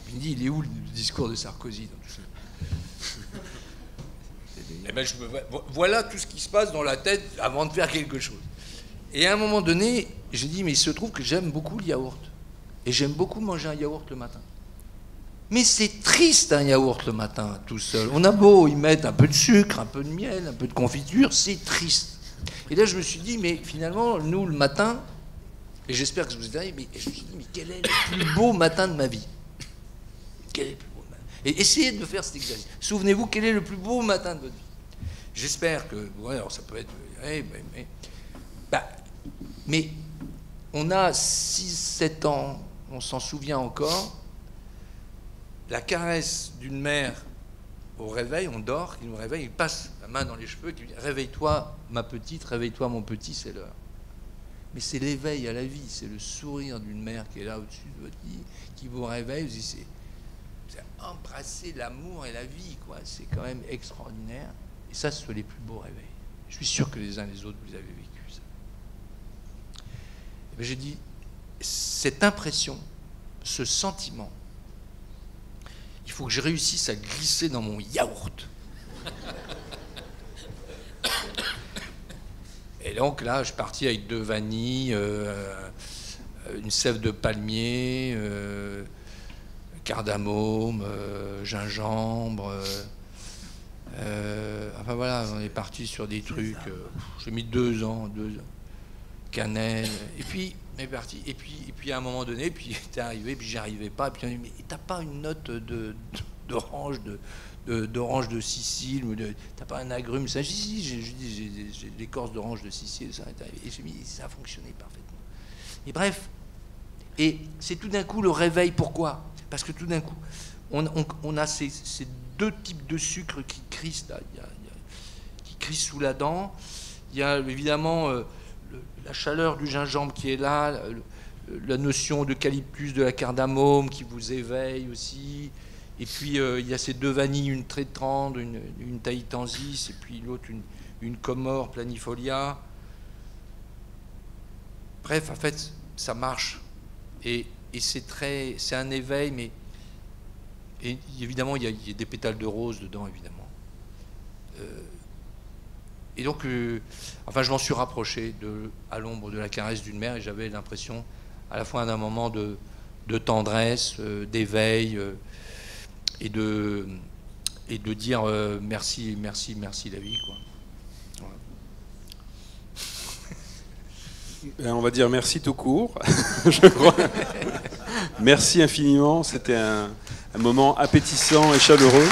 Il me dit, il est où le discours de Sarkozy dans tout ça? Eh ben, voilà tout ce qui se passe dans la tête avant de faire quelque chose. Et à un moment donné, j'ai dit, mais il se trouve que j'aime beaucoup le yaourt. Et j'aime beaucoup manger un yaourt le matin. Mais c'est triste un yaourt le matin, tout seul. On a beau y mettre un peu de sucre, un peu de miel, un peu de confiture, c'est triste. Et là, je me suis dit, mais finalement, nous, le matin, et j'espère que je vous ai dit, mais je me suis dit, mais quel est le plus beau matin de ma vie? Quel est le plus beau matin? Et essayez de me faire cet exercice. Souvenez-vous, quel est le plus beau matin de votre vie? J'espère que, ouais, alors ça peut être, mais on a 6-7 ans, on s'en souvient encore, la caresse d'une mère au réveil, on dort, il nous réveille, il passe la main dans les cheveux, qui dit « Réveille-toi, ma petite, réveille-toi, mon petit, c'est l'heure. » Mais c'est l'éveil à la vie, c'est le sourire d'une mère qui est là au-dessus de votre lit, qui vous réveille, vous dites, c'est embrasser l'amour et la vie, quoi. C'est quand même extraordinaire. Et ça, ce sont les plus beaux réveils. Je suis sûr que les uns et les autres, vous avez vécu ça. Et bien, j'ai dit, cette impression, ce sentiment, il faut que je réussisse à glisser dans mon yaourt. Et donc là, je suis parti avec 2 vanilles, une sève de palmier, cardamome, gingembre. Enfin voilà, on est parti sur des trucs. J'ai mis 2 ans, cannelle. Et puis, on est parti. Et puis à un moment donné, puis t'es arrivé, puis j'y arrivais pas. Et puis on dit, mais t'as pas une note d'orange de Sicile, t'as pas un agrume? Ça, j'ai l'écorce d'orange de Sicile. Ça est arrivé. Et j'ai mis, ça a fonctionné parfaitement. Et bref, et c'est tout d'un coup le réveil. Pourquoi? Parce que tout d'un coup, on a ces 2 types de sucre qui crissent là, qui crissent sous la dent. Il y a évidemment la chaleur du gingembre qui est là, la notion d'eucalyptus, de la cardamome qui vous éveille aussi. Et puis il y a ces 2 vanilles, une très tendre, une Tahitiensis, et puis l'autre une Comore planifolia. Bref, en fait, ça marche. Et c'est un éveil, mais et évidemment, il y a des pétales de rose dedans, évidemment. Et donc, enfin, je m'en suis rapproché à l'ombre de la caresse d'une mère, et j'avais l'impression, à la fois d'un moment de tendresse, d'éveil, et de dire merci, merci, merci la vie, quoi. Voilà. On va dire merci tout court, je crois. Merci infiniment, c'était un moment appétissant et chaleureux.